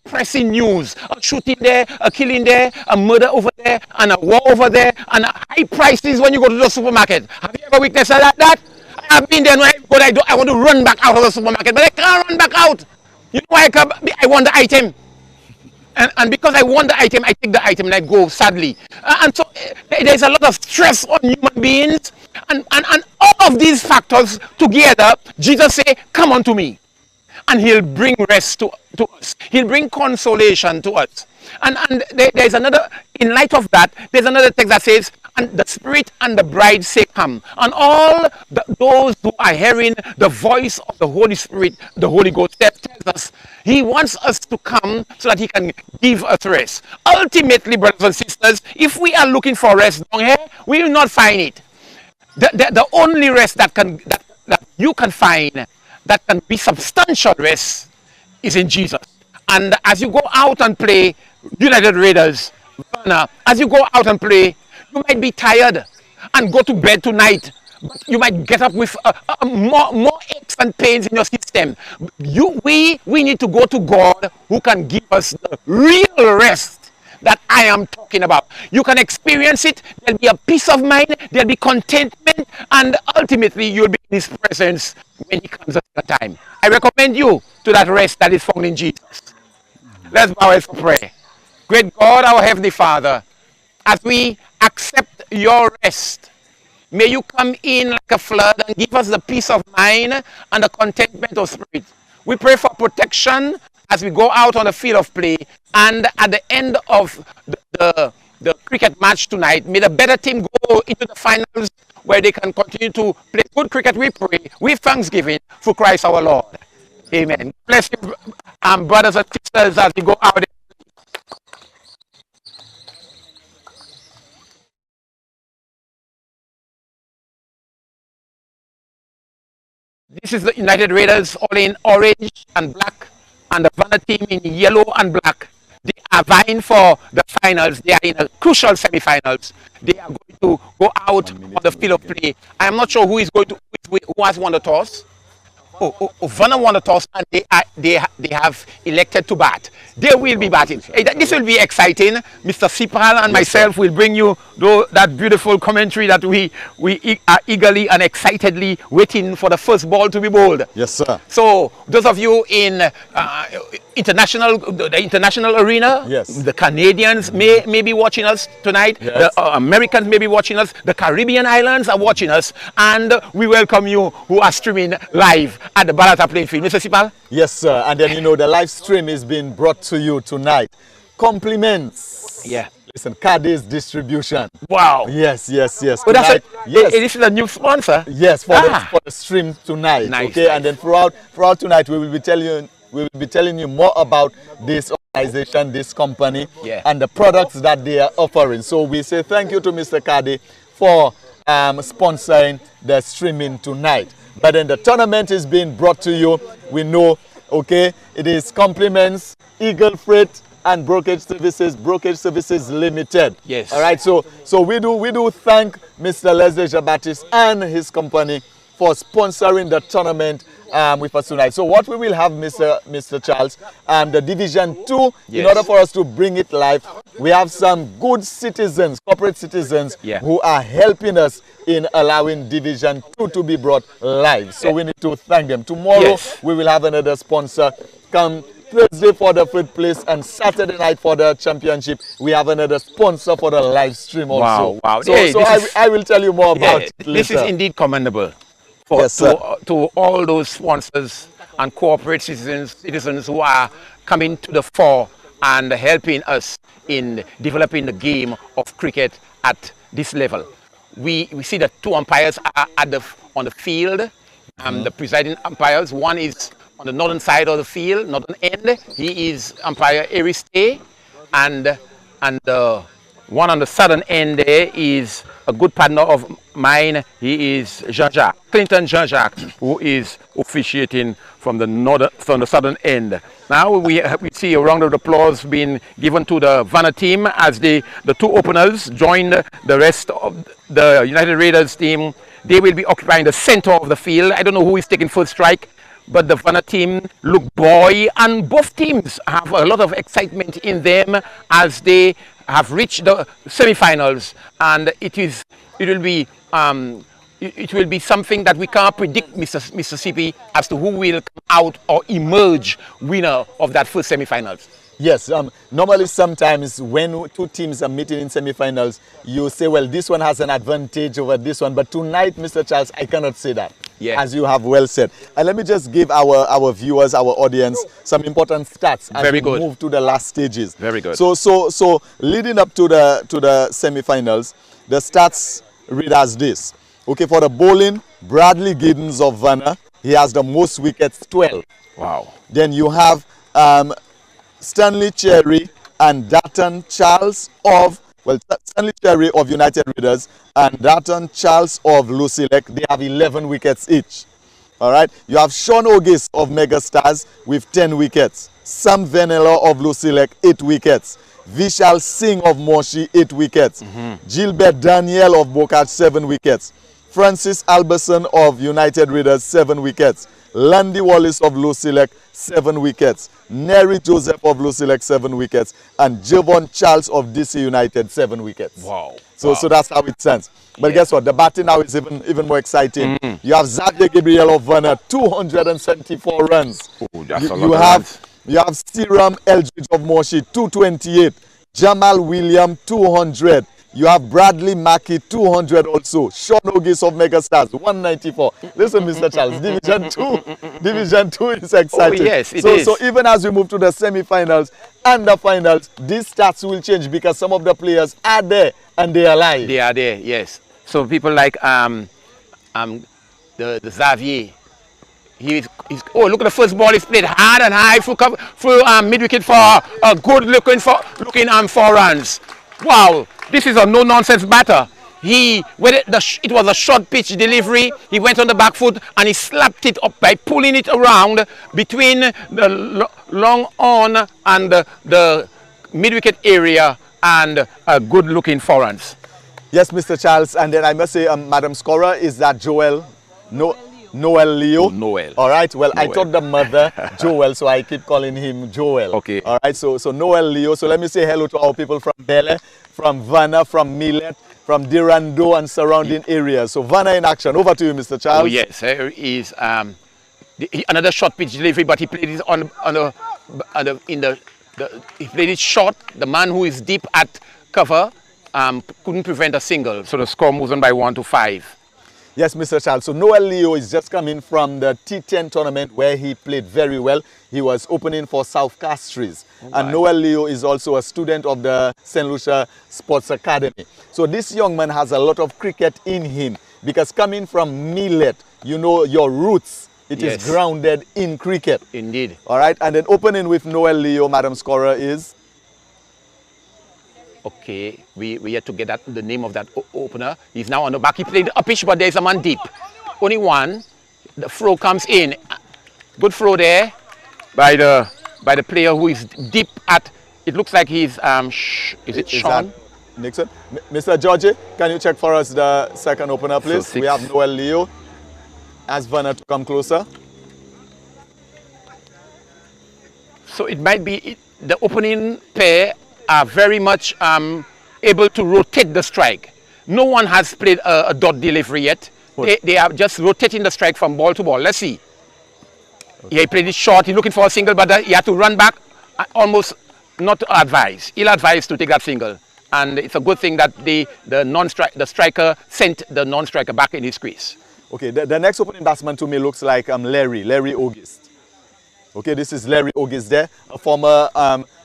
pressing news. A shooting there, a killing there, a murder over there, and a war over there, and high prices when you go to the supermarket. Have you ever witnessed that? I have been there when I want to run back out of the supermarket, but I can't run back out. You know why I want the item. And because I want the item, I take the item and I go, sadly. And so there's a lot of stress on human beings. And all of these factors together, Jesus say, come unto me. And he'll bring rest to us. He'll bring consolation to us. And there's another, in light of that, there's another text that says, and the Spirit and the bride say, come. And all those who are hearing the voice of the Holy Spirit, the Holy Ghost, tells us, he wants us to come so that he can give us rest. Ultimately, brothers and sisters, if we are looking for rest down here, we will not find it. The only rest that you can find, that can be substantial rest, is in Jesus. And as you go out and play United Raiders, Vana, as you go out and play, you might be tired and go to bed tonight. But you might get up with more aches and pains in your system. We need to go to God, who can give us the real rest that I am talking about. You can experience it. There'll be a peace of mind. There'll be contentment. And ultimately, you'll be in his presence when he comes at the time. I recommend you to that rest that is found in Jesus. Let's bow and pray. Great God, our Heavenly Father, as we accept your rest, may you come in like a flood and give us the peace of mind and the contentment of spirit. We pray for protection as we go out on the field of play, and at the end of the cricket match tonight, may the better team go into the finals where they can continue to play good cricket. We pray with thanksgiving for Christ our Lord. Amen. Bless you, brothers and sisters, as we go out. This is the United Raiders, all in orange and black, and the Vana team in yellow and black. They are vying for the finals. They are in a crucial semi-finals. They are going to go out on the field of play. I am not sure who is going to, who has won the toss. Vana won the toss, and they have elected to bat. They will be batting. This will be exciting. Mr. Sipal and myself will bring you that beautiful commentary that we are eagerly and excitedly waiting for the first ball to be bowled. Yes, sir. So those of you in the international arena, yes, the Canadians may be watching us tonight. Yes. The Americans may be watching us. The Caribbean islands are watching us, and we welcome you who are streaming live at the Balata playing field. Mr. Sipal? Yes, sir. And then, the live stream is being brought to you tonight. Compliments. Yeah. Listen, Cardi's distribution. Wow. Yes. Yes. This is a new sponsor. Yes, for the stream tonight. Nice, okay, nice. And then throughout tonight, we will be telling you more about this organization, this company, and the products that they are offering. So we say thank you to Mr. Cardi for sponsoring the streaming tonight. But then the tournament is being brought to you. We know, okay, it is Compliments, Eagle Freight, and Brokerage Services Limited. Yes. All right. So we do thank Mr. Leslie Jabatis and his company for sponsoring the tournament with us tonight. So what we will have, Mr. Charles, the Division 2, in order for us to bring it live, we have some good citizens, corporate citizens, who are helping us in allowing Division 2 to be brought live. So we need to thank them. Tomorrow we will have another sponsor. Come Thursday for the third place, and Saturday night for the championship, we have another sponsor for the live stream also. Wow. So I will tell you more about it later. This is indeed commendable. To all those sponsors and corporate citizens who are coming to the fore and helping us in developing the game of cricket at this level. We see that two umpires are on the field. The presiding umpires. One is on the northern side of the field, northern end. He is umpire Aristay, and one on the southern end there is a good partner of mine. He is Clinton Jean-Jacques, who is officiating from the southern end. Now we see a round of applause being given to the Vana team as the two openers join the rest of the United Raiders team. They will be occupying the center of the field. I don't know who is taking first strike. but the Vana team look buoy, and both teams have a lot of excitement in them as they have reached the semi-finals, and it will be something that we can't predict, Mississippi, as to who will come out or emerge winner of that first semi-finals. Yes, normally sometimes when two teams are meeting in semi-finals, you say, well, this one has an advantage over this one. But tonight, Mr. Charles, I cannot say that, as you have well said. And let me just give our viewers, our audience, some important stats as we move to the last stages. Very good. So leading up to the semi-finals, the stats read as this. Okay, for the bowling, Bradley Giddens of Vana, he has the most wickets, 12. Wow. Then you have Stanley Cherry and Datton Charles of, Stanley Cherry of United Readers and Datton Charles of Lucilec. They have 11 wickets each. All right. You have Sean Ogis of Megastars with 10 wickets. Sam Venela of Lucilec, 8 wickets. Vishal Singh of Moshi, 8 wickets. Gilbert Daniel of Bokach, 7 wickets. Francis Alberson of United Readers, 7 wickets. Landy Wallace of Lucilec, 7 wickets. Neri Joseph of Lucilec, 7 wickets. And Javon Charles of DC United, 7 wickets. Wow. So that's how it stands. But guess what? The batting now is even more exciting. You have Xavier Gabriel of Vana, 274 runs. Oh, that's a lot of runs. You have Siram Eldridge of Moshi, 228. Jamal William, 200. You have Bradley Mackey, 200 also. Sean Ogis of Megastars, 194. Listen, Mr. Charles, Division 2 is exciting. Oh, yes, it is. So even as we move to the semi-finals and the finals, these stats will change because some of the players are there and they are live. They are there, yes. So people like the Xavier, oh, look at the first ball. He's played hard and high for mid-wicket for a good looking 4 runs. Wow, this is a no-nonsense batter. It was a short pitch delivery. He went on the back foot and he slapped it up by pulling it around between the long on and the mid-wicket area, and a good-looking 4 runs. Yes, Mr. Charles, and then I must say, Madam Scorer, is that Joel? Noel Leo. Noel. All right. Well, Noel. I thought the mother Joel, so I keep calling him Joel. Okay. All right. So Noel Leo. So let me say hello to our people from Bele, from Vana, from Millet, from Dirando and surrounding areas. So Vana in action. Over to you, Mr. Charles. Oh yes, here is another short pitch delivery, but he played it he played it short. The man who is deep at cover couldn't prevent a single. So the score moves on by 1-5. Yes, Mr. Charles. So Noel Leo is just coming from the T10 tournament where he played very well. He was opening for South Castries. And Noel Leo is also a student of the St. Lucia Sports Academy. So this young man has a lot of cricket in him because coming from Millet, you know your roots. It is grounded in cricket. Indeed. All right. And then opening with Noel Leo, Madam Scorer, is? Okay, we had to get the name of that opener. He's now on the back. He played a pitch, but there's a man deep. Only one. The throw comes in. Good throw there by the player who is deep at. It looks like he's is it Sean? Nixon. Mr. Georgie, can you check for us the second opener, please? So we have Noel Leo. Ask Vana to come closer. So it might be the opening pair are very much able to rotate the strike. No one has played a dot delivery yet. They are just rotating the strike from ball to ball. Let's see. Okay. He played it short. He's looking for a single, but he had to run back. Almost not advised. Ill-advised to take that single. And it's a good thing that the striker sent the non-striker back in his crease. Okay, the next opening batsman to me looks like Larry August. Okay, this is Larry August there, a former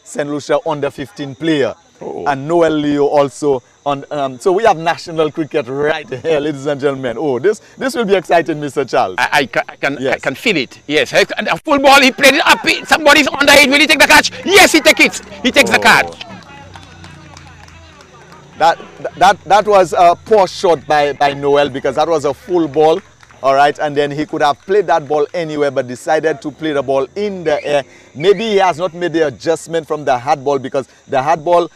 St. Lucia under 15 player. And Noel Leo also on. So we have national cricket right here, ladies and gentlemen. Oh, this will be exciting, Mr. Charles. I can feel it. Yes, and a full ball. He played it up. Somebody's under it. Will he take the catch? Yes, he takes it. He takes the catch. That was a poor shot by Noel because that was a full ball. all right, and then he could have played that ball anywhere but decided to play the ball in the air. Maybe he has not made the adjustment from the hard ball, because the hard ball,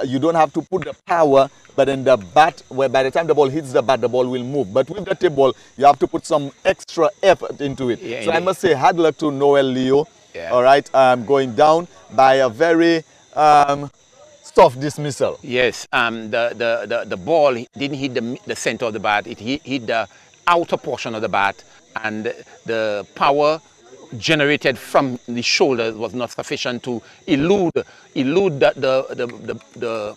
you don't have to put the power, but in the bat, where by the time the ball hits the bat, the ball will move. But with the tip ball, you have to put some extra effort into it. Yeah, so I must say, hard luck to Noel Leo, all right, going down by a very soft dismissal. Yes, the ball didn't hit the center of the bat. It hit the outer portion of the bat, and the power generated from the shoulder was not sufficient to elude the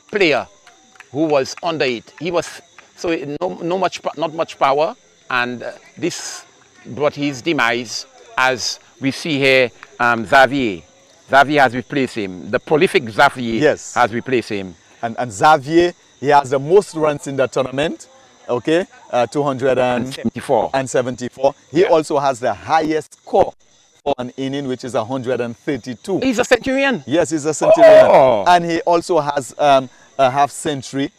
player who was under it. He was not much power, and this brought his demise, as we see here. Xavier has replaced him. The prolific Xavier has replaced him. And Xavier, he has the most runs in the tournament. Okay, 274. He also has the highest score for an inning, which is 132. He's a centurion. Yes, he's a centurion. Oh. And he also has a half century.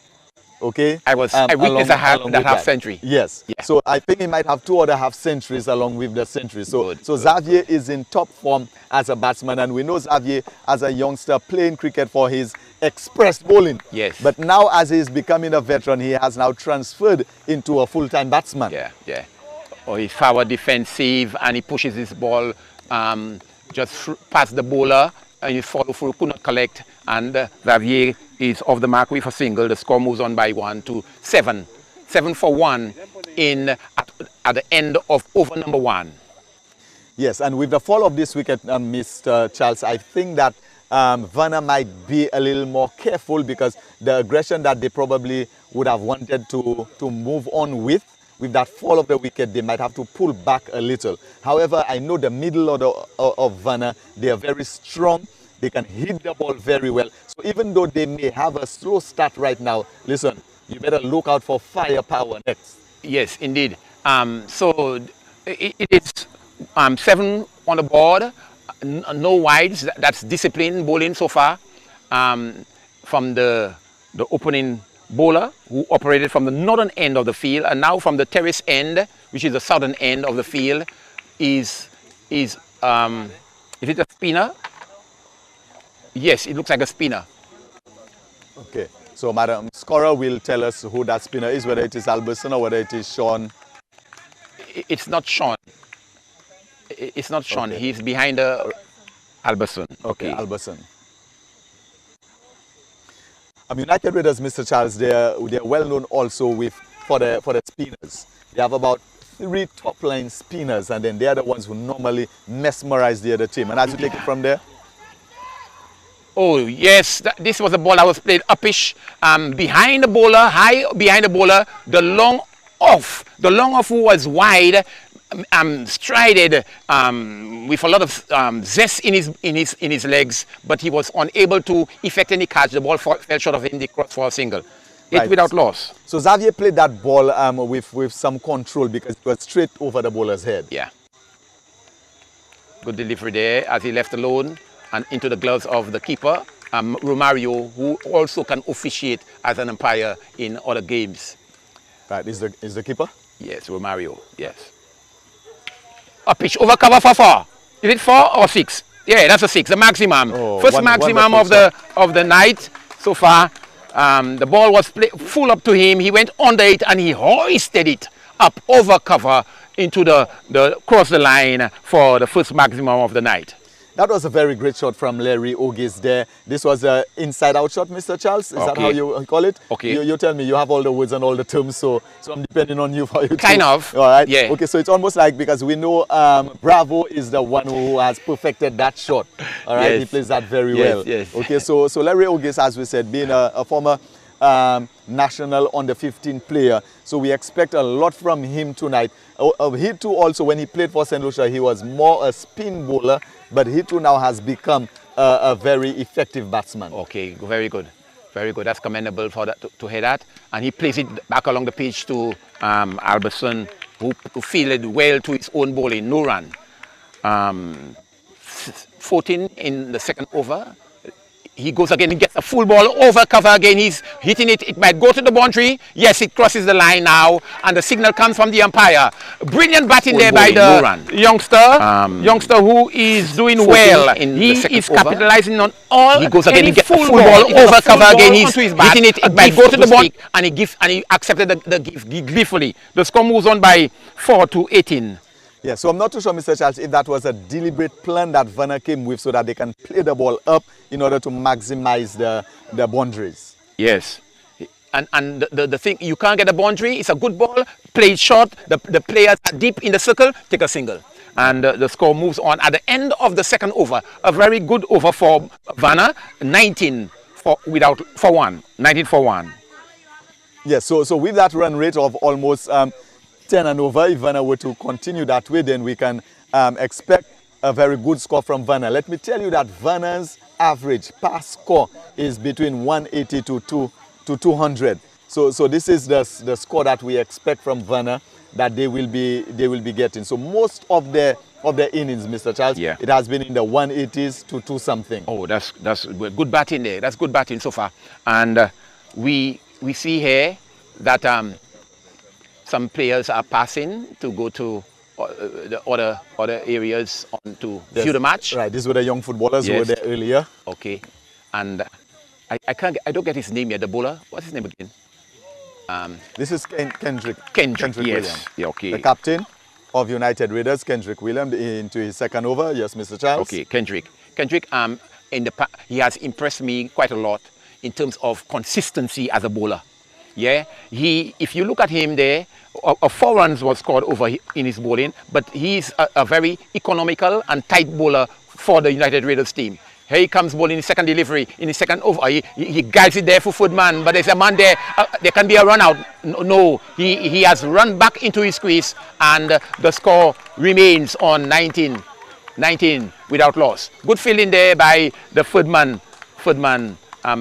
Okay, I witnessed that half century. Yes. Yeah. So I think he might have 2 other half centuries along with the century. So Xavier is in top form as a batsman, and we know Xavier as a youngster playing cricket for his express bowling. Yes. But now, as he's becoming a veteran, he has now transferred into a full-time batsman. Yeah. Or he's forward defensive, and he pushes his ball just past the bowler, and he follow through, could not collect, and Xavier is off the mark with a single. The score moves on by 1 to 7. 7 for 1 at the end of over number 1. Yes, and with the fall of this wicket, Mr. Charles, I think that Vana might be a little more careful, because the aggression that they probably would have wanted to move on with that fall of the wicket, they might have to pull back a little. However, I know the middle order of Vana, they are very strong. They can hit the ball very well. So even though they may have a slow start right now, listen, you better look out for firepower next. Yes, indeed. So it is 7 on the board, no wides. That's disciplined bowling so far from the opening bowler, who operated from the northern end of the field, and now from the terrace end, which is the southern end of the field, is it a spinner? Yes, it looks like a spinner. Okay, so Madam Scorer will tell us who that spinner is, whether it is Alberson or whether it is Sean. It's not Sean. It's not Sean. Okay. He's behind Alberson. Okay, Alberson. United Raiders, Mr. Charles, they're well known also for the spinners. They have about 3 top-line spinners, and then they are the ones who normally mesmerize the other team. And as you take it from there. Oh, yes, this was a ball that was played uppish, behind the bowler, high behind the bowler. The long off who was wide, strided with a lot of zest in his legs, but he was unable to effect any catch. The ball fell short of him, the cross for a single. Hit without loss. So Xavier played that ball with some control, because it was straight over the bowler's head. Yeah. Good delivery there as he left alone and into the gloves of the keeper, Romario, who also can officiate as an umpire in other games. Right, is the keeper? Yes, Romario, yes. A pitch over cover for 4. Is it 4 or 6? Yeah, that's a 6, the maximum. Oh, First maximum of the night so far. The ball was full up to him. He went under it and he hoisted it up over cover into the cross the line for the first maximum of the night. That was a very great shot from Larry Ogis there. This was an inside-out shot, Mr. Charles. Is that how you call it? Okay. You tell me. You have all the words and all the terms, so I'm depending on you for you. Kind of. All right. Yeah. Okay, so it's almost like, because we know Bravo is the one who has perfected that shot. All right. Yes. He plays that very well. Yes. Okay. So Larry Ogis, as we said, being a former national under-15 player, so we expect a lot from him tonight. He too also, when he played for St. Lucia, he was more a spin bowler, but he too now has become a very effective batsman. Okay, very good. Very good. That's commendable for that to hear that. And he plays it back along the pitch to Alberson, who fielded well to his own bowling, no run. 14 in the second over. He goes again, he gets a full ball over cover again. He's hitting it. It might go to the boundary. Yes, it crosses the line now. And the signal comes from the umpire. Brilliant batting there by the youngster who is doing well. He is capitalizing on all. He goes again, he gets a full ball over cover again. He's hitting it. It might go to the boundary. And he accepted the gift gleefully. The score moves on by 4-18. Yeah, so I'm not too sure, Mr. Charles, if that was a deliberate plan that Vana came with so that they can play the ball up in order to maximize the boundaries. Yes. And the thing, you can't get a boundary. It's a good ball, play it short. The players are deep in the circle, take a single. And the score moves on at the end of the second over. A very good over for Vana, 19 for 1. Yes, so with that run rate of almost 10 and over, if Vana were to continue that way, then we can expect a very good score from Vana. Let me tell you that Vana's average pass score is between 180 to 200. So this is the score that we expect from Vana that they will be getting. So most of their innings, Mr. Charles, it has been in the 180s to 2 something. Oh, that's good batting there. That's good batting so far. And we see here that some players are passing to go to the other areas on to view the match. Right, these were the young footballers who were there earlier. Okay, and I don't get his name yet. The bowler, what's his name again? This is Kendrick yes. Williams. Yeah, okay. The captain of United Raiders, Kendrick Williams, into his second over. Yes, Mr. Charles. Okay, Kendrick, he has impressed me quite a lot in terms of consistency as a bowler. Yeah, if you look at him there, 4 runs was scored over in his bowling, but he's a very economical and tight bowler for the United Raiders team. Here he comes bowling his second delivery, in his second over, he guides it there for Footman, but there's a man there, there can be a run out. No, he has run back into his crease, and the score remains on 19 without loss. Good fielding there by the Footman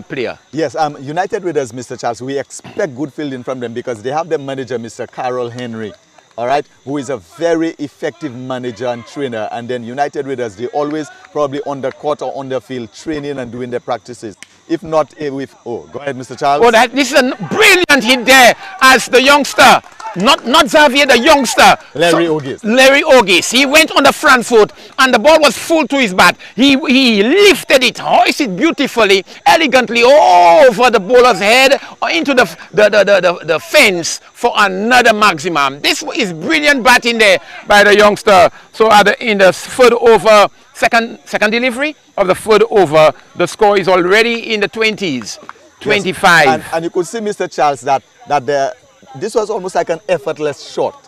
player. Yes, United Raiders, Mr. Charles, we expect good fielding from them because they have the manager, Mr. Carroll Henry, all right, who is a very effective manager and trainer. And then United Raiders, they always probably on the court or on the field training and doing their practices. If not, go ahead, Mr. Charles. Oh, this is a brilliant hit there as the youngster. Not Xavier, the youngster. Larry Ogis. He went on the front foot and the ball was full to his bat. He lifted it, hoisted it beautifully, elegantly over the bowler's head or into the fence for another maximum. This is brilliant batting there by the youngster. So in the third over, second delivery of the third over, the score is already in the 20s, 25. Yes. And you could see, Mr. Charles, that this was almost like an effortless shot.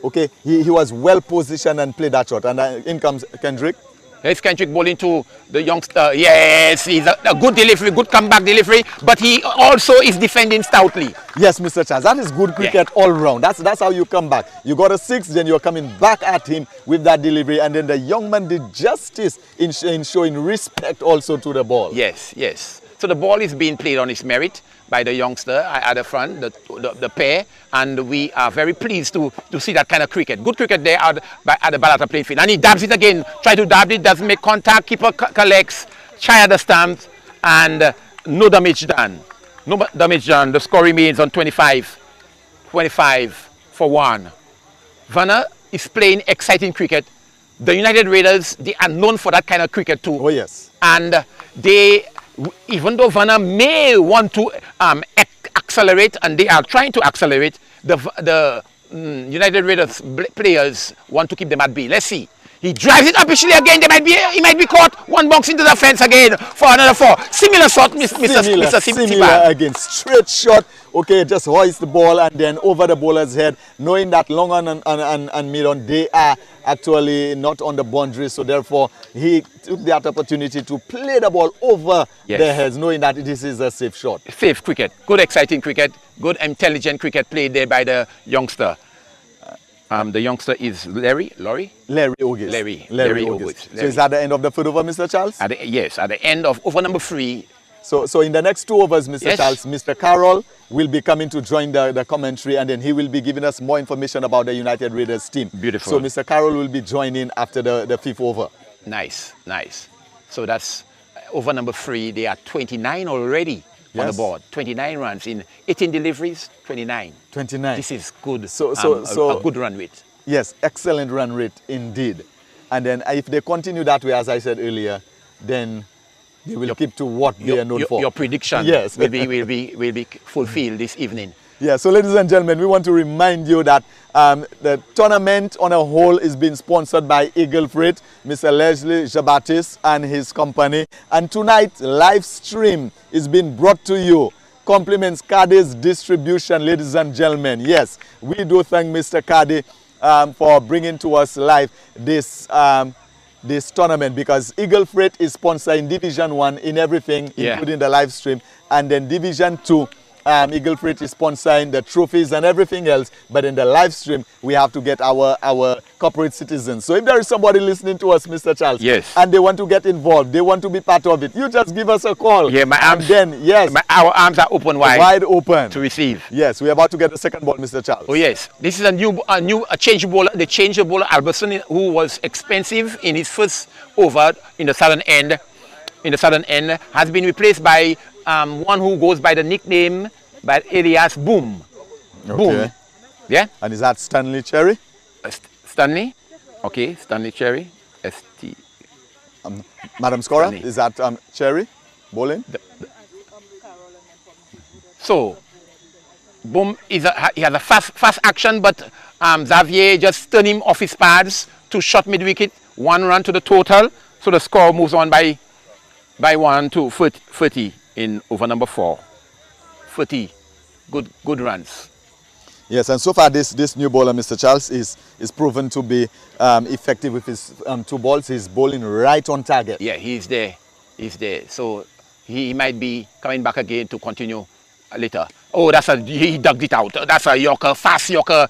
Okay, he was well positioned and played that shot. And in comes Kendrick. Here's Kendrick bowling to the youngster. Yes, he's a good delivery, good comeback delivery, but he also is defending stoutly. Yes, Mr. Charles, that is good cricket all round. That's how you come back. You got a 6, then you're coming back at him with that delivery, and then the young man did justice in showing respect also to the ball. Yes. So the ball is being played on its merit by the youngster at the front, the pair, and we are very pleased to see that kind of cricket. Good cricket there at the Balata playing field. And he dabs it again, try to dab it, doesn't make contact, keeper collects, shy at the stumps, and no damage done. No damage done. The score remains on 25 for 1. Vana is playing exciting cricket. The United Raiders, they are known for that kind of cricket too. Oh yes. And even though Vana may want to accelerate, and they are trying to accelerate, the United Raiders players want to keep them at bay. Let's see. He drives it upishly again. He might be caught. One box into the fence again for another 4. Similar shot, Mr. Similar again. Straight shot. Okay, just hoist the ball and then over the bowler's head, knowing that long on and mid on, they are actually not on the boundary. So therefore, he took that opportunity to play the ball over their heads, knowing that this is a safe shot. Safe cricket. Good exciting cricket. Good intelligent cricket played there by the youngster. The youngster is Larry Ogis. Larry Ogis. So is that the end of the third over, Mr. Charles? Yes, at the end of over number 3. So in the next 2 overs, Mr. Charles, Mr. Carroll will be coming to join the commentary, and then he will be giving us more information about the United Raiders team. Beautiful. So Mr. Carroll will be joining after the 5th over. Nice. So that's over number 3, they are 29 already on the board. 29 runs in 18 deliveries, 29. 29. This is good. So a good run rate. Yes, excellent run rate indeed. And then if they continue that way, as I said earlier, then they will keep to what they are known for. Your prediction yes. will be fulfilled this evening. Yeah, so ladies and gentlemen, we want to remind you that the tournament on a whole is being sponsored by Eagle Freight, Mr. Leslie Jabatis and his company. And tonight, live stream is being brought to you. Compliments Cardi's distribution, ladies and gentlemen. Yes, we do thank Mr. Cardi for bringing to us live this this tournament, because Eagle Freight is sponsoring Division 1 in everything, including the live stream, and then Division 2. Eagle Freight is sponsoring the trophies and everything else, but in the live stream we have to get our corporate citizens. So if there is somebody listening to us, Mr. Charles, and they want to get involved, they want to be part of it, you just give us a call. Yeah, my arms. And then our arms are open wide open to receive. Yes, we're about to get the second ball, Mr. Charles. Oh yes, this is a change bowler. They changed the bowler Albertson, who was expensive in his first over in the southern end. Has been replaced by one who goes by the nickname by alias Boom. Okay. Boom. Yeah. And is that Stanley Cherry? Stanley. Okay, Stanley Cherry. ST. Madam Scorer, Stanley. is that Cherry bowling? So, Boom he has a fast action, but Xavier just turned him off his pads to short mid wicket. 1 run to the total. So the score moves on by 1 to 30 in over number 4. 30 good runs. Yes, and so far this new bowler, Mr. Charles, is proven to be effective with his 2 balls. He's bowling right on target. Yeah, he's there. So he might be coming back again to continue later. Oh, he dug it out. That's a Yorker, fast Yorker,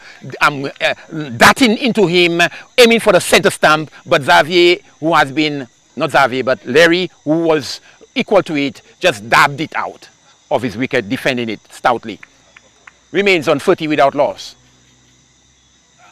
darting into him, aiming for the center stump. But Xavier, who has been, not Xavier, but Larry, who was equal to it, just dabbed it out of his wicket, defending it stoutly. Remains on 30 without loss.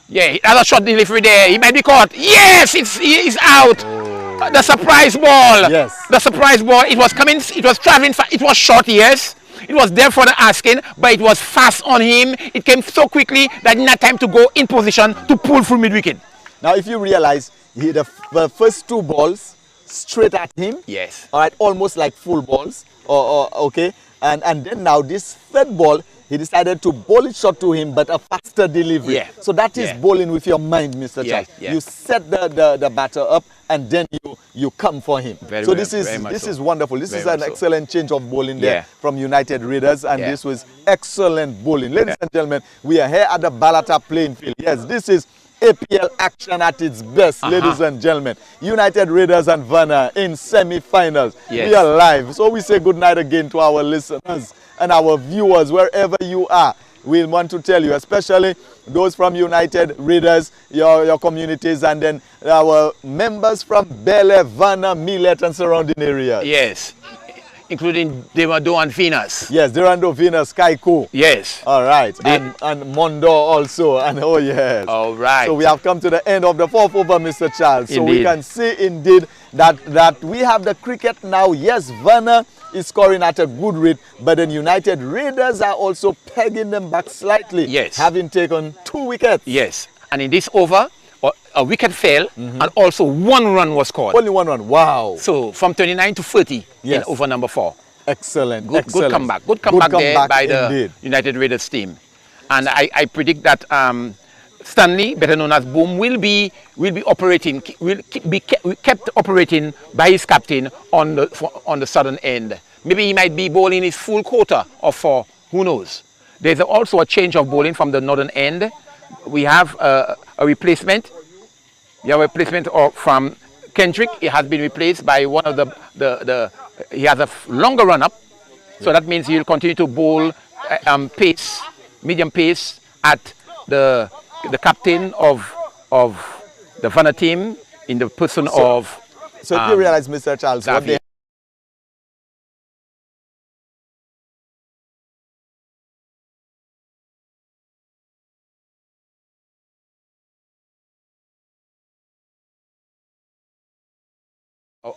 Yeah, another short delivery there. He might be caught. Yes, he's out. Oh. The surprise ball. Yes. The surprise ball. It was coming. It was traveling. It was short. Yes. It was there for the asking, but it was fast on him. It came so quickly that he didn't have time to go in position to pull through mid wicket. Now, if you realize, the first 2 balls straight at him. Yes. All right, almost like full balls. Okay. And then now this 3rd ball, he decided to bowl it short to him, but a faster delivery. Yeah. So that is bowling with your mind, Mr. Charles. Yeah. You set the batter up, and then you come for him. This is wonderful. This is an excellent change of bowling there from United Raiders, and this was excellent bowling. Ladies and gentlemen, we are here at the Balata playing field. Yes, this is APL action at its best, ladies and gentlemen. United Raiders and Vana in semi-finals. Yes. We are live. So we say good night again to our listeners and our viewers wherever you are. We want to tell you, especially those from United Raiders, your communities, and then our members from Bele, Vana, Millet, and surrounding areas. Yes. Including Devado and Venus. Yes, Durando, Venus, Kaiko. Yes. All right. And Mondo also. And oh, yes. All right. So we have come to the end of the 4th over, Mr. Charles. Indeed. So we can see indeed that we have the cricket now. Yes, Vana is scoring at a good rate, but then United Raiders are also pegging them back slightly. Yes. Having taken 2 wickets. Yes. And in this over, a wicket fell, and also 1 run was scored. Only 1 run. Wow. So from 29 to 30 in over number 4. Excellent. Good comeback. Good comeback there by the United Raiders team. And I predict that Stanley, better known as Boom, will be kept operating by his captain on the southern end. Maybe he might be bowling his full quota of 4. Who knows? There's also a change of bowling from the northern end. We have a replacement. You have a replacement from Kendrick. He has been replaced by one of he has a longer run up. So that means he'll continue to bowl pace, medium pace at the captain of the Vana team in the person of. So if you realize, Mr. Charles, what they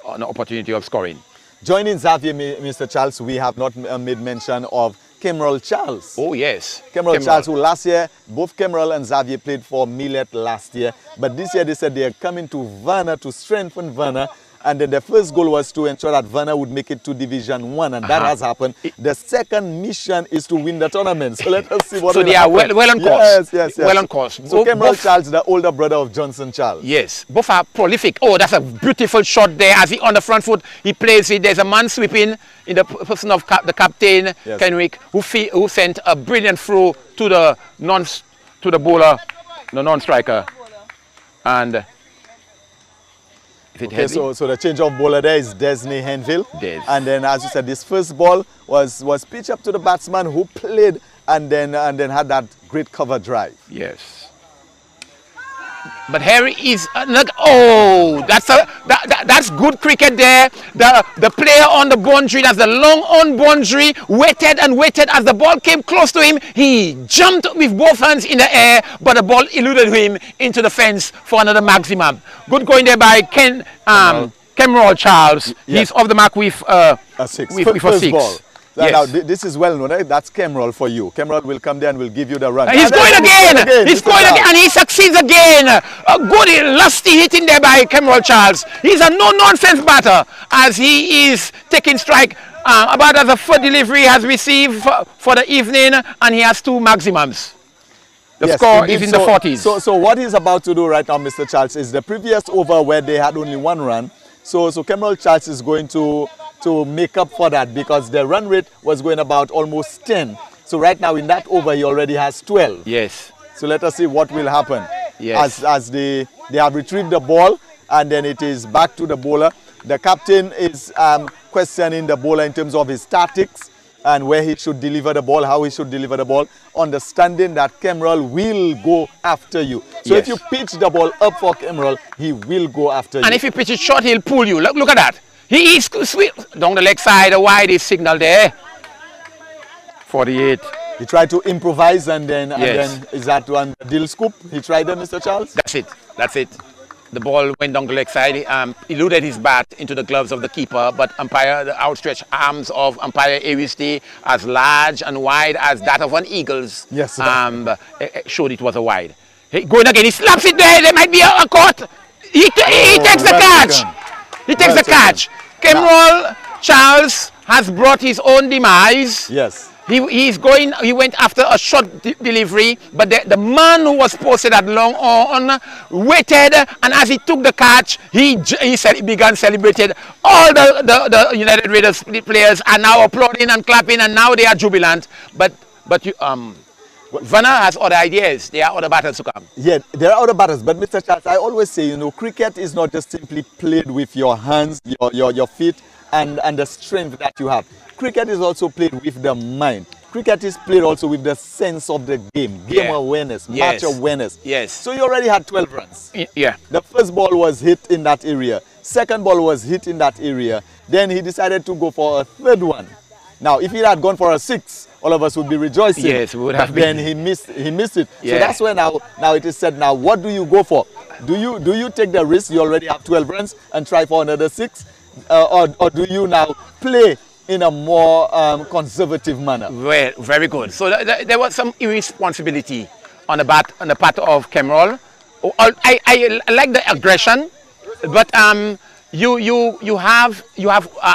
an opportunity of scoring. Joining Xavier, Mr. Charles, we have not made mention of Kemerald Charles. Oh, yes. Kemerald Charles, who last year, both Kemerald and Xavier played for Millet last year. But this year they said they are coming to Vana to strengthen Vana. And then the first goal was to ensure that Vana would make it to Division 1. And that has happened. The second mission is to win the tournament. So let us see what So they are well on course. Yes. Well on course. So Kemerald Charles, the older brother of Johnson Charles. Yes. Both are prolific. Oh, that's a beautiful shot there. As he on the front foot, he plays it. There's a man sweeping in the person of the captain, Kenwick, who sent a brilliant throw to the bowler, the non-striker. And okay, so the change of bowler there is Desney Henville. And then, as you said, this first ball was pitched up to the batsman who played and then had that great cover drive. Yes. But Harry is oh, that's good cricket there. The player on the boundary, that's the long on boundary, waited and waited. As the ball came close to him, he jumped with both hands in the air, but the ball eluded him into the fence for another maximum. Good going there by Kemerald Charles. Yes. He's off the mark with a six. With a six. Ball. Yes. Now, this is well known. That's Kemerald for you. Kemerald will come there and will give you the run. He's going again. He's going again, and he succeeds again. A good, lusty hitting there by Kemerald Charles. He's a no-nonsense batter as he is taking strike. About as a foot delivery has received for the evening, and he has 2 maximums. The score is in the 40s. So what he's about to do right now, Mr. Charles, is the previous over where they had only 1 run. So Kemerald Charles is going to make up for that because the run rate was going about almost 10. So right now in that over he already has 12. Yes. So let us see what will happen. Yes. As they have retrieved the ball and then it is back to the bowler. The captain is questioning the bowler in terms of his tactics and where he should deliver the ball, how he should deliver the ball, understanding that Kemerald will go after you. So if you pitch the ball up for Kemerald, he will go after you. And if you pitch it short, he'll pull you. Look at that. He is sweet down the leg side, a wide is signal there. 48. He tried to improvise and then is that one deal scoop? He tried that, Mr. Charles? That's it. The ball went down the leg side, eluded his bat into the gloves of the keeper, but the outstretched arms of umpire Aristi, as large and wide as that of an eagle's, showed it was a wide. Hey, going again, he slaps it there might be a caught. He takes the catch. He takes the catch. Kemerald Charles has brought his own demise. Yes. He went after a short delivery, but the man who was posted at long on waited, and as he took the catch, he began celebrating. All the United Raiders players are now applauding and clapping, and now they are jubilant. But Vana has other ideas. There are other batters to come. Yeah, there are other batters. But Mr. Charles, I always say, cricket is not just simply played with your hands, your feet, and the strength that you have. Cricket is also played with the mind. Cricket is played also with the sense of the game awareness, match awareness. Yes. So you already had 12 runs. Yeah. The first ball was hit in that area. Second ball was hit in that area. Then he decided to go for a third one. Now, if he had gone for a 6, all of us would be rejoicing. Yes, we would have been. Then he missed it. Yeah. So that's where now it is said, now what do you go for? Do you take the risk? You already have 12 runs and try for another 6? Or do you now play in a more conservative manner? Well, very good. So there was some irresponsibility on the part of Kemerald. I like the aggression, but you have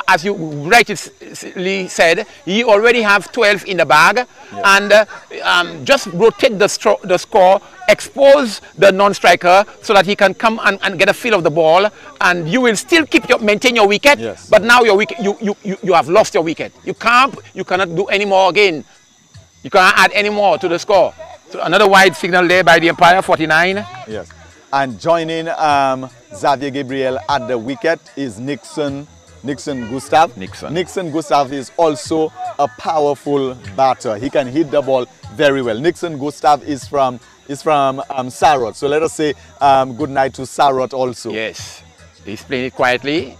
as you rightly said, you already have 12 in the bag, and just rotate the score, expose the non-striker so that he can come and get a feel of the ball, and you will still maintain your wicket. Yes. But now your wicket, you have lost your wicket. You cannot do any more again. You cannot add any more to the score. So another wide signal there by the umpire, 49. Yes. And joining Xavier Gabriel at the wicket is Nixon Gustav. Nixon Gustav is also a powerful batter. He can hit the ball very well. Nixon Gustav is from Sarot. So let us say good night to Sarot also. Yes. He's playing it quietly,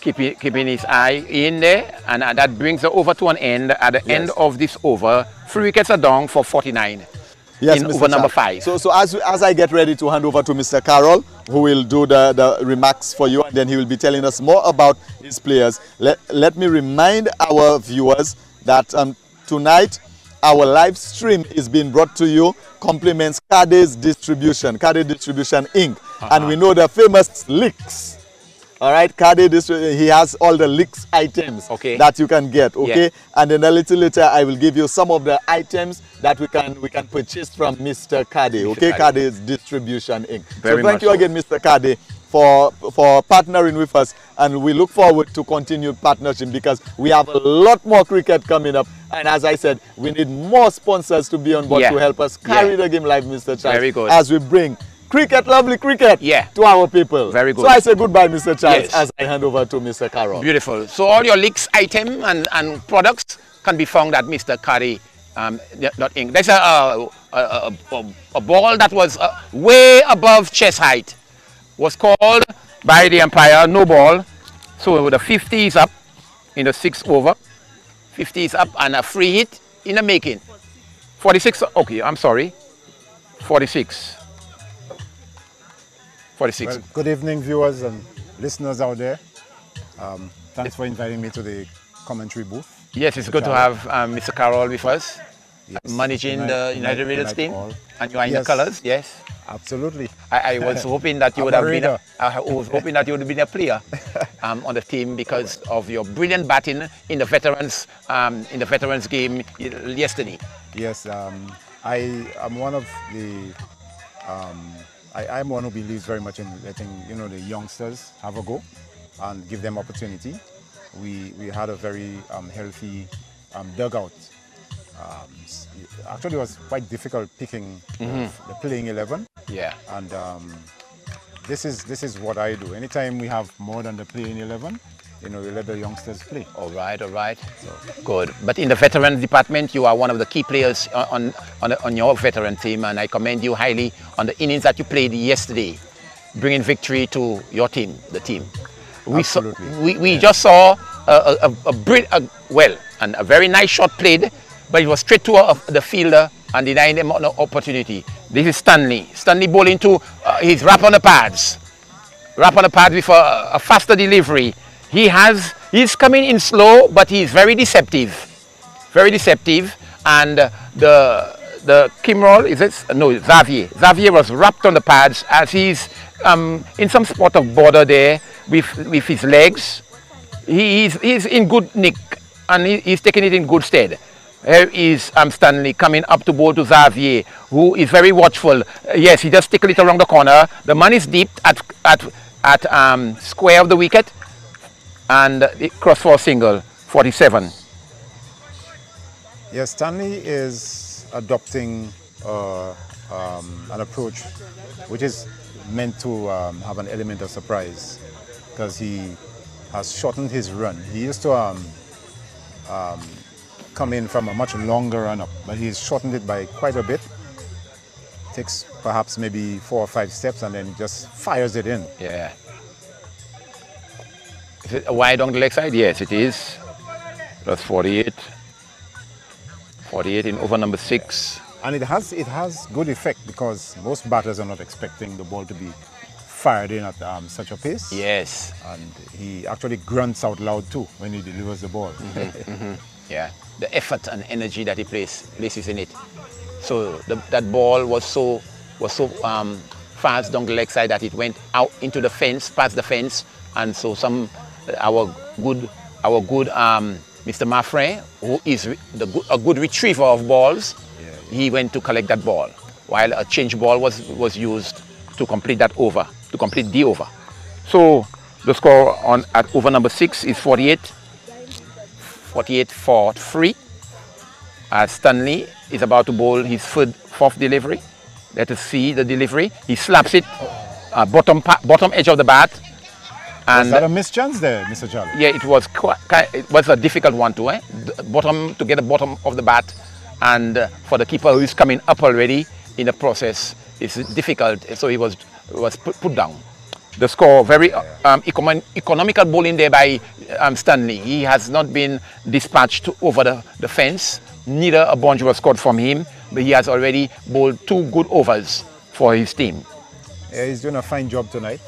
keeping his eye in there, and that brings the over to an end. At the end of this over, 3 wickets are down for 49. Yes, in Mr. over number Charles. 5. So as I get ready to hand over to Mr. Carroll, who will do the remarks for you, and then he will be telling us more about his players. Let me remind our viewers that tonight our live stream is being brought to you, compliments Cade's Distribution, Cade Distribution Inc. And we know the famous licks. All right, Cade, he has all the licks items that you can get, okay? Yeah. And then a little later, I will give you some of the items that we can purchase from Mr. Cade, okay? Cade's Distribution Inc. So thank you again, Mr. Cade, for partnering with us, and we look forward to continued partnership because we have a lot more cricket coming up. And as I said, we need more sponsors to be on board to help us carry the game live, Mr. Charles. Very good. As we bring cricket, lovely cricket, to our people. Very good. So I say goodbye, Mr. Charles, as I hand over to Mr. Carroll. Beautiful. So all your leaks item and products can be found at Mr. Cade .inc. There's a ball that was way above chest height. Was called by the umpire no ball. So the 50 is up in the 6th over. 50 is up and a free hit in the making. 46, okay, I'm sorry. 46. 46. Well, good evening, viewers and listeners out there. Thanks for inviting me to the commentary booth. Yes, it's good to have Mr. Carroll with us, managing the United Raiders team. And you are in the colours, yes? Absolutely. I was hoping that you would have been. I was hoping that you would have been a player on the team because of your brilliant batting in the veterans game yesterday. Yes, I am one of the. I'm one who believes very much in letting the youngsters have a go and give them opportunity. We had a very healthy dugout. Actually, it was quite difficult picking the playing 11. Yeah. And this is what I do. Anytime we have more than the playing 11, we let the youngsters play. All right. So, good. But in the veteran department, you are one of the key players on your veteran team, and I commend you highly on the innings that you played yesterday, bringing victory to your team, the team. We just saw a very nice shot played, but it was straight to the fielder and denying him an opportunity. This is Stanley. Stanley bowling to his wrap on the pads. Wrap on the pads with a faster delivery. He's coming in slow, but he's very deceptive. Very deceptive. And the Kimrol, is it? No, Xavier. Xavier was wrapped on the pads as he's in some spot of border there with his legs. He's in good nick and he's taking it in good stead. Here is Stanley coming up to bowl to Xavier, who is very watchful. Yes, he just tickled it around the corner. The man is deep at square of the wicket, and it cross for a single, 47. Yes, Stanley is adopting an approach which is meant to have an element of surprise, because he has shortened his run. He used to come in from a much longer run up, but he's shortened it by quite a bit. Takes perhaps maybe 4 or 5 steps and then just fires it in. Yeah. Is it wide on the leg side? Yes, it is. That's 48. 48 in over number 6. And it has good effect because most batters are not expecting the ball to be fired in at such a pace. Yes. And he actually grunts out loud too when he delivers the ball. Yeah, the effort and energy that he places in it. So that ball was so fast down the leg side that it went out into the fence, past the fence, and so our good Mr. Maffray, who is a good retriever of balls, he went to collect that ball, while a change ball was used to complete that over, to complete the over. So the score at over number 6 is 48 for 3. Stanley is about to bowl his fourth delivery. Let us see the delivery. He slaps it bottom edge of the bat. And was that a mischance there, Mr. Charlie? Yeah, it was a difficult one to get the bottom of the bat, and for the keeper who is coming up already in the process, it's difficult. So he was put down. The score, very economical bowling there by Stanley. He has not been dispatched over the fence neither a bunch was scored from him, but he has already bowled 2 good overs for his team. Yeah, he's doing a fine job tonight.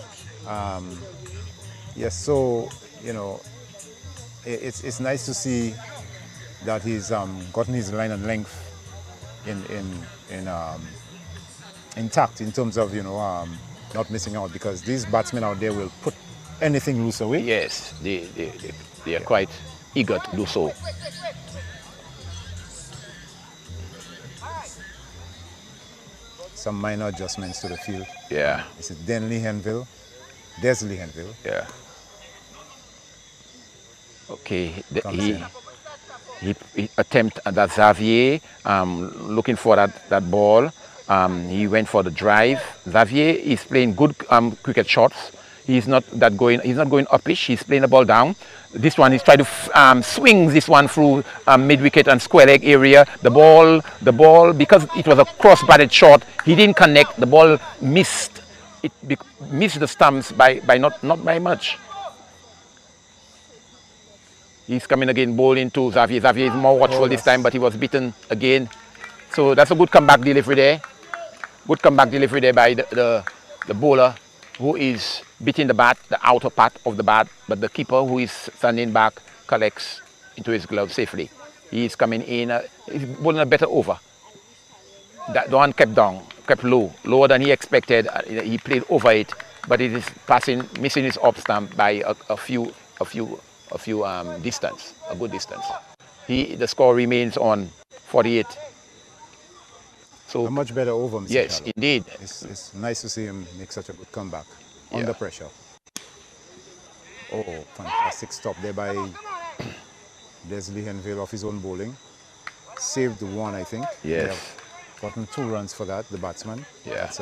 Yes, so, you know, it's nice to see that he's gotten his line and length intact in terms of, you know, not missing out, because these batsmen out there will put anything loose away. Yes, they are quite eager to do so. Some minor adjustments to the field. Yeah. This is Desley Henville. Yeah. Okay, he attempt at that Xavier, looking for that ball. He went for the drive. Xavier is playing good cricket shots. He's not going upish. He's playing the ball down. This one, he's trying to swing this one through mid-wicket and square leg area. The ball, because it was a cross-batted shot, he didn't connect. The ball missed. It missed the stumps by not by much. He's coming again, bowling to Xavier. Xavier is more watchful this time, but he was beaten again. So that's a good comeback delivery there. Good comeback delivery there by the bowler, who is beating the bat, the outer part of the bat, but the keeper, who is standing back, collects into his glove safely. He is coming in, he's bowling a better over. That one kept lower than he expected. He played over it, but it is passing, missing his off stump by a few distance, a good distance. The score remains on 48. So a much better over, Mr. Yes, Carroll. indeed. It's nice to see him make such a good comeback under pressure. Oh, fantastic stop there by Desley Henville off his own bowling. Saved one, I think. Yes. They have gotten 2 runs for that, the batsman. Yeah. That's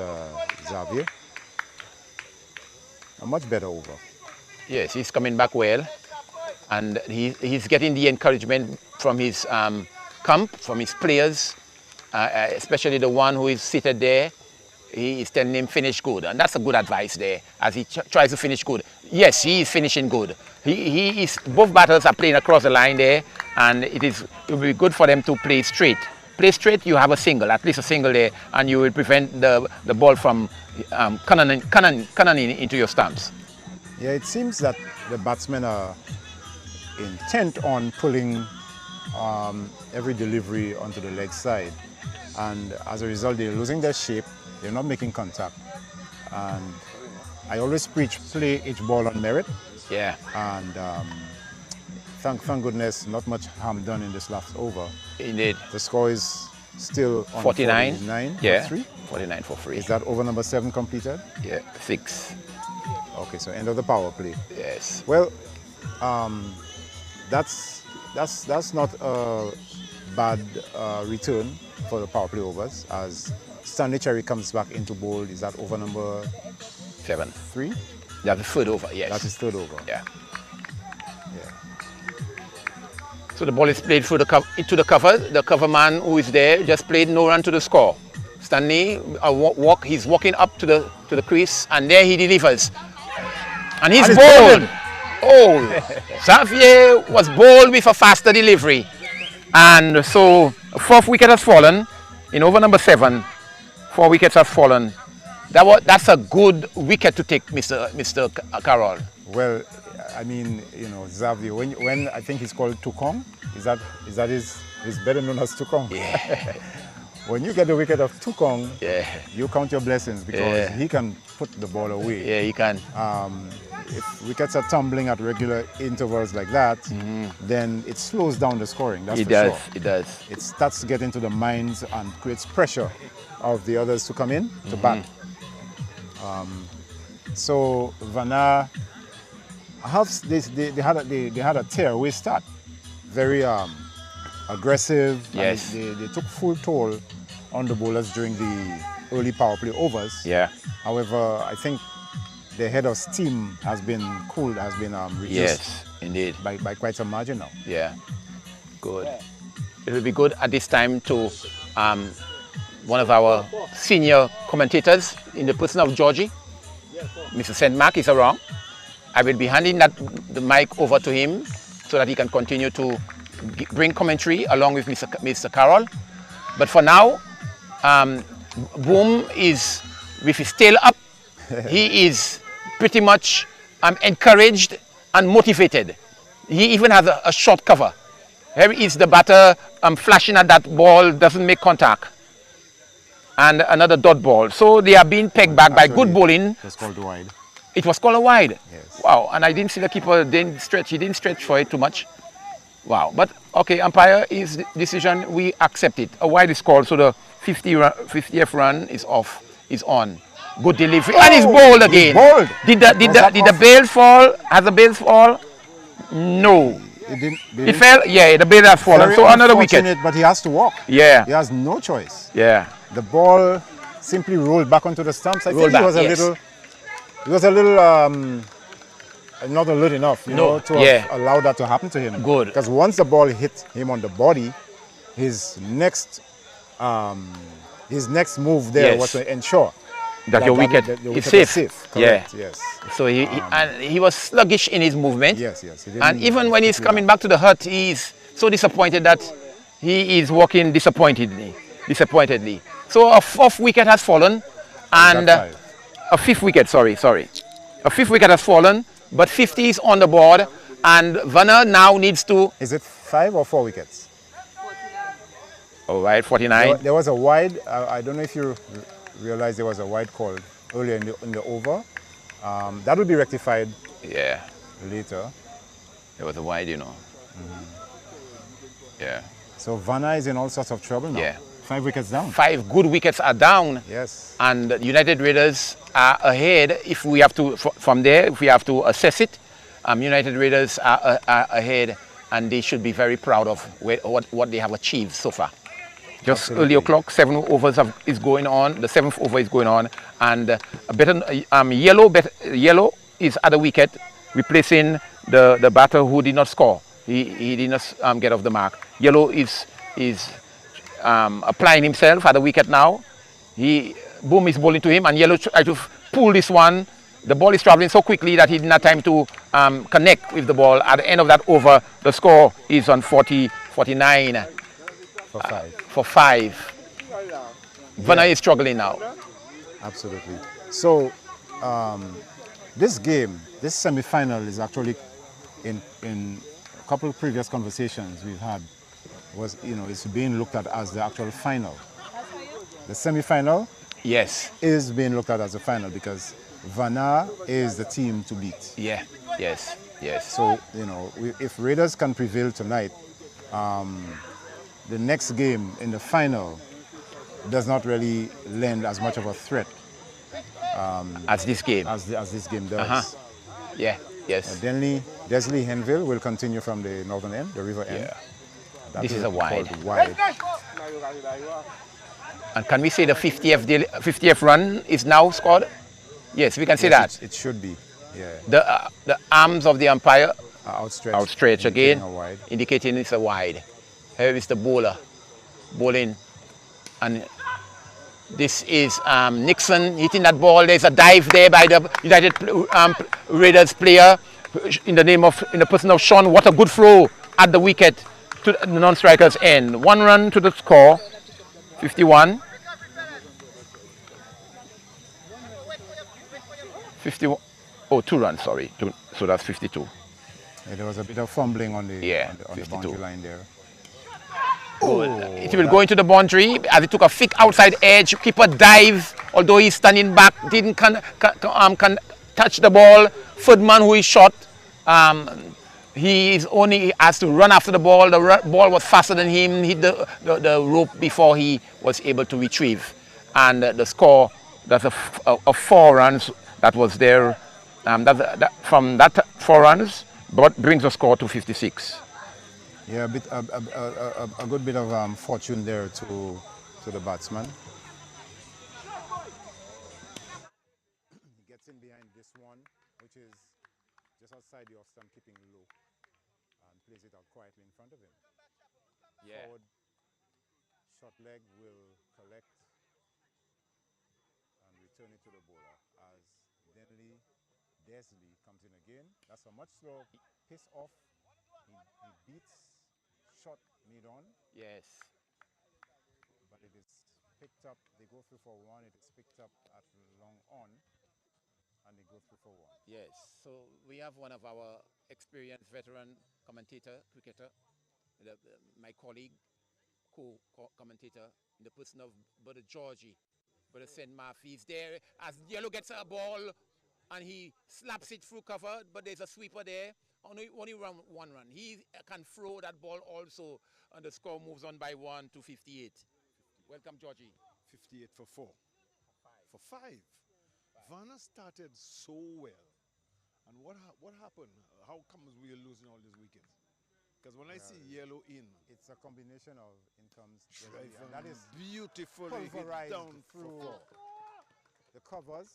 Xavier. A much better over. Yes, he's coming back well, and he's getting the encouragement from his camp, from his players, especially the one who is seated there. He is telling him finish good, and that's a good advice there as he tries to finish good. Yes, he is finishing good. Both batters are playing across the line there, and it will be good for them to play straight. Play straight, you have a single, at least a single there, and you will prevent the ball from cannoning into your stumps. Yeah, it seems that the batsmen are intent on pulling every delivery onto the leg side, and as a result they're losing their shape, they're not making contact. And I always preach, play each ball on merit. Yeah. And thank goodness not much harm done in this last over. Indeed. The score is still on 49. 49 Yeah. for 3. 49 for 3. Is that over number 7 completed? Yeah, 6. Okay, so end of the power play. Yes. Well, that's not a bad return for the power play overs, as Stanley Cherry comes back into bowl. Is that over number 7. 3? That's the third over, yes. That is third over. Yeah. Yeah. So the ball is played through into the cover. The cover man who is there just played no run to the score. Stanley, he's walking up to the crease, and there he delivers. And he's bowled. Oh, Xavier was bowled with a faster delivery. And so 4th wicket has fallen in over number 7. 4 wickets have fallen. That's a good wicket to take, Mr. Carroll. Well, I mean, you know, Xavier, when I think he's called Tukong, is that he's better known as Tukong? Yeah. When you get the wicket of Tukong, Yeah. you count your blessings, because he can put the ball away. Yeah, he can. If wickets are tumbling at regular intervals like that, then it slows down the scoring. That's for sure. It does. It starts to get into the minds and creates pressure of the others to come in to bat. So Vana, they had a tearaway start, very aggressive. Yes. And they took full toll on the bowlers during the early power play overs. Yeah. However, I think the head of steam has been cooled, has been reduced. Yes, indeed. By quite some margin now. Yeah. Good. It will be good at this time to one of our senior commentators in the person of Georgie, Mr. St. Mark is around. I will be handing the mic over to him so that he can continue to bring commentary along with Mr. Carroll. But for now, Boom is with his tail up. He is pretty much encouraged and motivated. He even has a short cover. Here is the batter flashing at that ball, doesn't make contact. And another dot ball. So they are being pegged back by good bowling. It was called wide. It was called a wide. Yes. Wow. And I didn't see the keeper didn't stretch. He didn't stretch for it too much. Wow. But okay, umpire, his decision, we accept it. A wide is called, so the 50th run is off, is on. Good delivery. And he's bowled again. Bowled. Did the bail fall? Has the bail fall? No. It didn't. It fell? Yeah, the bail has fallen. So another wicket. But he has to walk. Yeah. He has no choice. Yeah. The ball simply rolled back onto the stumps. I think back, it was a yes. little. It was a little not alert enough, to have allow that to happen to him. Good. Because once the ball hit him on the body, his next move there was to ensure that your wicket is safe. Correct, yes. So he was sluggish in his movement. Yes. And even when he's coming back to the hut, he's so disappointed that he is walking disappointedly. So a fourth wicket has fallen, and a fifth wicket. Sorry, a fifth wicket has fallen. But 50 is on the board, and Vana now needs to. Is it 5 or 4 wickets? All right, 49. There was a wide. I don't know if you realize there was a wide call earlier in the over. That will be rectified. Yeah. Later. There was a wide, Yeah. So Vana is in all sorts of trouble now. Yeah. 5 wickets down. 5 good wickets are down. Yes. And United Raiders are ahead. If we have to, from there, if we have to assess it, United Raiders are ahead, and they should be very proud of what they have achieved so far. Just Absolutely. early o'clock, 7 overs is going on. The 7th over is going on, and a better yellow is at the wicket, replacing the batter who did not score. He did not get off the mark. Yellow is applying himself at the wicket now. Boom is bowling to him, and Yellow tries to pull this one. The ball is traveling so quickly that he didn't have time to connect with the ball. At the end of that over, the score is on 49 for 5. For 5. Vana is struggling now. Absolutely. So this game, this semi-final is actually in a couple of previous conversations we've had is being looked at as the actual final. The semi-final is being looked at as a final because Vana is the team to beat. Yeah, yes. So, if Raiders can prevail tonight, the next game in the final does not really lend as much of a threat as this game. As this game does. Yeah, yes. Desley Henville will continue from the northern end, the river end. This is a wide. Wide. And can we say the 50th run is now scored? Yes, we can say that. It should be. Yeah. The arms of the umpire are outstretched again, indicating it's a wide. Here is the bowler bowling, and this is Nixon hitting that ball. There's a dive there by the United Raiders player in the person of Sean. What a good throw at the wicket to the non-strikers end. 1 run to the score, 51. 51. Oh, 2 runs, sorry. So that's 52. Yeah, there was a bit of fumbling on the boundary line there. It will go into the boundary as it took a thick outside edge. Keeper dive, although he's standing back, didn't touch the ball. Third man who is shot, he has to run after the ball. The ball was faster than him, hit the rope before he was able to retrieve. And the score, that's a 4 runs that was there. From that 4 runs, brings the score to 56. Yeah, a good bit of fortune there to the batsman. He gets in behind this one, which is just outside the off stump, keeping low, and plays it out quietly in front of him. Yeah. Forward short leg will collect and return it to the bowler as Desley comes in again. That's a much slower piss off. He beats shot made on, Yes. but it is picked up. They go through for one. It is picked up at long on, and they go through for one. Yes. So we have one of our experienced veteran commentator, cricketer, my colleague, co-commentator, in the person of Brother Georgie. Brother St. Murphy's there as Yellow gets a ball and he slaps it through cover, but there's a sweeper there. Only run one run. He can throw that ball also, and the score moves on by 1 to 58. Welcome, Georgie. 58 for 4. For 5. Vana started so well. And what happened? How comes we are losing all these wickets? Because when I see Yellow in, It's a combination of incomes. driven And that is beautifully hit pulverized down through for 4. the covers.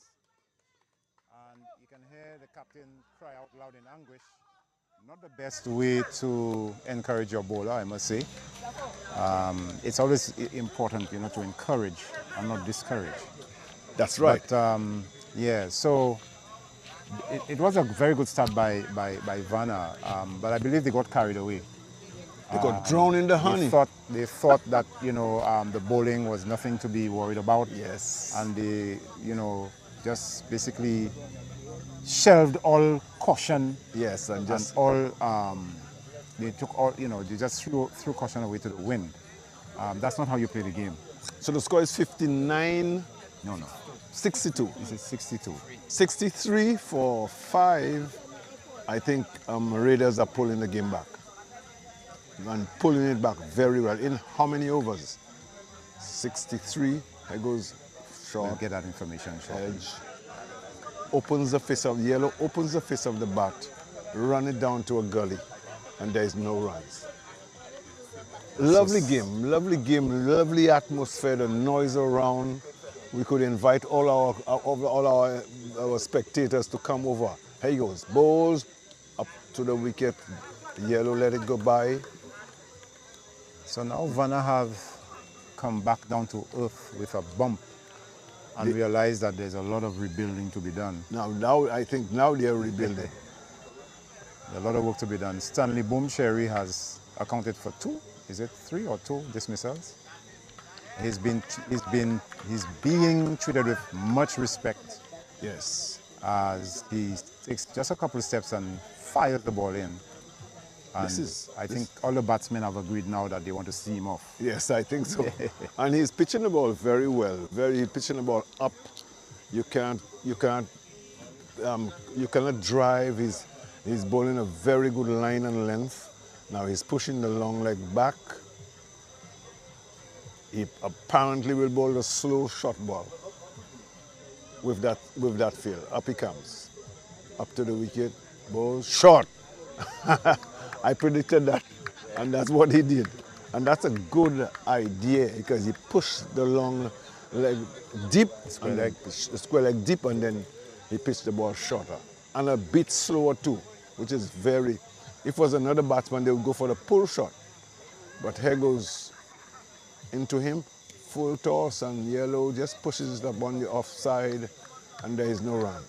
And you can hear the captain cry out loud in anguish. Not the best way to encourage your bowler, I must say. It's always important, to encourage and not discourage. That's right. But yeah, so it was a very good start by Vana, but I believe they got carried away. They got drowned in the honey. They thought that the bowling was nothing to be worried about. Yes. And they just basically shelved all caution. Yes, and just all they took all they just threw caution away to the wind. That's not how you play the game. so the score is 59, No. 62. This is 62. 63 for 5. I think Raiders are pulling the game back. And pulling it back very well. In how many overs? 63. It goes We'll short. get that information shortly. Edge. Opens the face of Yellow, opens the face of the bat, run it down to a gully, and there is no runs. Lovely game, lovely atmosphere, the noise around. We could invite all our spectators to come over. Here he goes, balls up to the wicket. Yellow let it go by. So now Vana have come back down to earth with a bump and realize that there's a lot of rebuilding to be done. Now I think now they are rebuilding. A lot of work to be done. Stanley Boomsherry has accounted for 2, is it 3 or 2 dismissals? He's being treated with much respect Yes. as he takes just a couple of steps and fires the ball in. And I think all the batsmen have agreed now that they want to see him off. Yes, I think so. And he's pitching the ball very well. Pitching the ball up. You cannot drive. He's bowling a very good line and length. Now he's pushing the long leg back. He apparently will bowl a slow short ball with that feel. Up he comes. Up to the wicket. Ball short. I predicted that, and that's what he did. And that's a good idea because he pushed the long leg deep, square leg deep, and then he pitched the ball shorter. And a bit slower too, which is very, if it was another batsman, they would go for the pull shot. But here goes into him, full toss, and Yellow just pushes it up on the offside, and there is no run.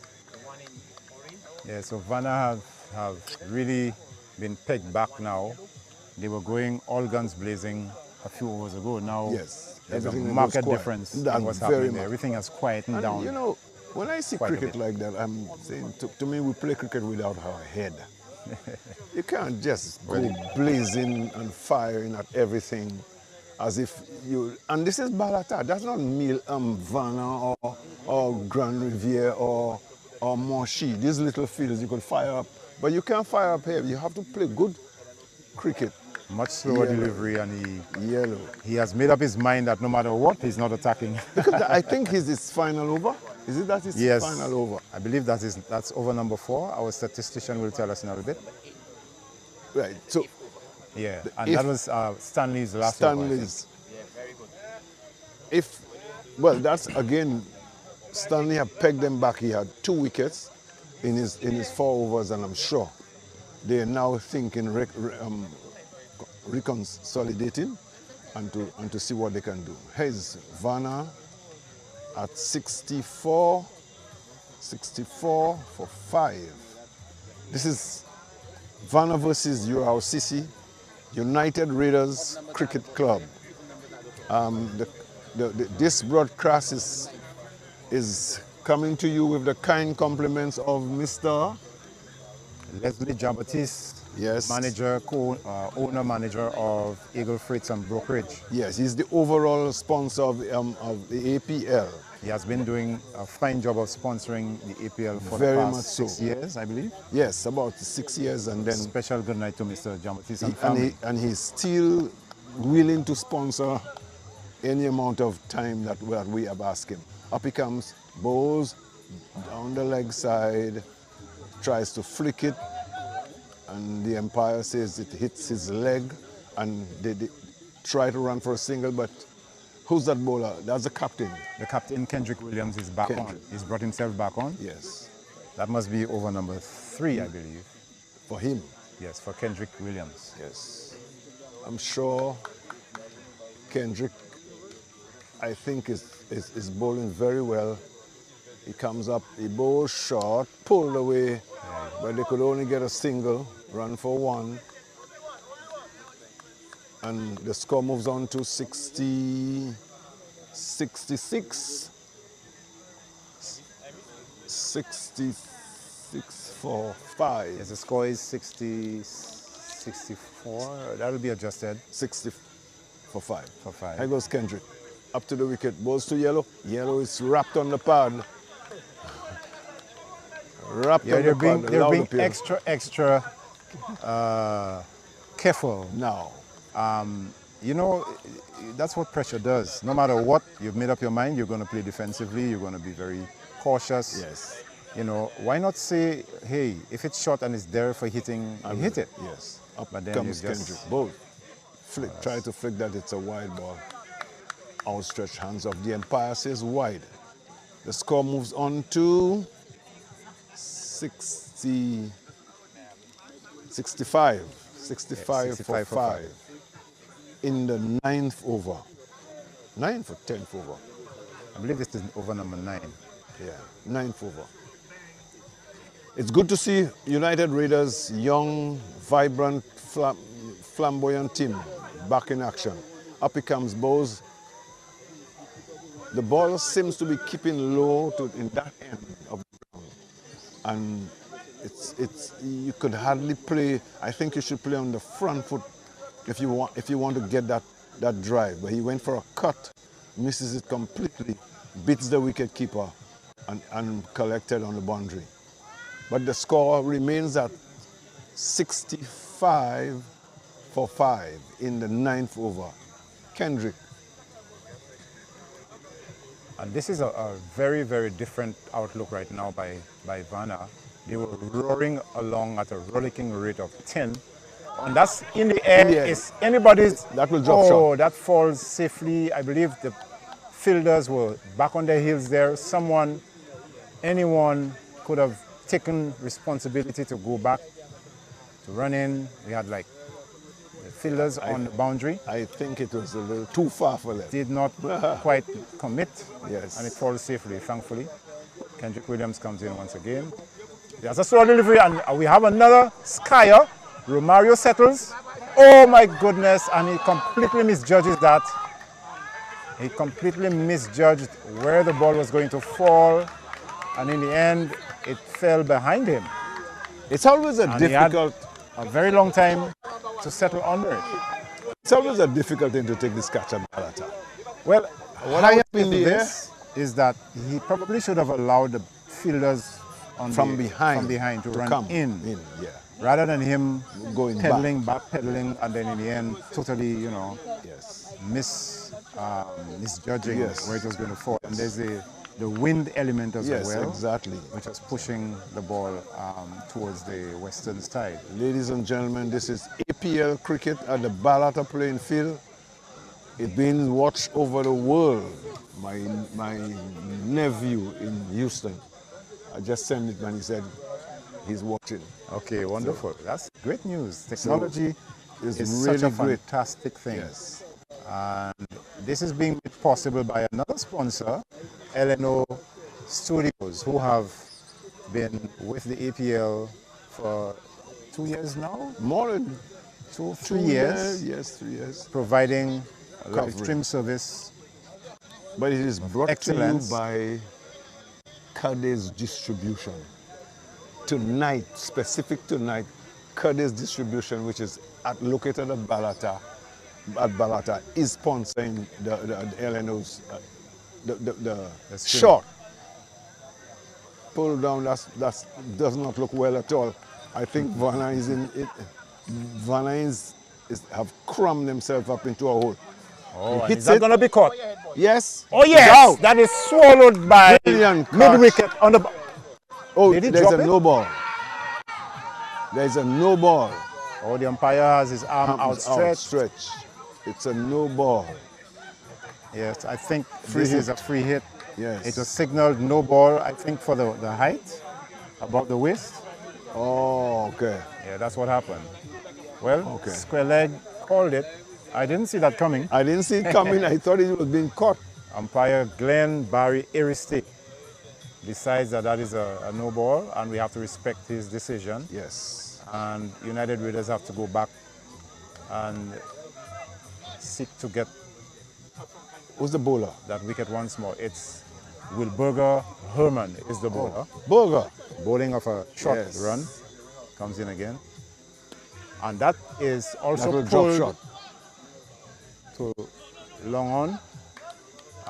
Yeah, so Vana have really been pegged back now. They were going all guns blazing a few overs ago. Now Yes, there's a everything marked goes quiet. difference in That's what's very happening there. much. Everything has quietened And down. you know, when I see Quite a cricket bit. like that, I'm saying, to me, we play cricket without our head. You can't just go blazing and firing at everything as if you... And this is Balata. That's not Vana or Grand Riviere or Monchy. These little fields you could fire up. But you can't fire up here. You have to play good cricket. Much slower Yellow. delivery, and Yellow. he has made up his mind that no matter what, he's not attacking. Because I think he's his final over. Is it that his Yes, final over? I believe that's over number 4. Our statistician will tell us in a bit. Right. So Yeah, and that was Stanley's last over, I think. Stanley's. Well, that's again, Stanley had pegged them back. He had 2 wickets in his 4 overs, and I'm sure they are now thinking reconsolidating and to see what they can do. Here's Vana at 64 for 5. This is Vana versus URCC. United Raiders Cricket Club. This broadcast is coming to you with the kind compliments of Mr. Leslie Jean-Baptiste, Yes. owner manager of Eagle Freights and Brokerage. Yes, he's the overall sponsor of the APL. He has been doing a fine job of sponsoring the APL for Very the much past so. 6 years, I believe. Yes, about 6 years, and then Special good night to Mr. Jean-Baptiste and family. and he's still willing to sponsor any amount of time that we have asked him. Up he comes, bows down the leg side, tries to flick it, and the umpire says it hits his leg, and they try to run for a single, but who's that bowler? That's the captain. The captain, Kendrick Williams, is back on. He's brought himself back on. Yes, That must be over number 3, I believe. for him. Yes, for Kendrick Williams. Yes, I'm sure Kendrick, I think, is bowling very well. He comes up, he bowls short, pulled away, but they could only get a single, run for 1. And the score moves on to 66. 66 for 5. Yes, the score is 64. That'll be adjusted 60 for 5. for 5. Here goes Kendrick. Up to the wicket, balls to Yellow. Yellow is wrapped on the pad. Wrapped Yeah, on they're the being, pad. they're allowed being appeal. extra careful. Now, You know, that's what pressure does. No matter what, you've made up your mind, you're going to play defensively, you're going to be very cautious. yes. You know, why not say, hey, if it's short and it's there for hitting, you hit it. Yes. Up But then comes you just- Kendrick. Ball. Flick. Try to flick that. It's a wide ball. Outstretched hands of the umpire says wide. The score moves on to 65. 65 for 5 in the 9th over. 9th or 10th over? I believe this is over number 9. Yeah, 9th over. It's good to see United Raiders' young, vibrant, flamboyant team back in action. Up he comes, Bowes. The ball seems to be keeping low in that end of the ground. And you could hardly play. I think you should play on the front foot if you want to get that drive. But he went for a cut, misses it completely, beats the wicket keeper, and collected on the boundary. But the score remains at 65 for 5 in the 9th over. Kendrick. And this is a very, very different outlook right now by Vana. They were roaring along at a rollicking rate of 10. And that's in the air. It's anybody's. That will drop shot. Oh, that falls safely. I believe the fielders were back on their heels there. Anyone could have taken responsibility to go back, to run in. We had like the fielders on the boundary. I think it was a little too far for them. Did not quite commit. Yes. And it falls safely, thankfully. Kendrick Williams comes in once again. There's a slow delivery, and we have another skyer. Romario settles. Oh my goodness, and he completely misjudges that. He completely misjudged where the ball was going to fall, and in the end, it fell behind him. It's always a And difficult. he had a very long time to settle under it. It's always a difficult thing to take this catch at Balata. Well, what High I would up say in to the this is that he probably should have allowed the fielders From behind to run come in, yeah. rather than him Going backpedaling, and then in the end, totally, Yes. misjudging Yes. where it was going to fall. And there's the wind element as Yes, well, exactly. which was pushing the ball towards the western side. Ladies and gentlemen, this is APL cricket at the Balata playing field. It's being watched over the world. My nephew in Houston, I just sent it when he said he's watching. Okay, wonderful. That's great news. Technology It's is really such a great. fantastic thing. Yes. And this is being made possible by another sponsor, LNO Studios, who have been with the APL for 2 years now. More than 3 years, Yes, 3 years. providing live Covering. stream service. But it is brought excellence. to you by Cade's Distribution. Tonight, specific tonight, Cade's Distribution, which is located at Balata, is sponsoring the LNO's the screen. shot. Pull down, that does not look well at all. I think Vana is in it. Vana have crammed themselves up into a hole. Oh, and hits is that it. going to be caught? Yes. Oh, yes. Out. That is swallowed by Brilliant catch. mid-wicket on the... Oh, Did he there's drop a it? no ball. There's a no ball. Oh, the umpire has his arm outstretched. It's a no ball. Yes, I think Free this is hit. a free hit. Yes. It was signaled no ball, I think, for the height, above the waist. Oh, okay. Yeah, that's what happened. Well, Okay. square leg called it. I didn't see that coming. I didn't see it coming. I thought it was being caught. Umpire Glenn Barry Iriste decides that is a no ball, and we have to respect his decision. Yes. And United Raiders have to go back and seek to get Who's the bowler? that wicket once more. It's Wilberger Herman is the bowler. Burger. Bowling of a short Yes. run. Comes in again. And that is That also will drop pulled shot. to long on.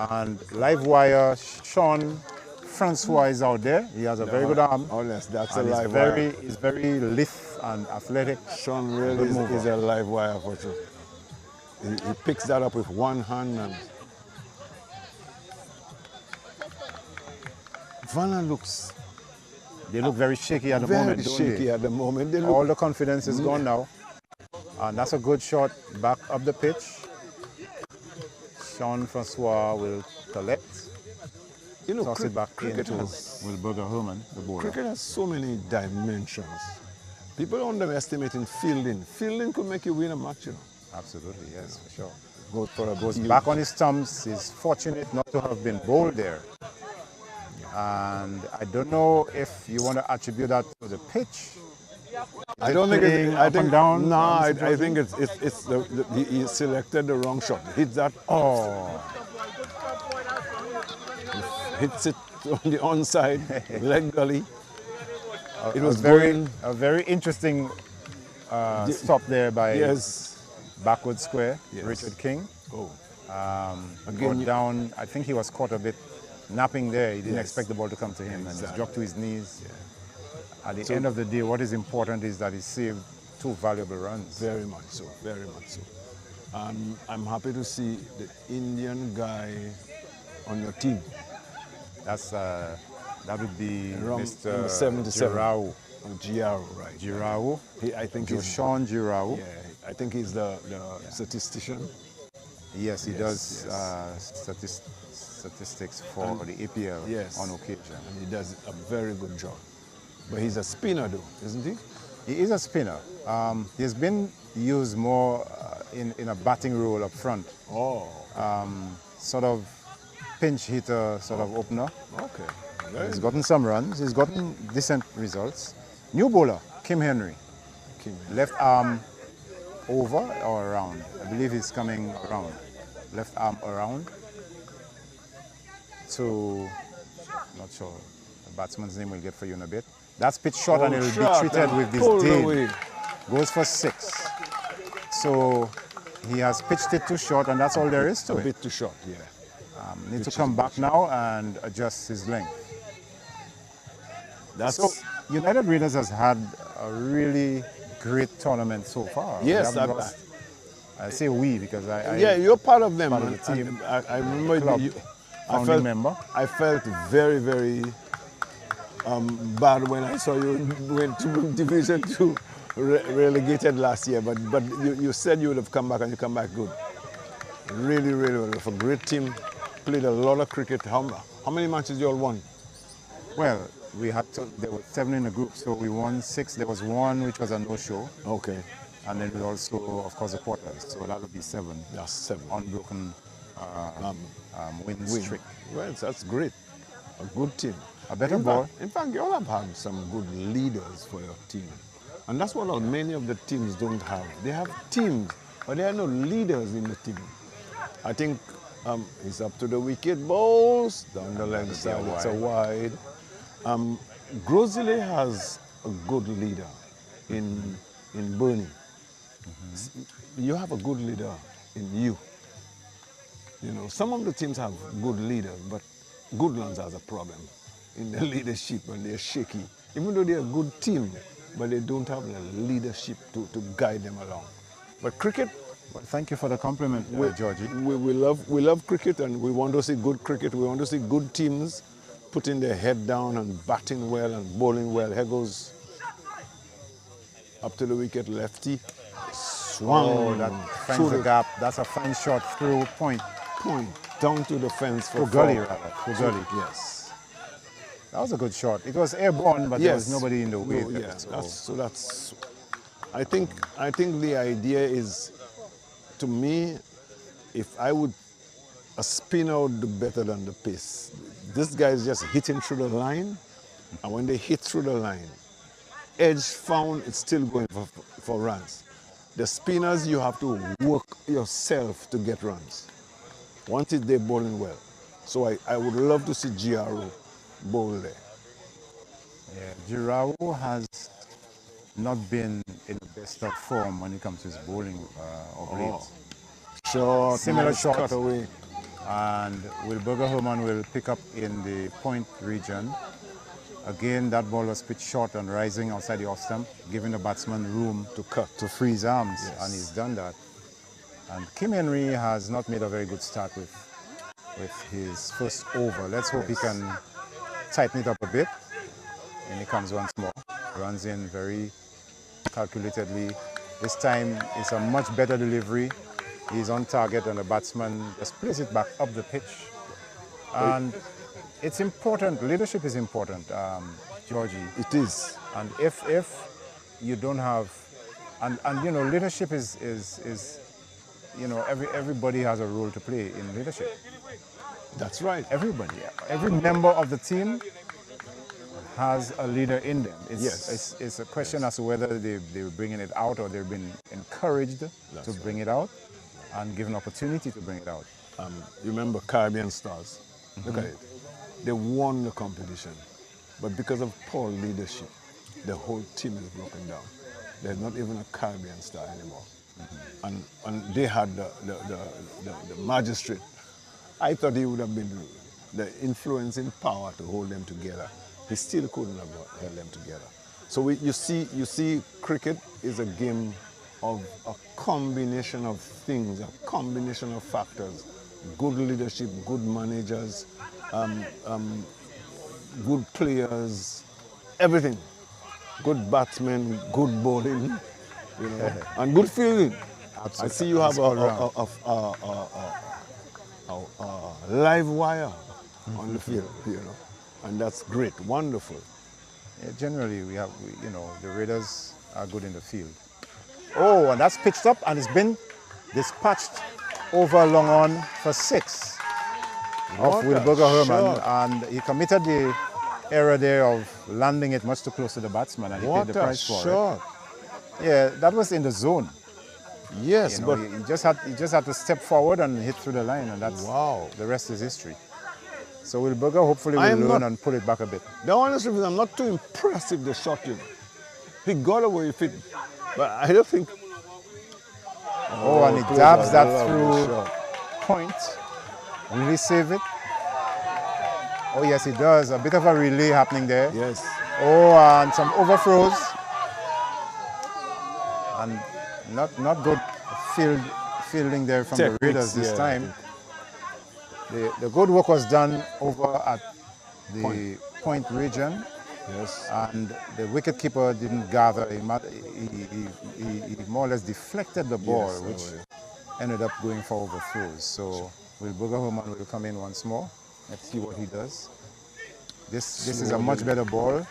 And live wire Sean Francois is out there. He has a very good arm. Oh, yes, that's a And live wire. he's very lithe and athletic. Sean really Good mover. is a live wire for sure. He picks that up with one hand and Vana looks They look very shaky at the very moment, don't shaky they? at the moment. They look All the confidence is gone now. And that's a good shot back up the pitch. Sean Francois will collect. you know, Toss it back cricket into has, Wilberger Herman, the bowler. cricket has so many dimensions. People underestimating fielding. Fielding could make you win a match, you know. Absolutely, yes, for sure. Goes for a Goes huge- back on his thumbs. He's fortunate not to have been bowled there. And I don't know if you want to attribute that to the pitch. I don't think playing it's, I up think and down, No, I supposedly? think it's he selected the wrong shot. Hits that, Oh, hits it on the onside, leg gully. It was a very interesting stop there by Yes. backward square, Yes. Richard King. Oh. Got down, I think he was caught a bit napping there. He didn't Yes. expect the ball to come to him and Exactly. he's dropped to his knees. At the end of the day, what is important is that he saved 2 valuable runs. Very much so, very much so. I'm happy to see the Indian guy on your team. That would be Around Mr. number 77. Girau. Giaro, right? Girau. I think he's Sean Girau. Yeah, I think he's the statistician. Yes, he Yes, does yes. statistics for the APL Yes. on occasion. And he does a very good job. But he's a spinner though, isn't he? He is a spinner. He's been used more in a batting role up front. Oh, Sort of pinch hitter, sort of opener. okay. He's gotten some runs. He's gotten decent results. New bowler, Kim Henry. Left arm over or around. I believe he's coming around. Left arm around to, not sure, the batsman's name we'll get for you in a bit. That's pitch short and it'll be treated with Pulled this away. disdain. Goes for 6. So he has pitched it too short and that's all there is to A it. bit too short, yeah. Need to come back now and adjust his length. That's So United Raiders has had a really great tournament so far. We Yes, haven't lost- I say we because I yeah, you're part of them. part of and- the team. and I remember Club. I Founding member. I felt very, very bad when I saw you went to Division 2, relegated last year. But you said you would have come back and you come back good. Really, really well. For a great team, played a lot of cricket. How many matches you all won? Well, there were 7 in the group, so we won 6. There was 1 which was a no-show, Okay, and then we also, of course, the quarters. So that would be 7. that's 7. Unbroken win Win. streak. Well, that's great. A good team. A better in ball. Fact, in fact, you all have had some good leaders for your team. And that's what many of the teams don't have. They have teams, but there are no leaders in the team. I think it's up to the wicket, bowls, down the leg side, it's a wide. Grozile has a good leader in Bernie. You have a good leader in you. You know, some of the teams have good leaders, but Goodlands has a problem in their leadership and they're shaky. Even though they're a good team, but they don't have the leadership to guide them along. But cricket, Well, thank you for the compliment, Georgie. we love cricket and we want to see good cricket. We want to see good teams putting their head down and batting well and bowling well. Here goes up to the wicket, lefty. Swung. Oh, that finds the gap. That's a fine shot through point. Down to the fence for Gully, four. rather. For gully. Yes. That was a good shot. It was airborne, but there was nobody in the way. No, yeah. So That's. I think the idea is, to me, if I would, a spinner would do better than the pace. This guy is just hitting through the line, and when they hit through the line, edge found, it's still going for runs. The spinners, you have to work yourself to get runs. Once they're bowling well. So I would love to see Giaro bowl there. yeah, Girao has not been in the best of form when it comes to his bowling of late. Short, Similar nice shot. cutaway. And Wilberger Herman will pick up in the point region. Again, that ball was pitched short and rising outside the off stump, giving the batsman room To cut. to free his arms, Yes. and he's done that. And Kim Henry has not made a very good start with his first over. Let's hope he can tighten it up a bit. And he comes once more, runs in very calculatedly. This time it's a much better delivery. He's on target and the batsman just plays it back up the pitch. And it's important, leadership is important, Georgie. It is. And if you don't have, and you know, leadership is you know, everybody has a role to play in leadership. That's right. Everybody, every member of the team has a leader in them. It's a question as to whether they're bringing it out or they've been encouraged to bring it out and given opportunity to bring it out. You remember Caribbean Stars? Look at it. They won the competition, but because of poor leadership, the whole team is broken down. There's not even a Caribbean Star anymore. And they had the magistrate. I thought he would have been the influencing power to hold them together. He still couldn't have held them together. So you see, cricket is a game of a combination of things, a combination of factors. Good leadership, good managers, good players, everything. Good batsmen, good bowling, you know, and good fielding. I see you have a live wire on the field, you know, and that's great, wonderful. Yeah, generally, you know, the Raiders are good in the field. Oh, and that's pitched up and it's been dispatched over long on for 6 of Wilberger Herman, and he committed the error there of landing it much too close to the batsman, and he paid the price for it. Yeah, that was in the zone. Yes, You know, but he just had to step forward and hit through the line, and that's the rest is history. So Wilberger hopefully will learn and pull it back a bit. the honest truth is I'm not too impressed with the shot, you know. He got away with it, but I don't think. Oh, and he dabs that through point. Really save it. Oh yes, he does. A bit of a relay happening there. Yes. Oh, and some overthrows. And not good fielding there from the Raiders this time. The good work was done over at the point region. Yes. And the wicketkeeper didn't gather. He more or less deflected the ball, which ended up going for overthrows. So Wilberger Herman will come in once more. Let's see what he does. This is a much better ball,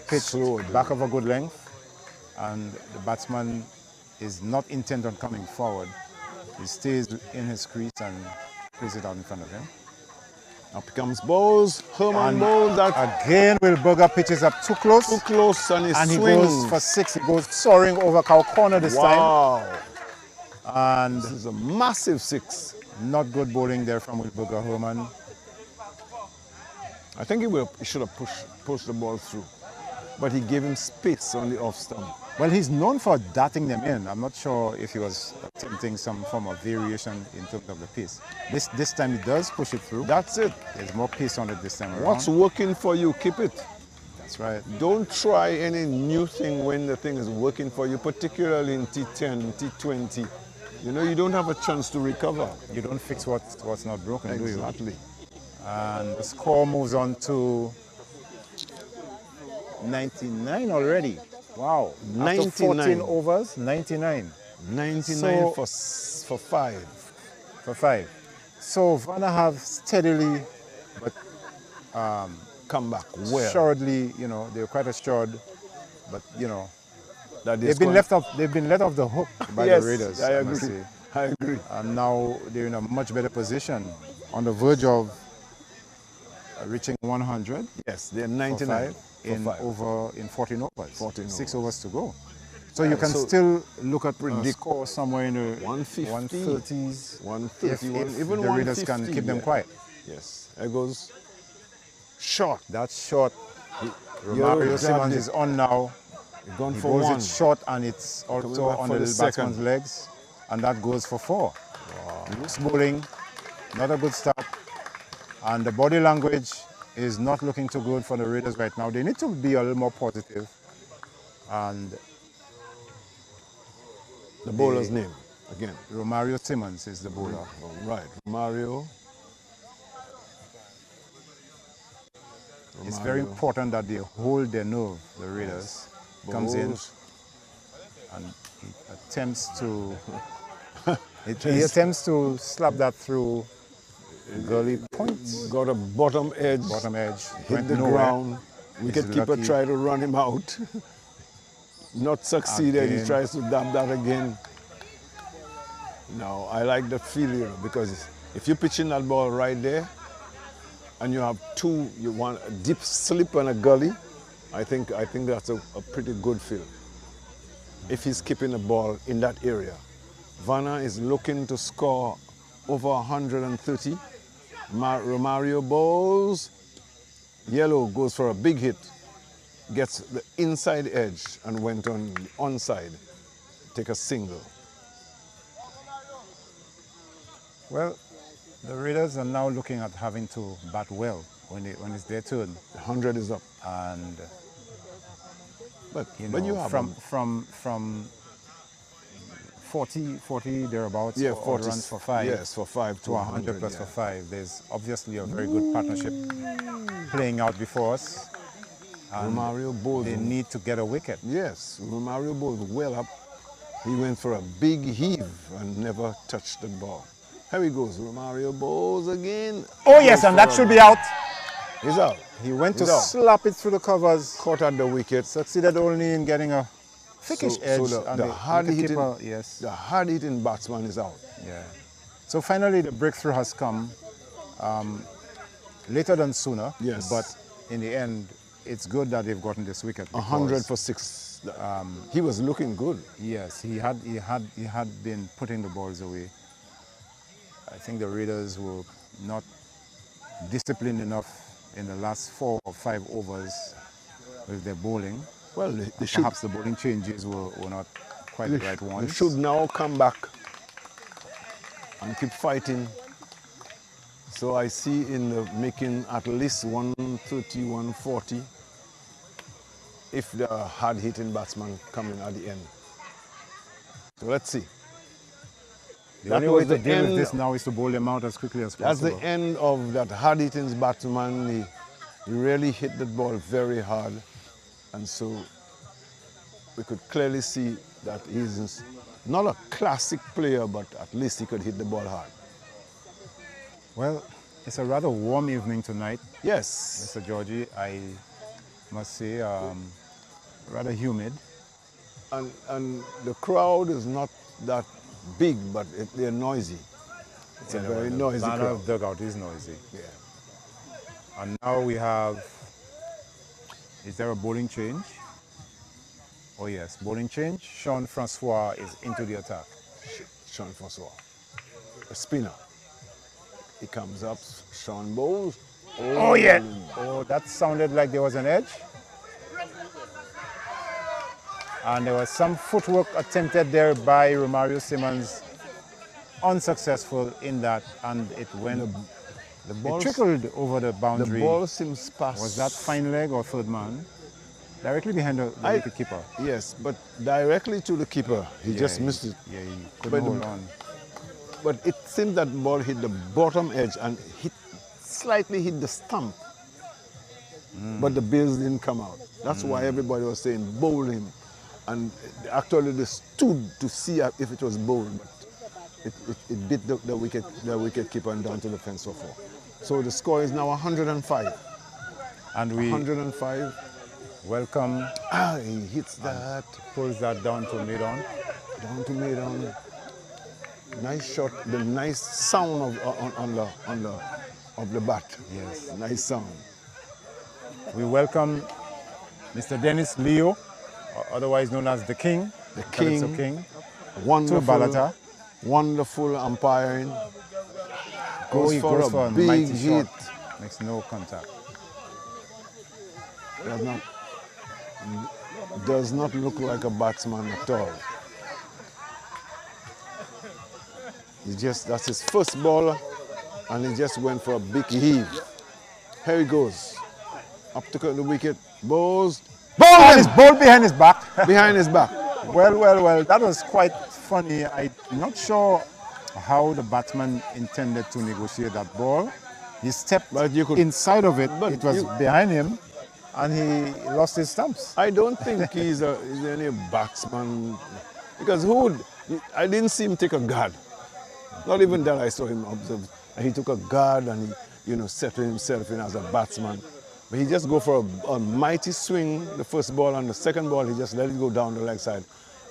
pitched back of a good length, and the batsman is not intent on coming forward. He stays in his crease and plays it out in front of him. Up comes Bowles. Herman Bowles. That Again, Wilberger pitches up too close. too close and he And he swings. goes for 6. He goes soaring over cow corner this time. Wow. And This is a massive 6. not good bowling there from Wilberger Herman. I think he should have pushed the ball through. But he gave him space on the off stump. Well, he's known for darting them in. I'm not sure if he was attempting some form of variation in terms of the pace. This time he does push it through. That's it. There's more pace on it this time around. What's working for you, keep it. That's right. Don't try any new thing when the thing is working for you, particularly in T10, T20. You know, you don't have a chance to recover. You don't fix what's not broken, do you? Exactly. And the score moves on to 99 already. Wow. 99. After 14 overs, 99. 99 So- for 5. For 5. So Vana have steadily but Come back well. assuredly, you know, they're quite assured, but you know, That they've been let off the hook by Yes, the Raiders. I must agree. say. I agree. And now they're in a much better position, on the verge of reaching 100 Yes, they're for 99 5 for 5. in 14 overs. 14 6 overs. overs to go. So you can so still look at a predict score somewhere in the 150, 130s. 130, if even the Raiders 150. can keep them yeah. quiet. Yes, there goes short. That's short. Yellow Romario grabbed Simmons it. is on now. Gone He for goes 1. it short and it's also back on for the the batsman's second. legs. And that goes for 4. Loose bowling, not a good start. And the body language is not looking too good for the Raiders right now. They need to be a little more positive. And The bowler's name again. Romario Simmons is the bowler. Right, Mario. It's very important that they hold their nerve, the Raiders. Comes in Bowles. and he attempts to he attempts to slap that through gully points, Got a bottom edge. bottom edge, Hit went the nowhere. ground. He's Wicketkeeper lucky. tried to run him out. Not succeeded. He Again. tries to dab that again. No, I like the feel, you know, because if you're pitching that ball right there and you have 2, you want a deep slip and a gully, I think that's a pretty good feel. If he's keeping the ball in that area. Vana is looking to score over 130. Romario Bowles. Yellow goes for a big hit. Gets the inside edge and went on the onside. Take a single. Well, the Raiders are now looking at having to bat well when it's their turn. The 100 is up. And But you have from 40 thereabouts, yeah, or 40 runs for 5. Yes, for 5 To 100 plus for 5. There's obviously a very good partnership playing out before us. And Romario Bowles. they need to get a wicket. Yes, Romario Bowles well up. He went for a big heave and never touched the ball. Here he goes, Romario Bowles again. Oh yes, and that should be out. He's out. He went to He's out. slap it through the covers. Caught at the wicket. Succeeded only in getting a thickish So edge. the and hard-hitting wicketkeeper- yes. the hard-hitting batsman is out. Yeah. So finally, the breakthrough has come later than sooner. Yes. But in the end, it's good that they've gotten this wicket. 100 because, for 6. He was looking good. Yes, he had been putting the balls away. I think the Raiders were not disciplined enough in the last 4 or 5 overs with their bowling. Well, they should, Perhaps the bowling changes were not quite the right they ones. should now come back and keep fighting. So I see in the making at least 130, 140 if the hard-hitting batsman coming at the end. So let's see. The That only was way to the deal with end. this now is to bowl them out as quickly as That's possible. the end of that hard-hitting batsman. He really hit the ball very hard. And so we could clearly see that he's not a classic player, but at least he could hit the ball hard. Well, it's a rather warm evening tonight, Yes. Mr. Georgie. I must say, rather humid. And the crowd is not that big, but they're noisy. It's a very noisy Vana crowd. dugout is noisy. Yeah. And now we have, is there a bowling change? Oh yes, bowling change. Sean Francois is into the attack. Sean Francois, a spinner. He comes up, Sean bowls. Oh yeah. Oh, that sounded like there was an edge. And there was some footwork attempted there by Romario Simmons. Unsuccessful in that, and it went. The ball It trickled over the boundary. The ball seems past. Was that fine leg or third man? Directly behind the wicket keeper. Yes, but directly to the keeper. He just missed it. Yeah, he couldn't hold on. But it seemed that ball hit the bottom edge and slightly hit the stump. But the bills didn't come out. That's why everybody was saying bowl him. And actually they stood to see if it was bowled. But it beat the wicket keeper and down to the fence for 4. So the score is now 105. And we 105. welcome. He hits that. Pulls that down to mid-on. Down to mid-on. Nice shot. The nice sound of the bat. Yes. Nice sound. We welcome Mr. Dennis Leo, otherwise known as the King. The Calypso King. King. Wonderful. To Balata. Wonderful umpiring. He goes for a big mighty hit. shot. Makes no contact. Does not look like a batsman at all. That's his first ball, and he just went for a big heave. Here he goes. Up to the wicket. Bowls. And it's bowled behind his back. Behind his back. Well, that was quite funny. I'm not sure how the batsman intended to negotiate that ball. He stepped inside of it, but it was behind him, and he lost his stumps. I don't think he's any batsman, because I didn't see him take a guard. Not even that I saw him observe. He took a guard and he, settled himself in as a batsman. But he just go for a mighty swing, the first ball, and the second ball he just let it go down the leg side,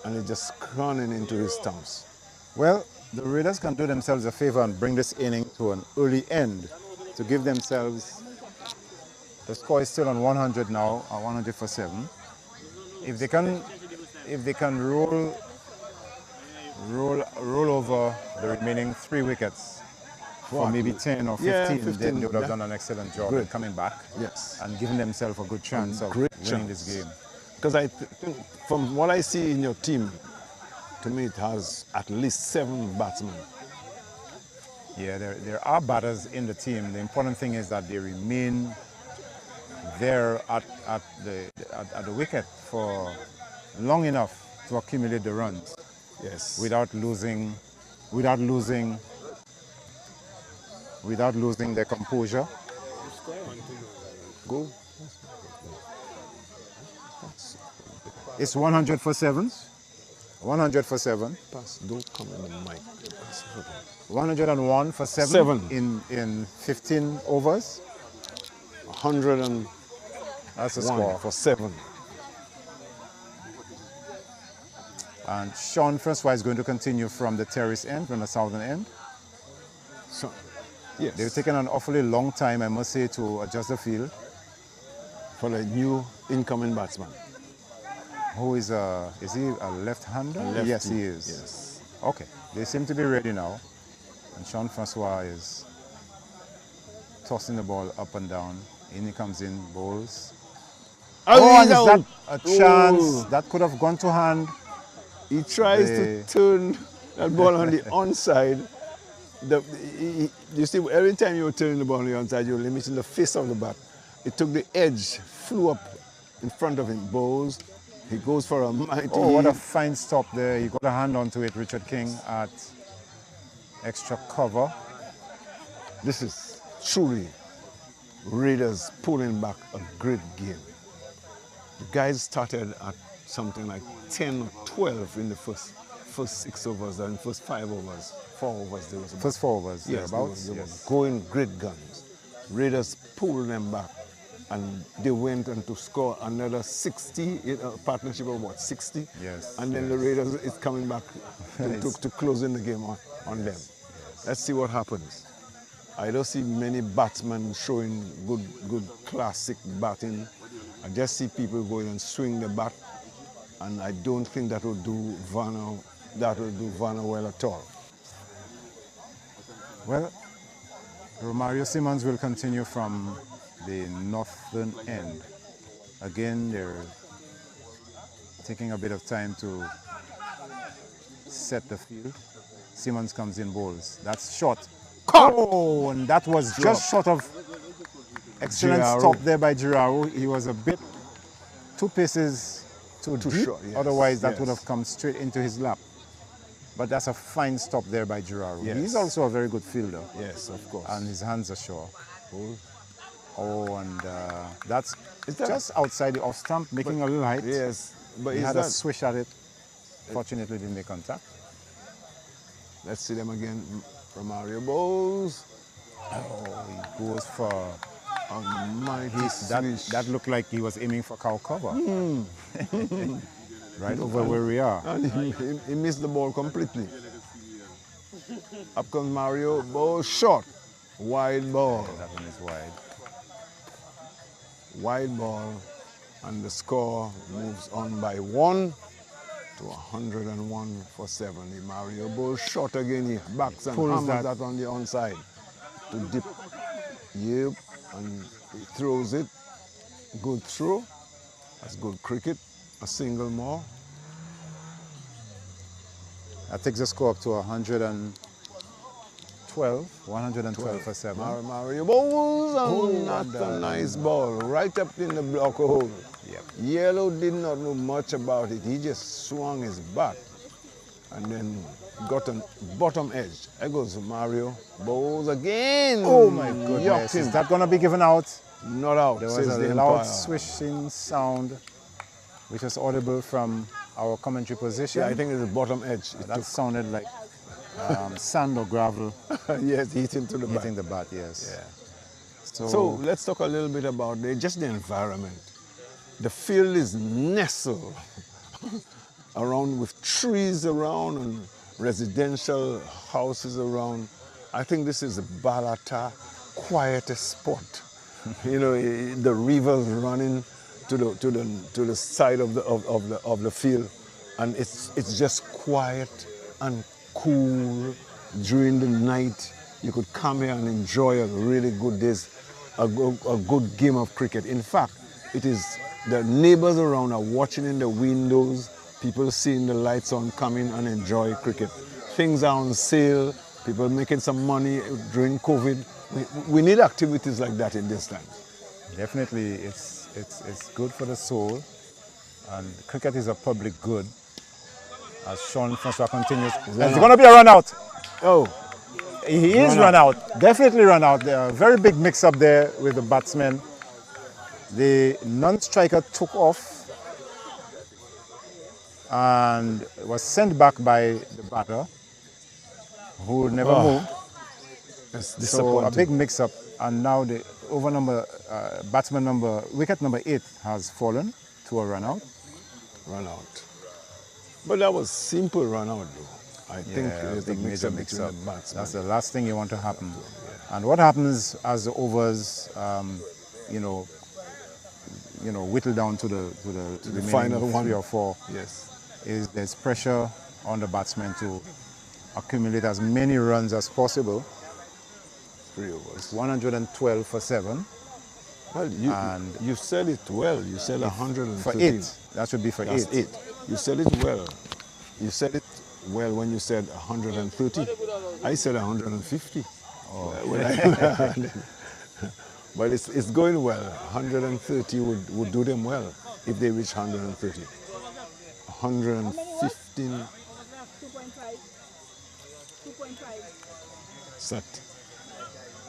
and it just crowning into his stumps. Well, the Raiders can do themselves a favor and bring this inning to an early end to give themselves. The score is still on 100 now, 100 for 7. If they can roll over the remaining 3 wickets for maybe 10 or 15, then they would have done an excellent job in coming back and giving themselves a good chance of winning this game. Because I think, from what I see in your team, to me it has at least 7 batsmen. Yeah, there are batters in the team. The important thing is that they remain there at the wicket for long enough to accumulate the runs. Yes. Without losing their composure. Go. It's 100 for 7. 100 for 7. Pass, don't come in the mic. 101 for 7 in 15 overs. 101 That's the score for 7. And Sean Francois is going to continue from the terrace end, from the southern end. So, yes. They've taken an awfully long time, I must say, to adjust the field. For the new incoming batsman. Who is he a left-hander? Yes, he is. Yes. Okay, they seem to be ready now. And Sean Francois is tossing the ball up and down. In he comes in, bowls. Oh, and is that a chance? That could have gone to hand. He tries to turn that ball on the onside. You see, every time you were turning the ball on the onside, you were limiting the face of the bat. It took the edge, flew up in front of him, bowls. He goes for a mighty. Oh, what a fine stop there. He got a hand onto it, Richard King, at extra cover. This is truly Raiders pulling back a great game. The guys started at something like 10 or 12 in the first 6 overs and first 5 overs. 4 overs there was about. First 4 overs, yes, thereabouts. they were going great guns. Raiders pulled them back, and they went on to score another 60, a partnership of what, 60? Yes. And then the Raiders is coming back to closing the game on them. Yes. Let's see what happens. I don't see many batsmen showing good classic batting. I just see people going and swing the bat, and I don't think that will do Vana well at all. Well, Romario Simmons will continue from the northern end. Again, they're taking a bit of time to set the field. Simmons comes in, bowls. That's short. Oh, and that was just short of excellent stop there by Giraro. He was a bit 2 paces too deep. short, yes, Otherwise, that yes. would have come straight into his lap. But that's a fine stop there by Giraro. Yes. He's also a very good fielder. Yes, of course. And his hands are sure. Oh, and that's that- just outside the off stump, making a little height. Yes, but He is had a that? swish at it. Fortunately, didn't make contact. Let's see them again. Romario bowls. Oh, he goes for A mighty swish. that looked like he was aiming for cow cover. Right over where we are. And he missed the ball completely. Up comes Mario, ball short. Wide ball. That one is wide. Wide ball. And the score moves on by 1 to 101 for 70. Mario ball short again. He backs and Pulls hammers that. that on the onside to dip. Yep. And he throws it. Good throw. That's good cricket. A single more. That takes the score up to 112 for 7. Mario bowls and and, that's a nice ball right up in the block hole. Yep. Yellow did not know much about it. He just swung his bat and then got on bottom edge. There goes Mario. Bowls again. Oh my Yucked goodness. him. Is that going to be given out? Not out, There was says a the loud umpire. swishing sound, which was audible from our commentary position. Yeah, I think it's the bottom edge. It That sounded like sand or gravel took, yes, hitting to the bat. hitting the bat, yes. Yeah. So, So let's talk a little bit about just the environment. The field is nestled around with trees around and residential houses around. I think this is the Balata quietest spot. You know, the rivers running to the side of the field, and it's just quiet and cool during the night. You could come here and enjoy a really good days, a good game of cricket. In fact, it is the neighbors around are watching in the windows, people seeing the lights on, coming and enjoy cricket. Things are on sale, people making some money during COVID. We need activities like that in this time. definitely it's good for the soul, and cricket is a public good. As Sean Francois continues, there's going to be a run out. Oh, He is run out. Definitely run out. There a very big mix up there with the batsmen. The non-striker took off and was sent back by the batter, who never moved. it's So a disappointing. big mix up, and now the wicket number 8 has fallen to a run out. Run out. But that was simple run out though. I think Yeah, there's a big mix major up mix between up. the batsmen. That's the last thing you want to happen. And what happens as the overs, whittle down to the remaining final one. 3 or 4, Yes. is there's pressure on the batsmen to accumulate as many runs as possible. 3 overs. 112 for 7 Well, And you said it well. You said 113. for 8. That should be for That's 8. 8. You said it well. You said it well when you said 130. I said 150. Oh. But it's going well. 130 would do them well if they reach 130. 115 set.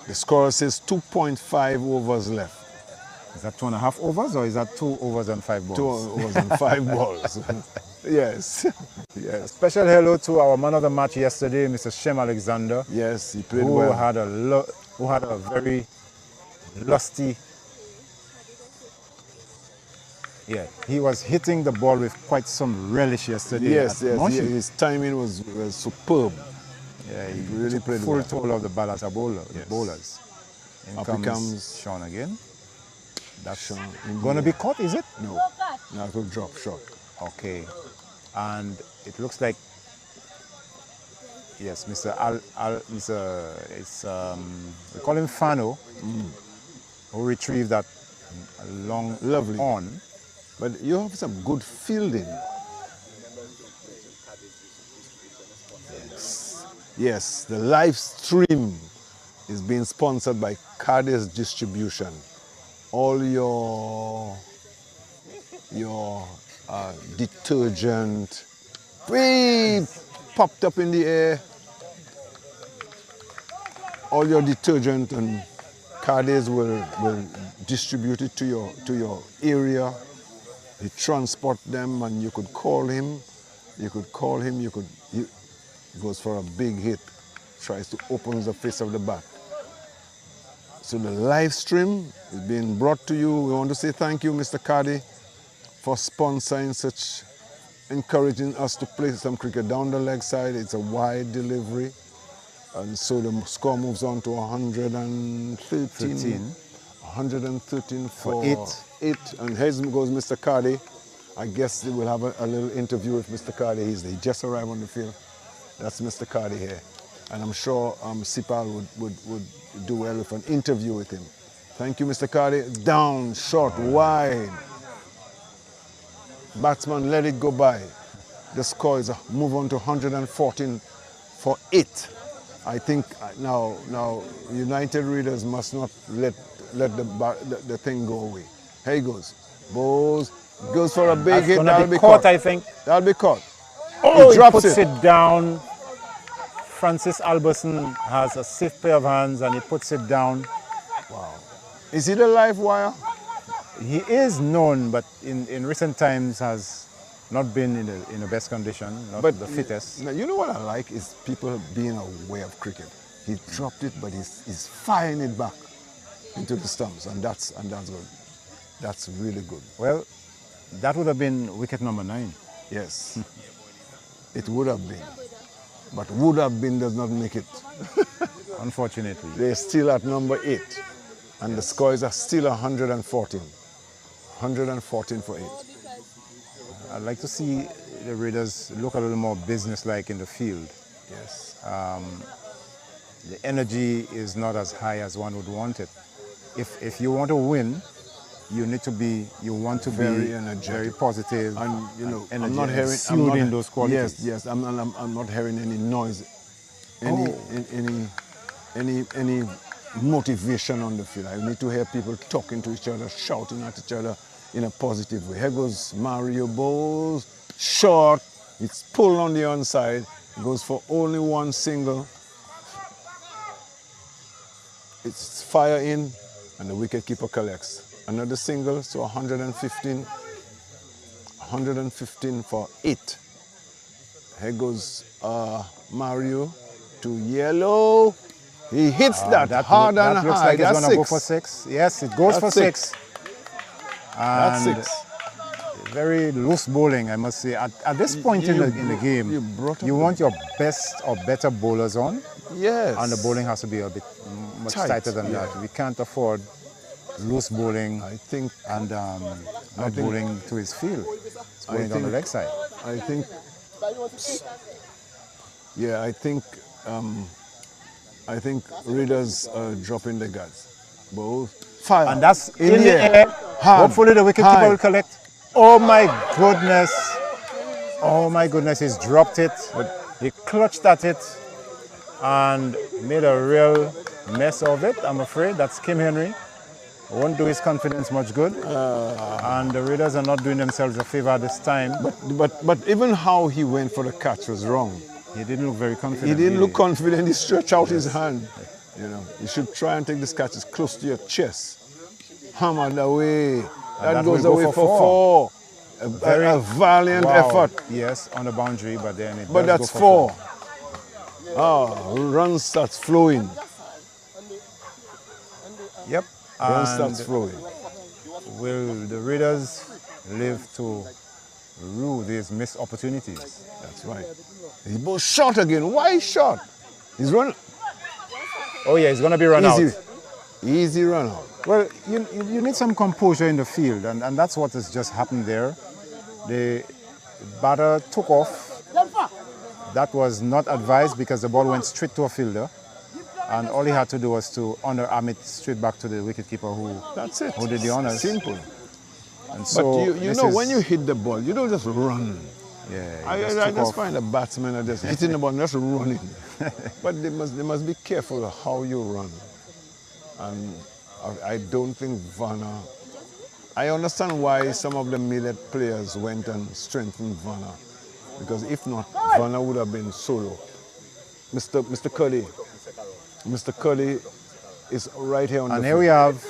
The score says 2.5 overs left. Is that 2.5 overs, or is that 2 overs and 5 balls? 2 overs and 5 balls. Yes. Yes. Special hello to our man of the match yesterday, Mr. Shem Alexander, Yes, he played who well. had a very lusty. Yeah, he was hitting the ball with quite some relish yesterday. Yes, at yes, Moshi. his timing was superb. Yeah, he really took played full well. toll of the Balata Yes. bowlers. In Up he comes. Sean again. That's Sean in the going to be air. caught, is it? No, that will drop short. Okay. And it looks like, yes, we call him Fano, who retrieved that long Lovely. on. But you have some good fielding. Yes, the live stream is being sponsored by Cadiz Distribution. All your detergent, way popped up in the air. All your detergent and Cadiz will distribute it to your area. He transport them, and you could call him. He goes for a big hit, tries to open the face of the bat. So the live stream is being brought to you. We want to say thank you, Mr. Cardi, for sponsoring such, encouraging us to play some cricket down the leg side. It's a wide delivery. And so the score moves on to 113. 113 for 8. And here goes Mr. Cardi. I guess we'll have a little interview with Mr. Cardi. He just arrived on the field. That's Mr. Cardi here. And I'm sure Sipal would do well with an interview with him. Thank you, Mr. Cardi. Down, short, wide. Batsman let it go by. The score is move on to 114 for 8. I think now United readers must not let the thing go away. Here he goes. Goes for a big hit. That'll be caught, I think. That'll be caught. Oh, he drops puts it down. Francis Alberson has a safe pair of hands and he puts it down. Wow. Is he the live wire? He is known, but in recent times has not been in the best condition, not the fittest. You know what I like is people being aware of cricket. He dropped it, but he's firing it back into the stumps, and that's good. That's really good. Well, that would have been wicket number 9. Yes, it would have been. But would have been does not make it. Unfortunately. They're still at number 8. And the scores are still 114. 114 for 8. I'd like to see the Raiders look a little more businesslike in the field. Yes. The energy is not as high as one would want it. If you want to win, you want to very be energetic, very positive, and and I'm not hearing exuding those qualities. Yes, I'm not hearing any noise, any motivation on the field. I need to hear people talking to each other, shouting at each other in a positive way. Here goes Mario Bowles, short. It's pulled on the onside. Goes for only one single. It's fire in, and the wicketkeeper collects. Another single, so 115. 115 for 8. Here goes Mario to yellow. He hits that hard and high. Looks like it's That's going to go 6. for 6. Yes, it goes for 6. That's And 6. very loose bowling, I must say. At this point in the game, you want your best or better bowlers on. Yes. And the bowling has to be a bit much tighter than that. We can't afford loose bowling, I think, and not bowling to his field. It's bowling down the leg side. I think Raiders are dropping the guts. Both fire. And that's in the air. Hopefully the wicketkeeper will collect. Oh my goodness. Oh my goodness, he's dropped it. He clutched at it and made a real mess of it, I'm afraid. That's Kim Henry. Won't do his confidence much good. And the Raiders are not doing themselves a favor this time. But even how he went for the catch was wrong. He didn't look very confident. He didn't look confident. He stretched out his hand. You should try and take this catch as close to your chest. Hammered away. That goes away for 4. A valiant effort. Yes, on the boundary, but then it But does that's go for 4. Run starts flowing. Yep. Run starts flowing. Will the Raiders live to rue these missed opportunities? That's right. He goes short again. Why short? He's run. Oh yeah, he's going to be run out. Easy run out. Well, you need some composure in the field, and that's what has just happened there. The batter took off. That was not advised because the ball went straight to a fielder, and all he had to do was to underarm it straight back to the wicketkeeper That's it. who did the honors. Simple. And so But you know, when you hit the ball, you don't just run. Yeah, I just find a batsman are just hitting the ball, just running. But they must be careful how you run. And I don't think Vana. I understand why some of the millet players went and strengthened Vana, because if not, Vana would have been solo. Mr. Curley is right here on And the here field. we have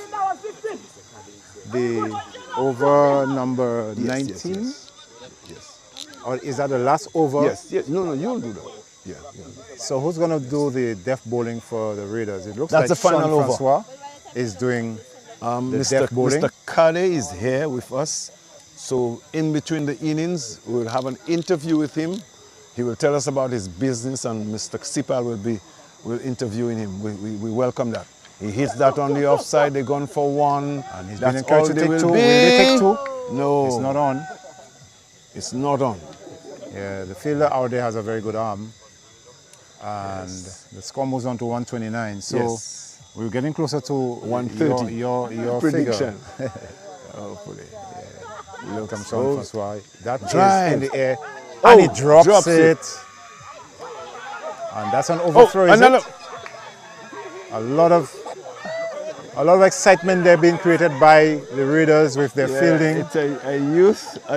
the over number 19. Yes. Or is that the last over? Yes. No, you'll do that. Yeah. So who's going to do the death bowling for the Raiders? It looks That's like the final Sean over. Francois is doing the death bowling. Mr. Kade is here with us. So in between the innings, we'll have an interview with him. He will tell us about his business, and Mr. Sipal will interviewing him. We welcome that. He hits that on the offside. They're gone for one. And he's That's been encouraged all to they take two. will Will they take be. two? No, It's not on. It's not on. Yeah, the fielder out there has a very good arm. And the score moves on to 129. So Yes. we're getting closer to 130. your Prediction. figure. Hopefully. Look, Sean Francois. That Drive. is in the air. And he drops it. it. And that's an overthrow, is another. it? A lot of excitement there being created by the Raiders with their fielding. It's a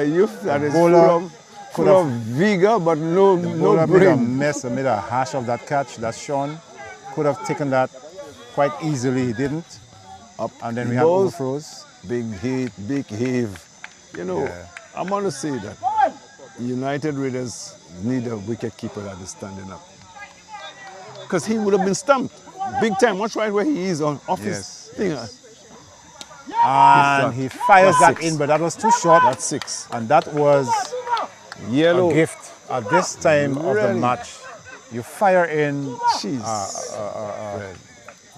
youth that is bowler full of vigor, but no Bowler made a brain. mess, made a hash of that catch. That's Sean. Could have taken that quite easily. He didn't. Up And then he we have goes. overthrows. Big hit, big heave. You know, Yeah. I'm going to say that United Raiders need a wicket keeper that is standing up. Because he would have been stumped. Big time. Watch right where he is off his Yes. thing. And he fires That's that 6. in, but that was too short. That's 6. And that was Yellow. a gift at this time of the Really? match. You fire in Jeez. Right.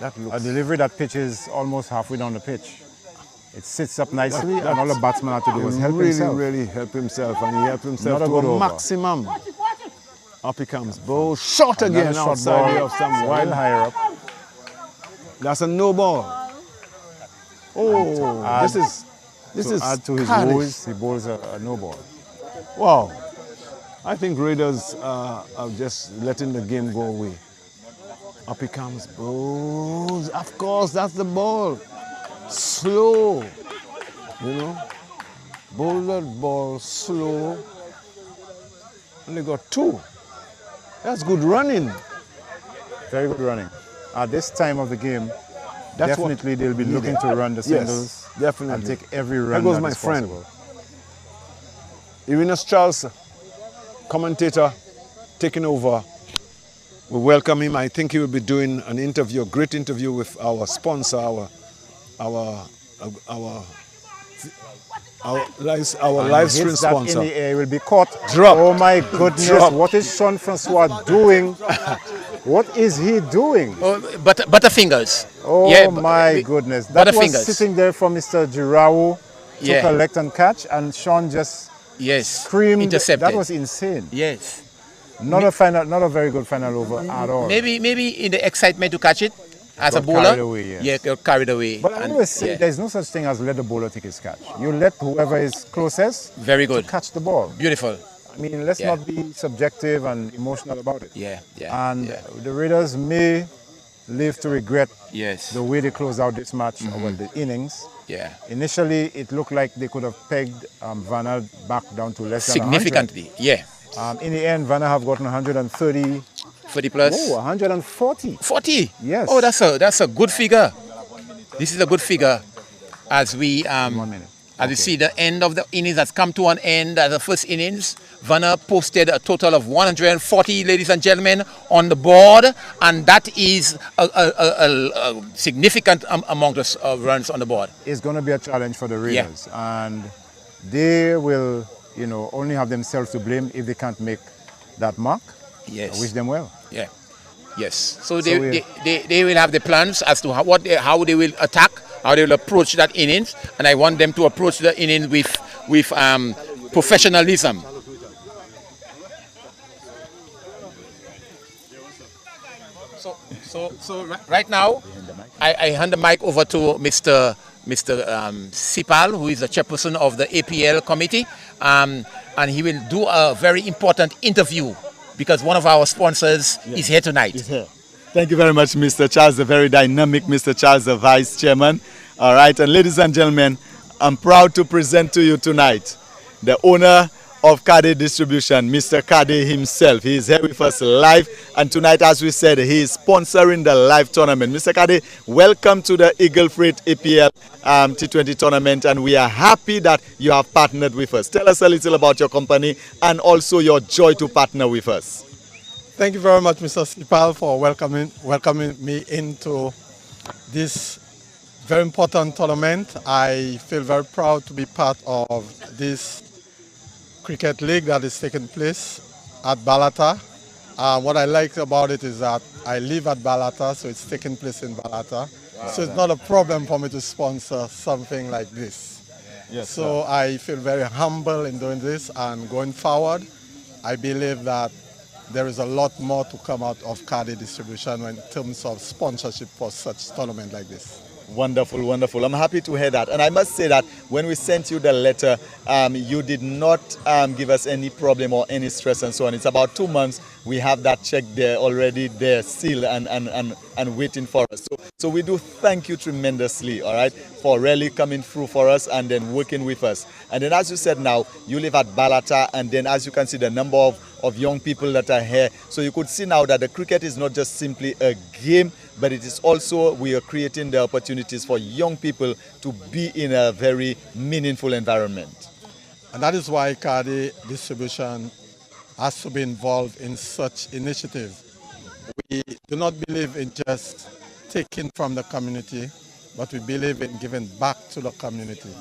That a looks. delivery that pitches almost halfway down the pitch. It sits up nicely, and all the batsman had to do was help really, himself. really help himself, and he helped himself Not a to good a over. maximum. Up he comes. Bow shot Another again short outside ball, there of some a little wild. higher up. That's a no ball. Oh, add- this To is add to his carnage. woes, he bowls a no ball. Wow. I think Raiders are just letting the game go away. Up he comes. Bowls. Of course, that's the ball. Slow. You know? Bowl that ball slow. And they got 2. That's good running. Very good running. At this time of the game, That's what definitely they'll be needed. looking to run the singles definitely. and take every There run goes that my is friend. possible. Irenas Charles, commentator, taking over. We welcome him. I think he will be doing an interview, a great interview with our sponsor, our live stream Hits that sponsor. in the air will be caught. Drop. Oh my goodness! Drop. What is Sean Francois doing? What is he doing? Oh, Butterfingers. Oh Yeah, my goodness! That was Butterfingers. sitting there for Mr. Giraud to Yeah. collect and catch, and Sean just Yes. screamed. Intercepted. That was insane. Yes. Not a very good final over at all. Maybe in the excitement to catch it as a Got bowler. carried away, yes. Yeah, got carried away. But I And, always say yeah, there's no such thing as let the bowler take his catch. You let whoever is closest very to good. catch the ball. Beautiful. I mean, let's Yeah. not be subjective and emotional about it. Yeah. And yeah. the Raiders may live to regret Yes. the way they closed out this match Mm-hmm. over the innings. Yeah. Initially, it looked like they could have pegged Vana back down to less than 100. Significantly. Yeah. In the end, Vana have gotten 130. 40 plus. Oh, 140. 40. Yes. Oh, that's a good figure. This is a good figure. As we 1 minute. As we see the end of the innings has come to an end at the first innings. Vana posted a total of 140, ladies and gentlemen, on the board, and that is a significant amount of runs on the board. It's going to be a challenge for the Raiders, and they will, only have themselves to blame if they can't make that mark. Yes. I wish them well. Yeah. Yes. So we- they will have the plans as to how they will attack, how they will approach that innings, and I want them to approach the innings with professionalism. So right now, I hand the mic over to Mr. Sipal, who is the chairperson of the APL committee, and he will do a very important interview because one of our sponsors is here tonight. He's here. Thank you very much, Mr. Charles, the very dynamic Mr. Charles, the Vice Chairman. All right, and ladies and gentlemen, I'm proud to present to you tonight the owner of Kade Distribution, Mr. Kade himself. He is here with us live, and tonight, as we said, he is sponsoring the live tournament. Mr. Kade, welcome to the Eagle Freight APL T20 tournament, and we are happy that you have partnered with us. Tell us a little about your company and also your joy to partner with us. Thank you very much, Mr. Sipal, for welcoming me into this very important tournament. I feel very proud to be part of this cricket league that is taking place at Balata. What I like about it is that I live at Balata, so it's taking place in Balata. Wow. So it's not a problem for me to sponsor something like this. Yes, so sir. I feel very humble in doing this, and going forward, I believe that there is a lot more to come out of Kade Distribution in terms of sponsorship for such tournament like this. Wonderful, wonderful. I'm happy to hear that. And I must say that when we sent you the letter, you did not give us any problem or any stress and so on. It's about 2 months. We have that check there already there, sealed and waiting for us. So we do thank you tremendously, all right, for really coming through for us and then working with us. And then as you said now, you live at Balata, and then as you can see the number of young people that are here. So you could see now that the cricket is not just simply a game, but it is also, we are creating the opportunities for young people to be in a very meaningful environment. And that is why Kade Distribution has to be involved in such initiatives. We do not believe in just taking from the community, but we believe in giving back to the community.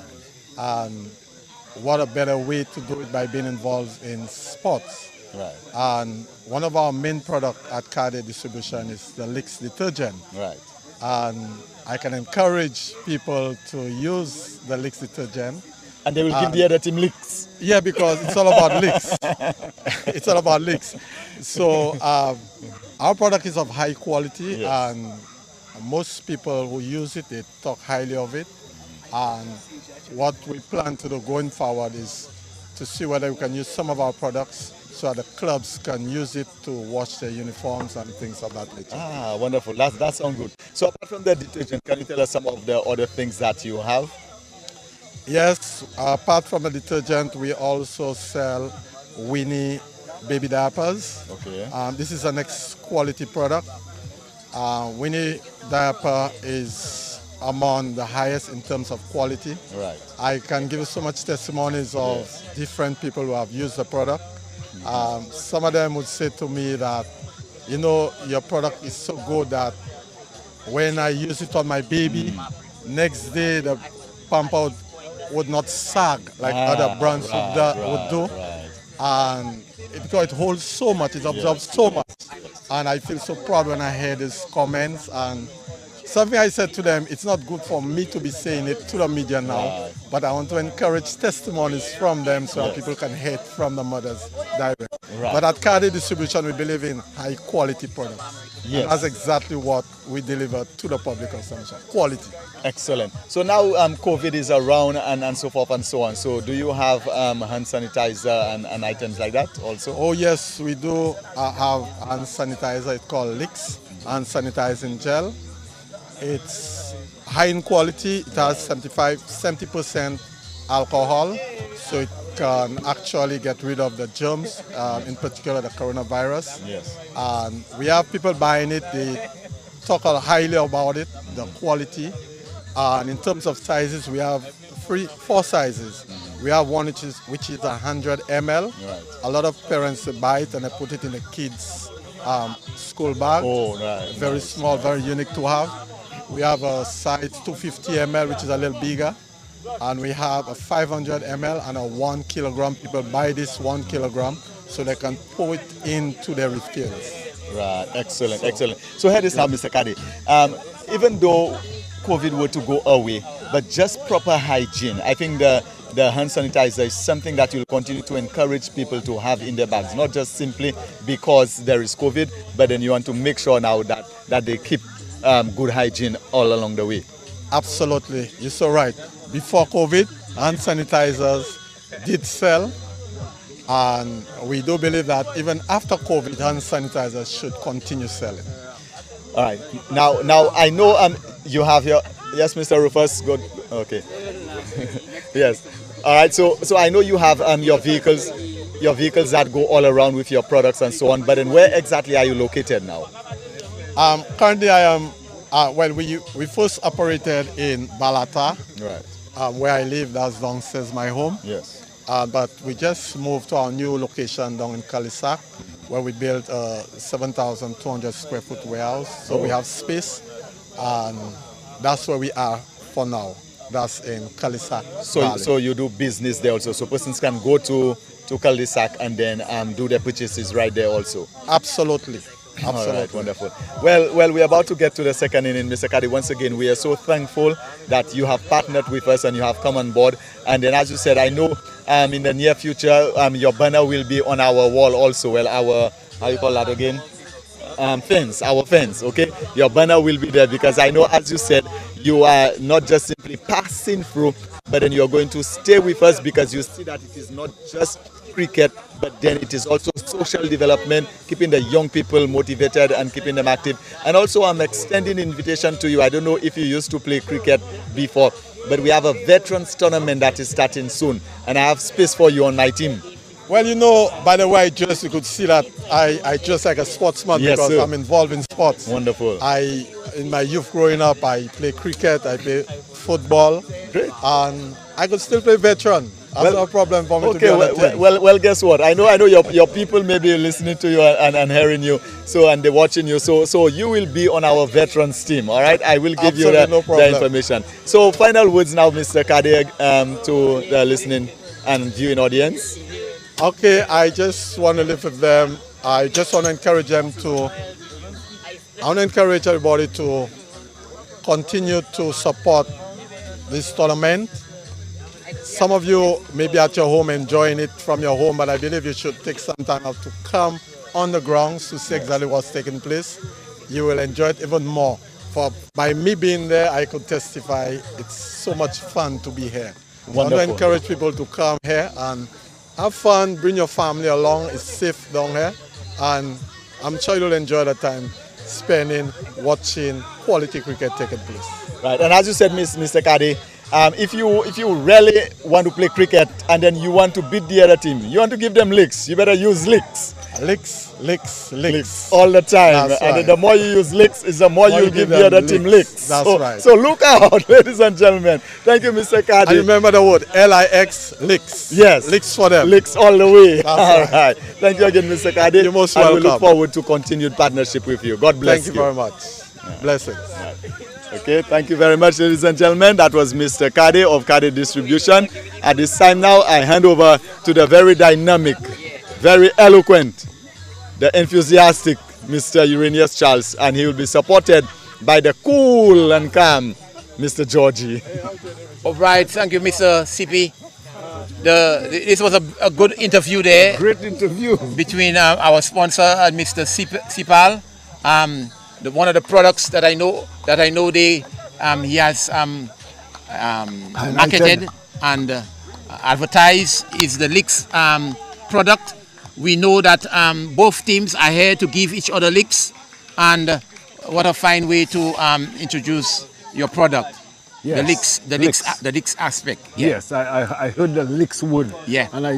And what a better way to do it by being involved in sports. Right. And one of our main products at Kade Distribution is the Licks detergent. Right. And I can encourage people to use the Licks detergent. And they will give the other team licks. Yeah, because it's all about licks. It's all about licks. So our product is of high quality, Yes. and most people who use it, they talk highly of it. And what we plan to do going forward is to see whether we can use some of our products so the clubs can use it to wash their uniforms and things of that nature. Ah, wonderful. That sounds good. So apart from the detergent, can you tell us some of the other things that you have? Yes, apart from the detergent, we also sell Winnie baby diapers. Okay. This is the next quality product. Winnie diaper is among the highest in terms of quality. Right. I can give you so much testimonies of different people who have used the product. Some of them would say to me that, you know, your product is so good that when I use it on my baby, next day the pamper would not sag like other brands would do. Right. And because it holds so much, it absorbs so much. And I feel so proud when I hear these comments. And something I said to them, it's not good for me to be saying it to the media now, but I want to encourage testimonies from them so that people can hear it from the mothers directly. Right. But at Kade Distribution, we believe in high quality products. Yes. And that's exactly what we deliver to the public consumption, quality. Excellent. So now COVID is around and so forth and so on. So do you have hand sanitizer and items like that also? Oh yes, we do have hand sanitizer. It's called Licks hand sanitizing gel. It's high in quality. It has 70% alcohol, so it can actually get rid of the germs, in particular the coronavirus. Yes. And we have people buying it. They talk highly about it, the quality. And in terms of sizes, we have four sizes. We have one which is 100 ml. Right. A lot of parents buy it and they put it in the kids' school bag. Oh, right. Very small, very unique to have. We have a size 250 ml, which is a little bigger. And we have a 500 ml and a 1 kilogram. People buy this 1 kilogram so they can pour it into their refills. Right, excellent, excellent. So here is now, Mr. Kadi. Even though COVID were to go away, but just proper hygiene, I think the hand sanitizer is something that you'll continue to encourage people to have in their bags, not just simply because there is COVID, but then you want to make sure now that they keep good hygiene all along the way. Absolutely, you're so right. Before COVID, hand sanitizers did sell, and we do believe that even after COVID, hand sanitizers should continue selling. All right. Now I know you have your yes, Mr. Rufus. Good. Okay. Yes. All right. So I know you have your vehicles that go all around with your products and so on. But then where exactly are you located now? Currently, I am. Well, we first operated in Balata, Right. where I live. That's downstairs my home. Yes. But we just moved to our new location down in Kalisak, where we built a 7,200 square foot warehouse. So we have space, and that's where we are for now. That's in Kalisak. So you do business there also. So persons can go to Kalisak and then do their purchases right there also. Absolutely. All right, wonderful. Well, we're about to get to the second inning, Mr. Kadi. Once again, we are so thankful that you have partnered with us and you have come on board. And then, as you said, I know in the near future, your banner will be on our wall also. Well, our, how you call that again? Fence, our fence, okay? Your banner will be there because I know, as you said, you are not just simply passing through, but then you're going to stay with us because you see that it is not just cricket, but then it is also social development, keeping the young people motivated and keeping them active. And also I'm extending invitation to you. I don't know if you used to play cricket before, but we have a veterans tournament that is starting soon, and I have space for you on my team. Well, you know, by the way I dress, you could see that I dress like a sportsman. Yes, because sir. I'm involved in sports. Wonderful. In my youth growing up, I play cricket, I play football. Great. And I could still play veteran. That's no problem for me to be Okay, on the team. well, guess what? I know your people may be listening to you and hearing you, and they're watching you. So you will be on our veterans team, all right? I will give you the information. So final words now, Mr. Kadi, to the listening and viewing audience. Okay, I just want to live with them. I just want to encourage them I want to encourage everybody to continue to support this tournament. Some of you may be at your home enjoying it from your home, but I believe you should take some time out to come on the grounds to see exactly what's taking place. You will enjoy it even more. By me being there, I could testify it's so much fun to be here. Wonderful. I want to encourage people to come here and have fun, bring your family along. It's safe down here, and I'm sure you'll enjoy the time spending watching quality cricket taking place. Right, and as you said, Mr. Kadi, if you really want to play cricket and then you want to beat the other team, you want to give them licks, you better use licks. Licks. All the time. That's and right. then the more you use licks, is the more you give the other team licks. That's right. So look out, ladies and gentlemen. Thank you, Mr. Kadi. And remember the word L-I-X, licks. Yes. Licks for them. Licks all the way. That's all right. Thank you again, Mr. Kadi. You're most and welcome. we look forward to continued partnership with you. God bless you. Thank you very much. Blessings. Okay, thank you very much, ladies and gentlemen. That was Mr. Kadi of Kadi Distribution. At this time now, I hand over to the very dynamic, very eloquent, the enthusiastic Mr. Uranius Charles, and he will be supported by the cool and calm Mr. Georgie. All right, thank you, Mr. CP. This was a good interview there. Great interview. Between our sponsor and Mr. Sipal. One of the products that I know he has marketed and advertised is the Licks product. We know that both teams are here to give each other licks, and what a fine way to introduce your product. Yes. The licks aspect. Yeah. Yes, I heard the licks wood. Yeah. And I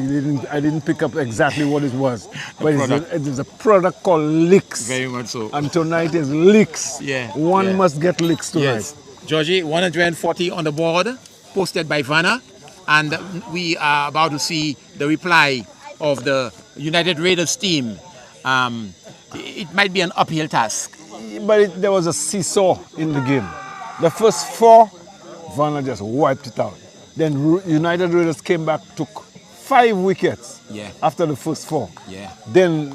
didn't pick up exactly what it was. But it is a product called licks. Very much so. And tonight is licks. Yeah. One must get licks tonight. Yes. Georgie, 140 on the board, posted by Vana, and we are about to see the reply of the United Raiders team. It might be an uphill task. But there was a seesaw in the game. The first 4, Vana just wiped it out. Then United Raiders came back, took 5 wickets Yeah. after the first 4. Yeah. Then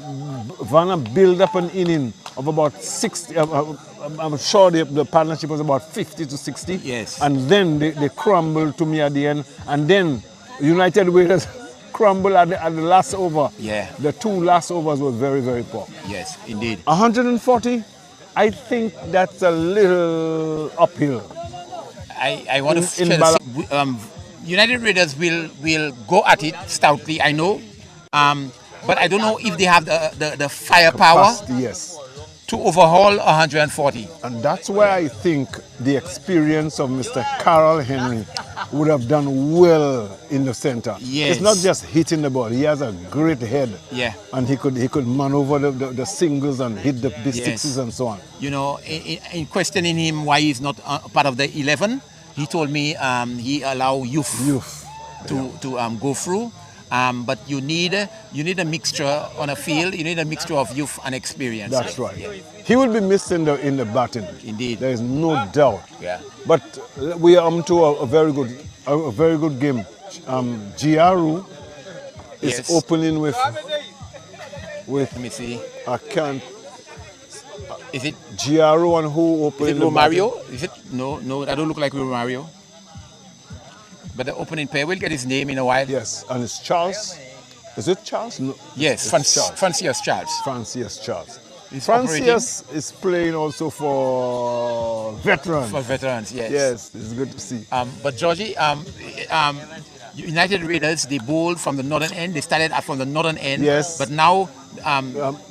Vana built up an inning of about 60. I'm sure the partnership was about 50 to 60. Yes. And then they crumbled to me at the end. And then United Waiters crumbled at the last over. Yeah. The 2 last overs were very, very poor. Yes, indeed. 140, I think that's a little uphill. I want to In tell United Raiders will go at it stoutly, I know. But I don't know if they have the firepower Capacity, yes. to overhaul 140. And that's why I think the experience of Mr. Carroll Henry would have done well in the center. Yes. It's not just hitting the ball. He has a great head. Yeah. And he could maneuver the singles and hit the sixes and so on. You know, in questioning him why he's not part of the 11, he told me he allow youth to go through. But you need a mixture on a field. You need a mixture of youth and experience. That's right. Yeah. He will be missed in the batting. Indeed. There is no doubt. Yeah. But we are to a very good game. Giaru is opening with. Let me see. I can't. Is it Giaru and who opening? Is it Romario? Is it? No, that don't look like Romario. But the opening pair, we'll get his name in a while. Yes, and it's Charles. Is it Charles? No. Yes, Francis Charles. Francis Charles. He's Francis is playing also for veterans. For veterans, yes. Yes, it's good to see. But Georgie, United Raiders, they bowled from the northern end. They started from the northern end. Yes. But now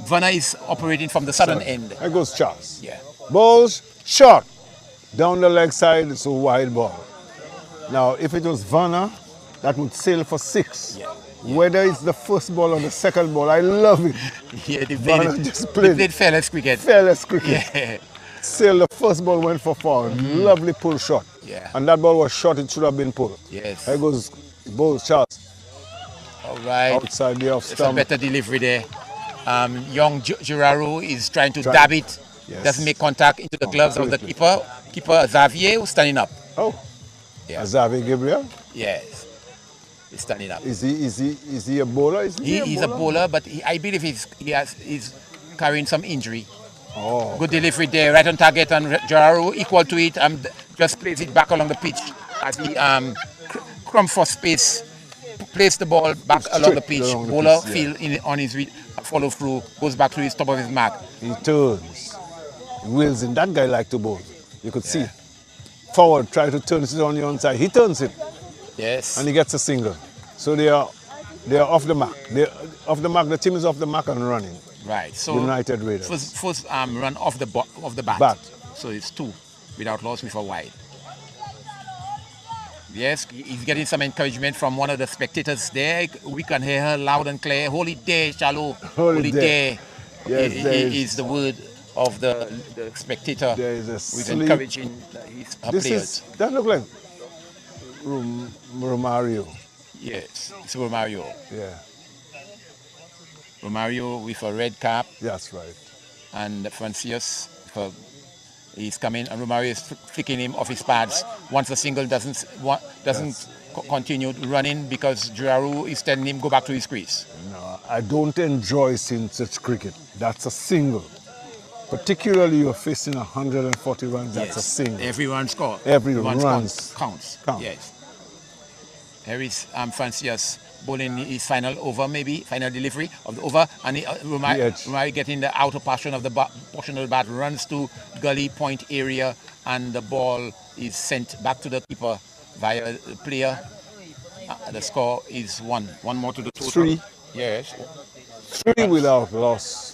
Vana is operating from the southern end. There goes Charles. Yeah. Balls short. Down the leg side, it's a wide ball. Now, if it was Vana, that would sail for 6. Yeah. Whether it's the first ball or the second ball, I love it. Yeah, they played fearless cricket. Fearless cricket. Yeah. Sail, the first ball went for 4. Lovely pull shot. Yeah. And that ball was short, it should have been pulled. Yes. There goes Bowles Charles. All right. Outside the off It's a stump. better delivery there. Young Giraro is trying to dab it. Yes. Doesn't make contact into the gloves of the keeper. Keeper Xavier who's standing up. Oh. Yeah. Xavier Gabriel. Yes. He's standing up. Is he a bowler? He's a bowler, but I believe he's carrying some injury. Oh. Good delivery there, right on target, and Giraro equal to it, and just plays it back along the pitch as he crumb for space, plays the ball back along the pitch. Bowler feel on his follow through, goes back to his top of his mark. He turns. Wills in. That guy like to bowl. You could see. Forward, try to turn it on the onside. He turns it. Yes. And he gets a single. So they are off the mark. They're off the mark. The team is off the mark and running. Right. So United Raiders. First run off the bat. So it's 2 without loss with a wide. Yes, he's getting some encouragement from one of the spectators there. We can hear her loud and clear. Hold it there, Shallow. Hold it there. Yes, is the word of the spectator. There is a who's sleep. encouraging her players. That look like Romario. Yes, it's Romario. Yeah. Romario with a red cap. That's right. And Francis, he's coming, and Romario is flicking him off his pads. Once the single doesn't continue running because Giraro is telling him go back to his crease. No, I don't enjoy seeing such cricket. That's a single. Particularly you're facing 140 runs, that's a single. Every run score. Every run counts. Yes. Here is Francis bowling his final over, final delivery of the over, and Romario getting the outer portion of the bat, runs to gully point area, and the ball is sent back to the keeper via the player. The score is 1. 1 more to the total. 3. Yes. 3 without loss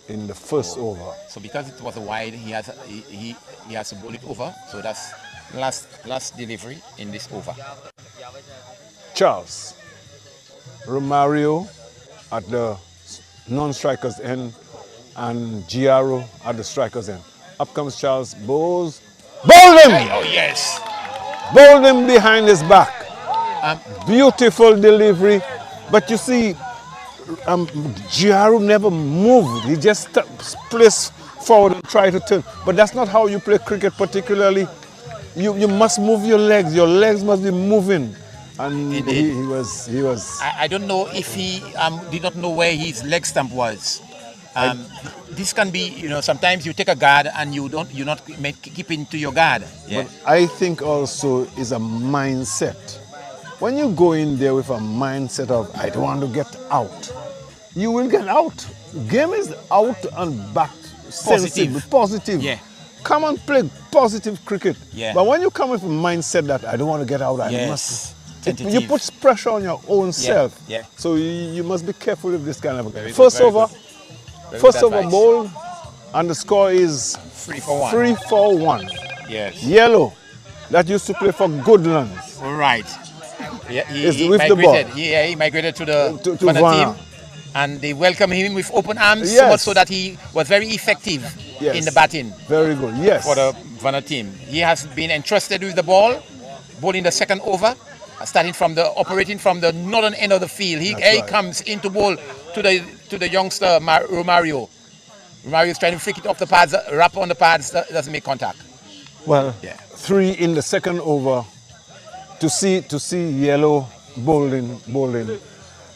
in the first over. So because it was a wide, he has to bowl it over. So that's last delivery in this over. Charles. Romario at the non-striker's end and Giaro at the striker's end. Up comes Charles, bowls. Bowl him! Oh yes! Bowl him behind his back. Beautiful delivery. But you see, Giaro never moved. He just placed forward and tried to turn. But that's not how you play cricket particularly. You must move your legs. Your legs must be moving. And Indeed. he was. I don't know if he did not know where his leg stump was. This can be, sometimes you take a guard and you're not keeping to your guard. Yeah. But I think also is a mindset. When you go in there with a mindset of I don't want to get out, you will get out. Game is out and back. Sensible, positive. Yeah. Come and play positive cricket. Yeah. But when you come with a mindset that I don't want to get out, I must. You put pressure on your own self. Yeah. So you must be careful with this kind of. First over bowl, and the score is 3-1. 3-1. Yes. Yellow, that used to play for Goodlands. All right. Yeah, Is with the ball. He migrated to the to Vana Vana. team, and they welcomed him with open arms, Yes. so much so that he was very effective in the batting Very good. Yes. for the Vana team. He has been entrusted with the ball, bowling the second over, operating from the northern end of the field. He comes into bowl to the youngster Romario. Romario is trying to flick it off the pads, wrap on the pads, doesn't make contact. Well, 3 in the second over. To see Yellow bowling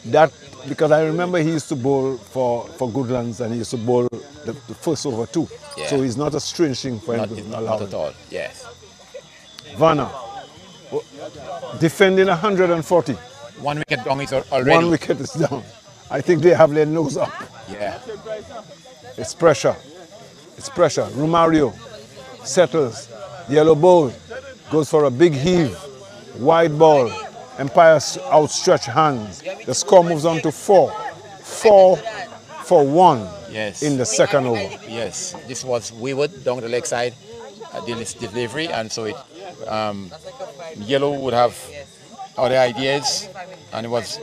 that, because I remember he used to bowl for Goodlands and he used to bowl the first over too. Yeah. So it's not a strange thing for him to allow Not it. at all. Yes. Vana defending 140. 1 wicket down is already. 1 wicket is down. I think they have their nose up. Yeah. It's pressure. Romario settles. Yellow bowl goes for a big heave. Wide ball. Empire's outstretched hands. The score moves on to 4-1 Yes. in the second over. Yes. This was wayward down the leg side, delivery, and so Yellow would have other ideas, and it was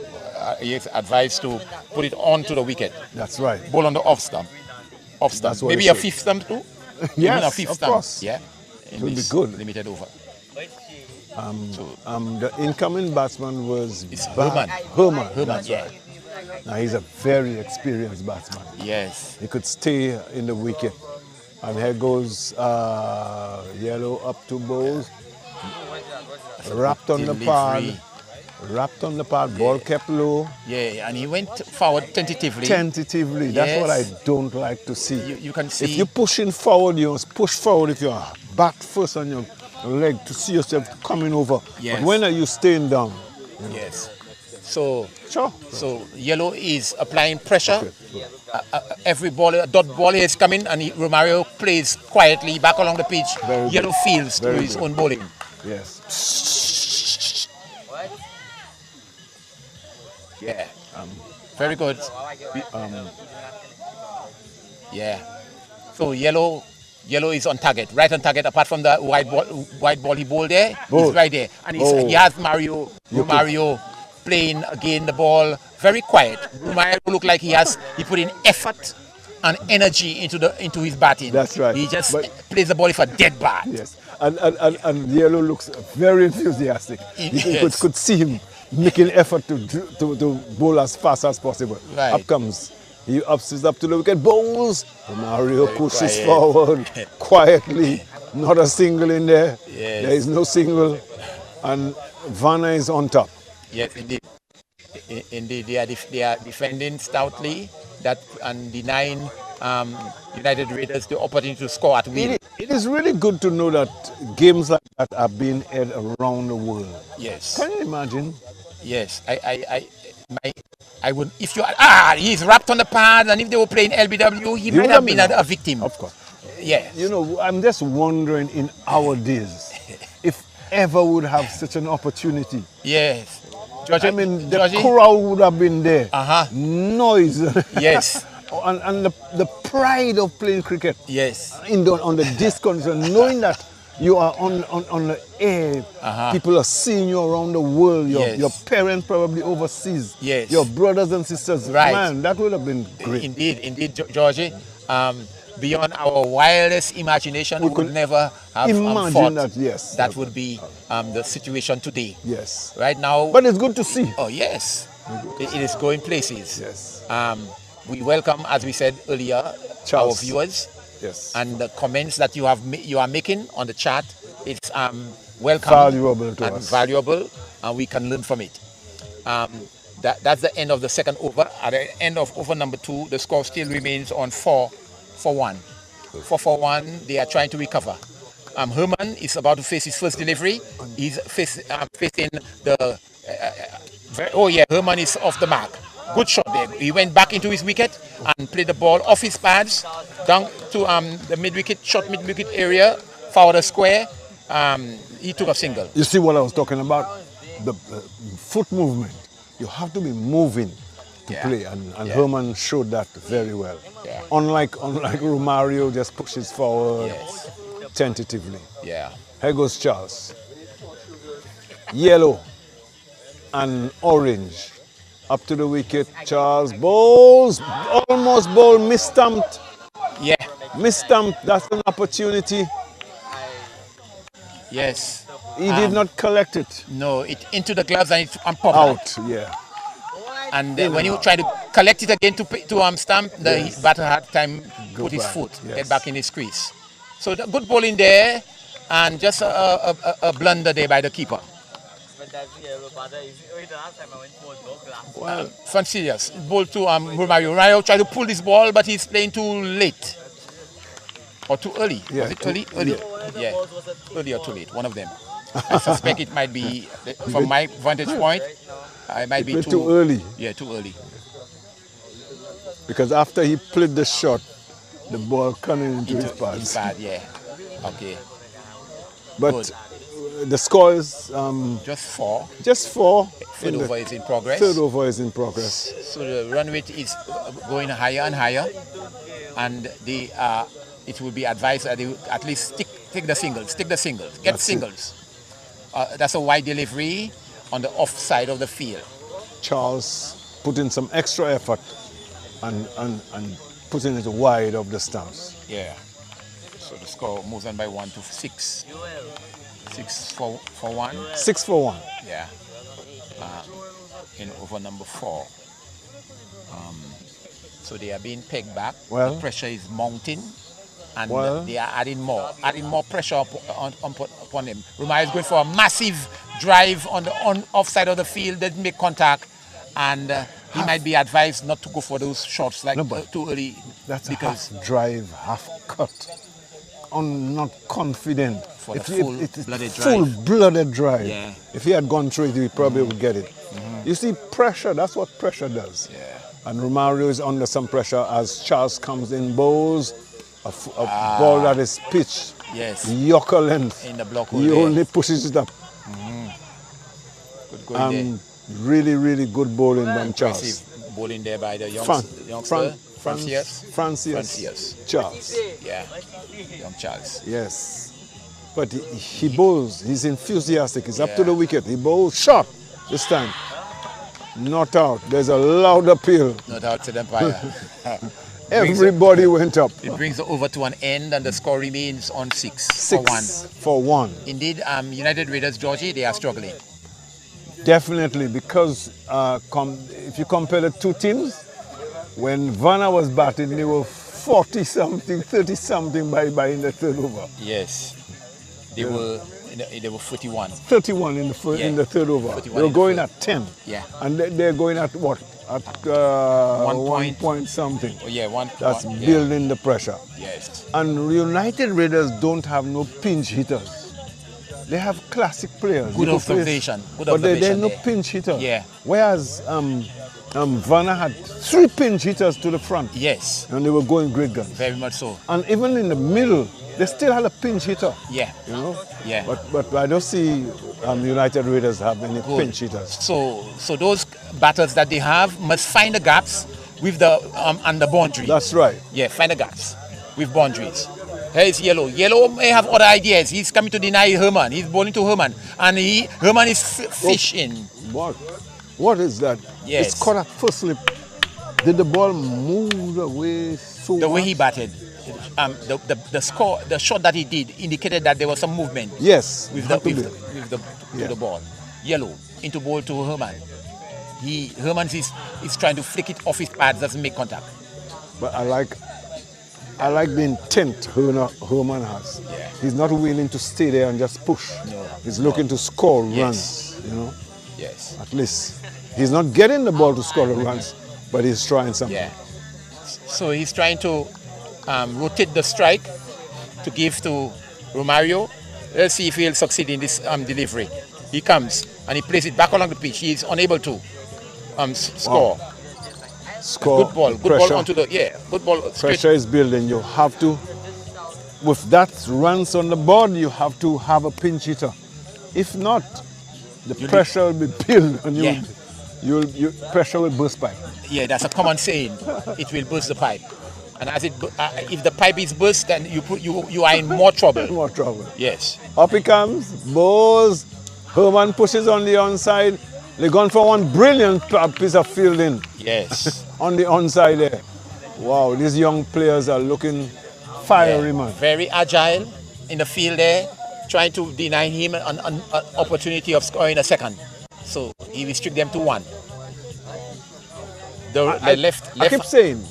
advised to put it onto the wicket. That's right. Ball on the off stump. That's what Maybe it a should. fifth stump too. Yes, Even a fifth of stump. course. Yeah. It will be good. Limited over. The incoming batsman was Herman. Herman. That's Yeah. right. Now he's a very experienced batsman. Yes. He could stay in the wicket. And here goes Yellow up to bowls. Wrapped on the pad. Ball kept low. Yeah, and he went forward tentatively. That's what I don't like to see. You can see. If you're pushing forward, you must push forward if you're back first on your leg to see yourself coming over. Yes. But when are you staying down? Yes. So Sure. Yellow is applying pressure. Every ball, a dot ball is coming, and Romario plays quietly back along the pitch. Very Yellow good. feels Very through his good. own bowling. Yes. Yeah. Very good. Yeah. So Yellow is on target, right on target. Apart from the wide ball he bowled there, he's right there, and he has Romario playing again the ball very quiet. Romario look like he put in effort and energy into his batting. That's right. He just plays the ball for dead bat. Yes. And Yellow looks very enthusiastic. You could see him making effort to bowl as fast as possible. Right. Up comes. He ups up to the wicket, bowls. Mario pushes quiet. forward quietly. Not a single in there. Yes. There is no single. And Vana is on top. Yes, indeed. Indeed, they are defending stoutly and denying United Raiders the opportunity to score at will. It is really good to know that games like that are being aired around the world. Yes. Can you imagine? Yes, I would. If you he's wrapped on the pad, and if they were playing LBW, he might have been a victim. Of course. Yeah. You know, I'm just wondering in our days if ever would have such an opportunity. Yes. Georgie, I mean, the crowd would have been there. Noise. Yes. and the pride of playing cricket. Yes. On the disc condition, knowing that you are on the air, people are seeing you around the world, your parents probably overseas, your brothers and sisters. Right. Man, that would have been great. Indeed, Georgie. Beyond our wildest imagination, we could never have imagine thought that. That would be the situation today. Yes. Right now. But it's good to see. Oh yes, it is going places. Yes. We welcome, as we said earlier, our viewers. Yes. And the comments that you are making on the chat, it's welcome. Valuable to us. Valuable. and we can learn from it. That's the end of the second over. At the end of over number 2, the score still remains on 4-1. 4-1. They are trying to recover. Herman is about to face his first delivery. He's facing the. Herman is off the mark. Good shot there. He went back into his wicket and played the ball off his pads down to the mid-wicket area, forward a square. He took a single. You see what I was talking about? The foot movement. You have to be moving to play, and Herman showed that very well. Yeah. Unlike Romario, just pushes forward tentatively. Yeah. Here goes Charles. Yellow and orange. Up to the wicket. Charles bowls. Almost bowled. Misstamped. Yeah. Misstamped. That's an opportunity. Yes. He did not collect it. No, it into the gloves and it popped Out. Yeah. And when you try to collect it again to stamp, the batter had time put his foot, get back in his crease. So the good bowling there, and just a blunder there by the keeper. Well, Francis bowled to Romario. Romario tried to pull this ball, but he's playing too late. Or too early. Yeah, Was it early? Early. Yeah. Early or too late, one of them. I suspect it might be, from my vantage point, it might be too early. Yeah, too early. Because after he played the shot, the ball coming into his pads. Yeah. Okay. But Good. the score is Just 4. just 4. Third over is in progress. Third over is in progress. So the run rate is going higher and higher, and it will be advised that they will at least take the singles, get That's singles. That's a wide delivery on the off side of the field. Charles put in some extra effort and putting it wide of the stumps. Yeah. So the score moves on by 1 to 6. 6 for 1. 6 for 1. Yeah. In over number 4. So they are being pegged back. Well, the pressure is mounting, and well, they are adding more pressure upon him. Romario is going for a massive drive on the off side of the field. Doesn't make contact, and he might be advised not to go for those shots too early. That's because half drive, half cut. Not confident. For the full-blooded drive. Full-blooded drive. Yeah. If he had gone through it, he probably would get it. You see, pressure, that's what pressure does. Yeah. And Romario is under some pressure as Charles comes in, bowls a ball that is pitched. Yes. Yorker length. In the block hole He there. only pushes it up. Good going there. Really, really good bowling by Charles. Impressive bowling there by the youngster. Francis. Charles. Yeah. Young Charles. Yes. But he bowls. He's enthusiastic. He's up to the wicket. He bowls short this time. Not out. There's a loud appeal. Not out to the umpire. Everybody went up. It brings the over to an end, and the score remains on 6 for 1. Indeed, United Raiders, Georgie, they are struggling. Definitely, because if you compare the two teams, when Vana was batting, they were 40-something, 30-something by in the third over. Yes. They were 41. 31 in the third over. They were going at 10. Yeah. And they're going at what? At 1 point something. Oh, yeah, That's building the pressure. Yes. And United Raiders don't have no pinch hitters. They have classic players. Good observation. But they're no pinch hitter. Yeah. Whereas Vana had 3 pinch hitters to the front. Yes. And they were going great guns. Very much so. And even in the middle, they still had a pinch hitter. Yeah. You know? Yeah. But I don't see United Raiders have any pinch hitters. So those batters that they have must find the gaps with the and the boundary. That's right. Yeah, find the gaps with boundaries. Here is Yellow. Yellow may have other ideas. He's coming to deny Herman. He's bowling to Herman. And Herman is fishing. What is that? Yes. It's caught at first slip. Did the ball move away so The way much? he batted. The shot that he did indicated that there was some movement. Yes. With the ball. Yellow into ball to Herman. Herman is trying to flick it off his pads, doesn't make contact. But I like the intent Herman has. Yeah. He's not willing to stay there and just push. No. He's looking to score Yes. runs, you know. Yes. At least he's not getting the ball to score the runs, but he's trying something. Yeah. So he's trying to rotate the strike to give to Romario. Let's see if he'll succeed in this delivery. He comes and he plays it back along the pitch. He's unable to score. Wow. Score. Good ball. Good Pressure. ball onto the good ball. Straight. Pressure is building. You have to, with that runs on the board, you have to have a pinch hitter. If not, the pressure will be built and pressure will burst pipe. Yeah, that's a common saying. It will burst the pipe, and as if the pipe is burst, then you are in more trouble. More trouble. Yes. Up he comes, Bose, Herman pushes on the onside. They're going for one brilliant piece of fielding. Yes. On the onside there. Wow, these young players are looking fiery, man. Very agile in the field there, trying to deny him an opportunity of scoring a second. So he restrict them to one. I keep saying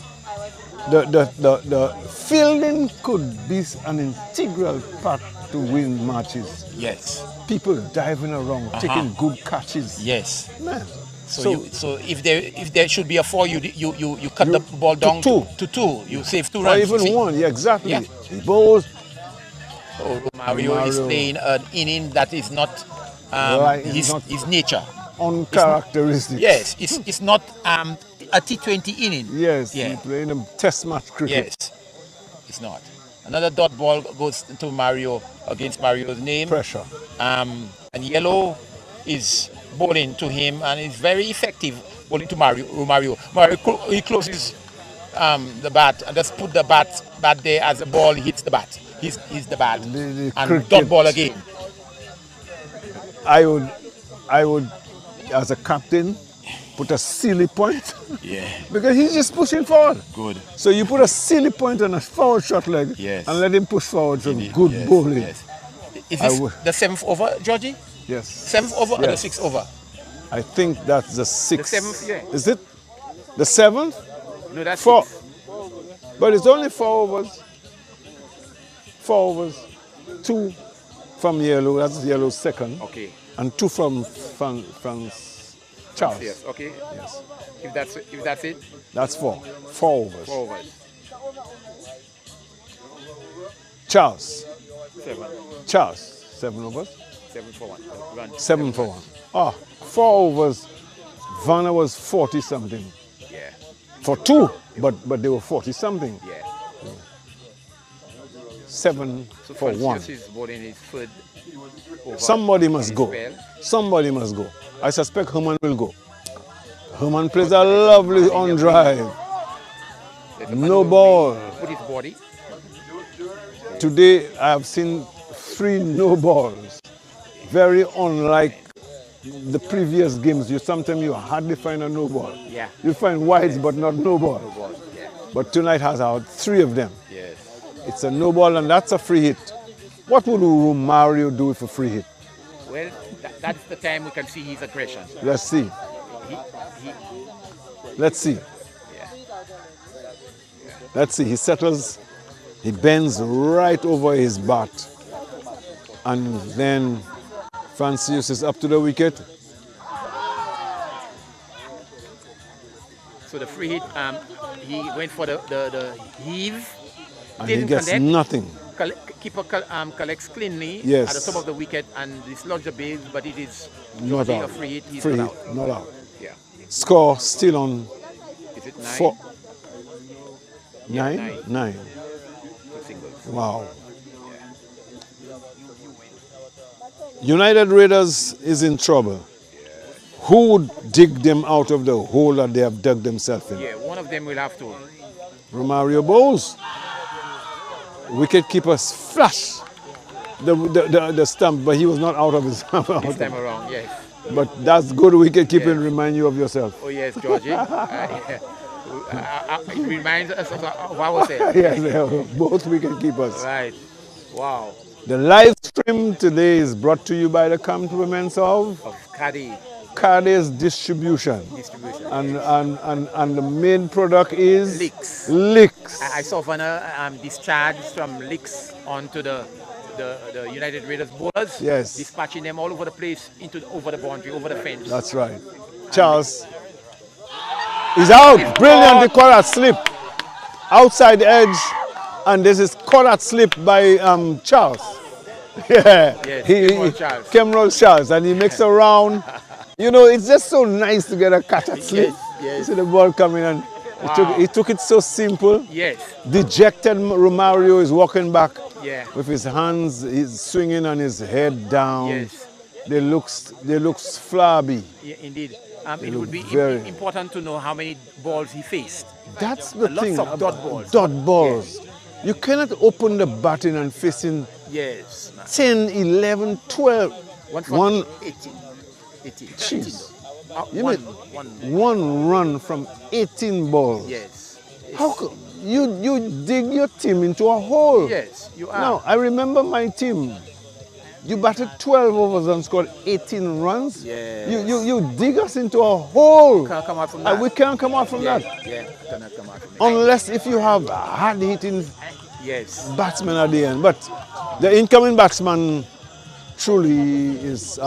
the fielding could be an integral part to win matches. Yes. People diving around, taking good catches. Yes. Man. So if there should be a 4, you cut the ball down to 2. You save 2 runs. Or even 1, yeah, exactly. Yeah. Bowls. Romario is playing an inning that is not his nature. Uncharacteristic. Yes, it's not a T20 inning. Yes, he's playing a test match cricket. Yes, it's not. Another dot ball goes to Mario against Mario's name. Pressure. And Yellow is bowling to him and is very effective bowling to Mario. He closes the bat and just put the bat there as the ball hits the bat. He's the bat. The and cricket, dot ball again. I would, as a captain, put a silly point. Yeah. Because he's just pushing forward. Good. So you put a silly point on a forward shot leg and let him push forward from good bowling. Yes. Is this the 7th over, Georgie? Yes. 7th over or the 6th over? I think that's the 6th. The 7th, yeah. Is it the 7th? No, that's 4. 6th. But it's only 4 overs. 4 overs. 2 from Yellow, that's Yellow's second. Okay. And 2 from Charles. Yes, okay. Yes. If that's it? That's 4. 4 overs. 4 overs. Charles. 7. Charles. 7 overs. 7 for 1. Run. 7 for 1. 4 overs. Vana was 40 something. Yeah. For 2, but they were 40 something. Yeah. 7 for 1. Is bowling his third over. Somebody must go. Spell. Somebody must go. I suspect Herman will go. Herman plays a lovely on drive. No ball. Put his body. Today I have seen 3 no balls. Very unlike the previous games. Sometimes you hardly find a no ball. Yeah. You find wides but not no ball. No ball. Yeah. But tonight has out 3 of them. Yes. It's a no ball and that's a free hit. What would Mario do with a free hit? Well, that's the time we can see his aggression. Let's see. Let's see. Yeah. Let's see. He settles. He bends right over his bat. And then Francis is up to the wicket. So the free hit, he went for the heave. And he gets nothing. Keeper collects cleanly Yes. at the top of the wicket and dislodges the base, but it is Not a out. free hit. He's Free not hit, out. not out. Yeah. Score still on Is it 9? 4. Yeah, 9? 9. 2 singles. Wow. United Raiders is in trouble. Who would dig them out of the hole that they have dug themselves in? Yeah, one of them will have to. Romario Bowles. Wicket-keeper flash the stump, but he was not out of his This time around, yes. But that's good wicket-keeping, remind you of yourself. Oh yes, Georgie. It reminds us of ourselves. Yes, they are both wicket-keepers. Right. Wow. The live stream today is brought to you by the compliments of Caddy's Distribution. And the main product is Licks. Licks. I saw Vana discharge from licks onto the the United Raiders bowlers. Yes. Dispatching them all over the place, over the boundary, over the fence. That's right. Charles is out. Brilliant. He caught that slip. Outside the edge. And this is caught that slip by Charles. Yeah. Yes, Charles. Cameron Charles. And he makes a round. You know, it's just so nice to get a catch at slip. Yes. You see the ball coming and he took it so simple. Yes. Dejected Romario is walking back. Yeah. With his hands, he's swinging and his head down. Yes. They looks flabby. Yeah, indeed. It would be very important to know how many balls he faced. That's the thing. Lots of dot balls. Dot balls. Yes. You cannot open the batting and facing 10, 11, 12. One 18. Jeez. You one, mean one run from 18 balls. Yes. How could you dig your team into a hole? Yes, you are. Now, I remember my team. You batted 12 overs and scored 18 runs. Yes. You dig us into a hole. We can't come out from that. We can't come out from that. Yeah, cannot come out from that. Unless if you have hard-hitting batsmen at the end. But the incoming batsman truly is...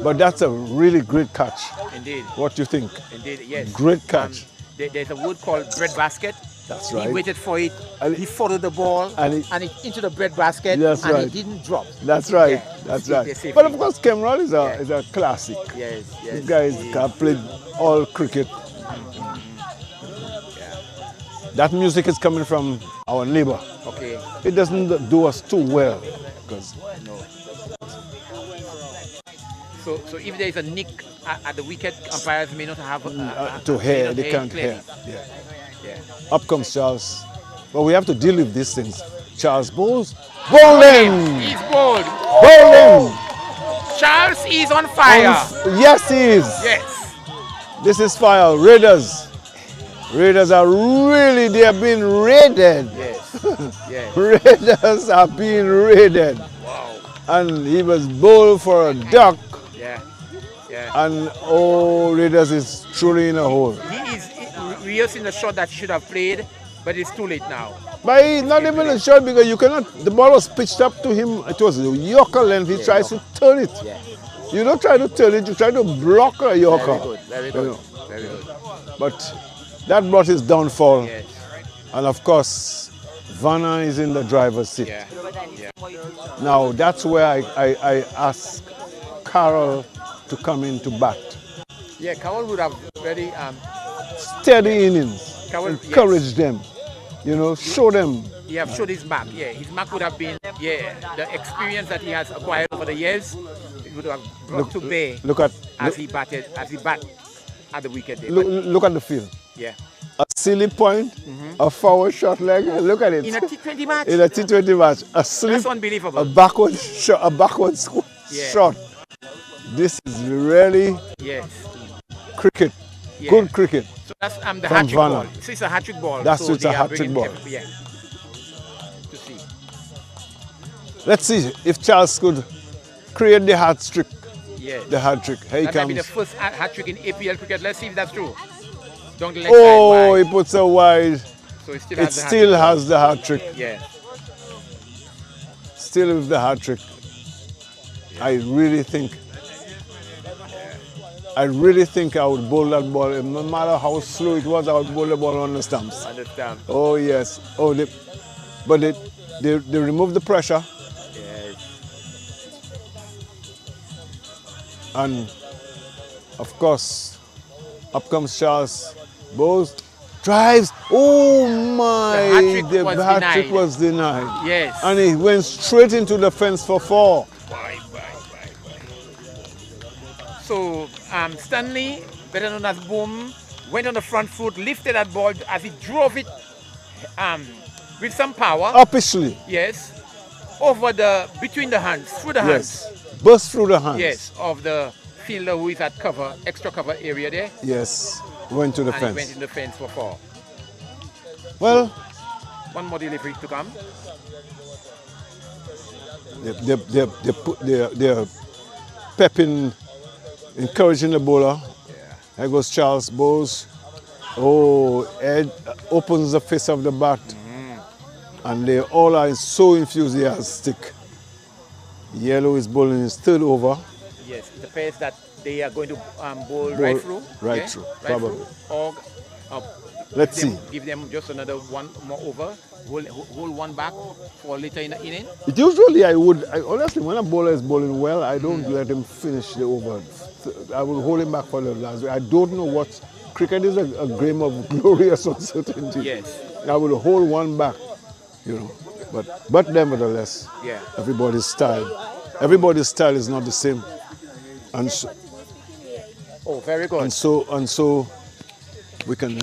but that's a really great catch. Indeed. What do you think? Indeed, yes. Great catch. There's a word called bread basket. That's right. He waited for it. And he followed the ball and it into the bread basket. That's right. And it didn't drop. That's right. Yeah, that's right. But of course, Cameron is a classic. Yes. This guy has played all cricket. That music is coming from our neighbor. Okay. It doesn't do us too well because. No. So if there is a nick at the wicket, umpires may not have to hear. They can't hear. Yeah. Up comes Charles. But we have to deal with these things. Charles bowls. Bowling! He's bowled. Bowling! Charles is on fire. Yes, he is. Yes. This is fire. Raiders. Raiders are really, they are being raided. Yes. Raiders are being raided. Wow. And he was bowled for a duck. Yeah. And Raiders is truly in a hole. He is rehearsing the shot that he should have played, but it's too late now. But he's not even a shot because you cannot, the ball was pitched up to him. It was a Yorker length. He tries to turn it. Yeah. You don't try to turn it, you try to block a Yorker. Very good. Very good. But that brought his downfall. Yes. And of course, Vana is in the driver's seat. Yeah. Now that's where I ask Carroll to come in to bat. Yeah, Carroll would have very steady innings. Encourage them. You know, show them. He have showed his mark. Yeah, his mark would have been the experience that he has acquired over the years. It would have brought to bear as he bat at the wicket. Look at the field. Yeah. A silly point, a forward shot leg. Look at it. In a T20 match. In a T20 match, a slip. That's unbelievable. A backward shot. This is really cricket. Yeah. Good cricket. So that's the hat-trick ball. So it's a hat-trick ball. That's a hat-trick ball. Yeah. To see. Let's see if Charles could create the hat-trick. Yes. The hat-trick. Here he comes. That might be the first hat-trick in APL cricket. Let's see if that's true. He puts a wide. So it still has the hat-trick. Yeah. Still with the hat-trick. Yeah. I really think I would bowl that ball. No matter how slow it was, I would bowl the ball on the stumps. On the stump. Oh yes. But they removed the pressure. Yes. And of course, up comes Charles. Bowls, drives. Oh my! The hat-trick was denied. Yes. And he went straight into the fence for 4. So Stanley, better known as Boom, went on the front foot, lifted that ball as he drove it with some power. Upishly. Yes. Between the hands, through the hands. Yes. Burst through the hands. Yes, of the fielder who is at extra cover area there. Yes. Went to the fence. Went in the fence for 4. Well. One more delivery to come. They're pepping, encouraging the bowler. Yeah. There goes Charles Bowles. Ed opens the face of the bat. And they all are so enthusiastic. Yellow is bowling his third over. Yes, it appears that they are going to bowl Bowl right through. right yeah? through, Right probably. through, or Let's see. give them just another one more over, hold one back for later in the inning. Usually honestly, when a bowler is bowling well, I don't let him finish the over. I will hold him back for the last. I don't know what, cricket is a game of glorious uncertainty. Yes. I will hold one back, you know. But nevertheless, Yeah. everybody's style is not the same. And so, Oh, very good. and so we can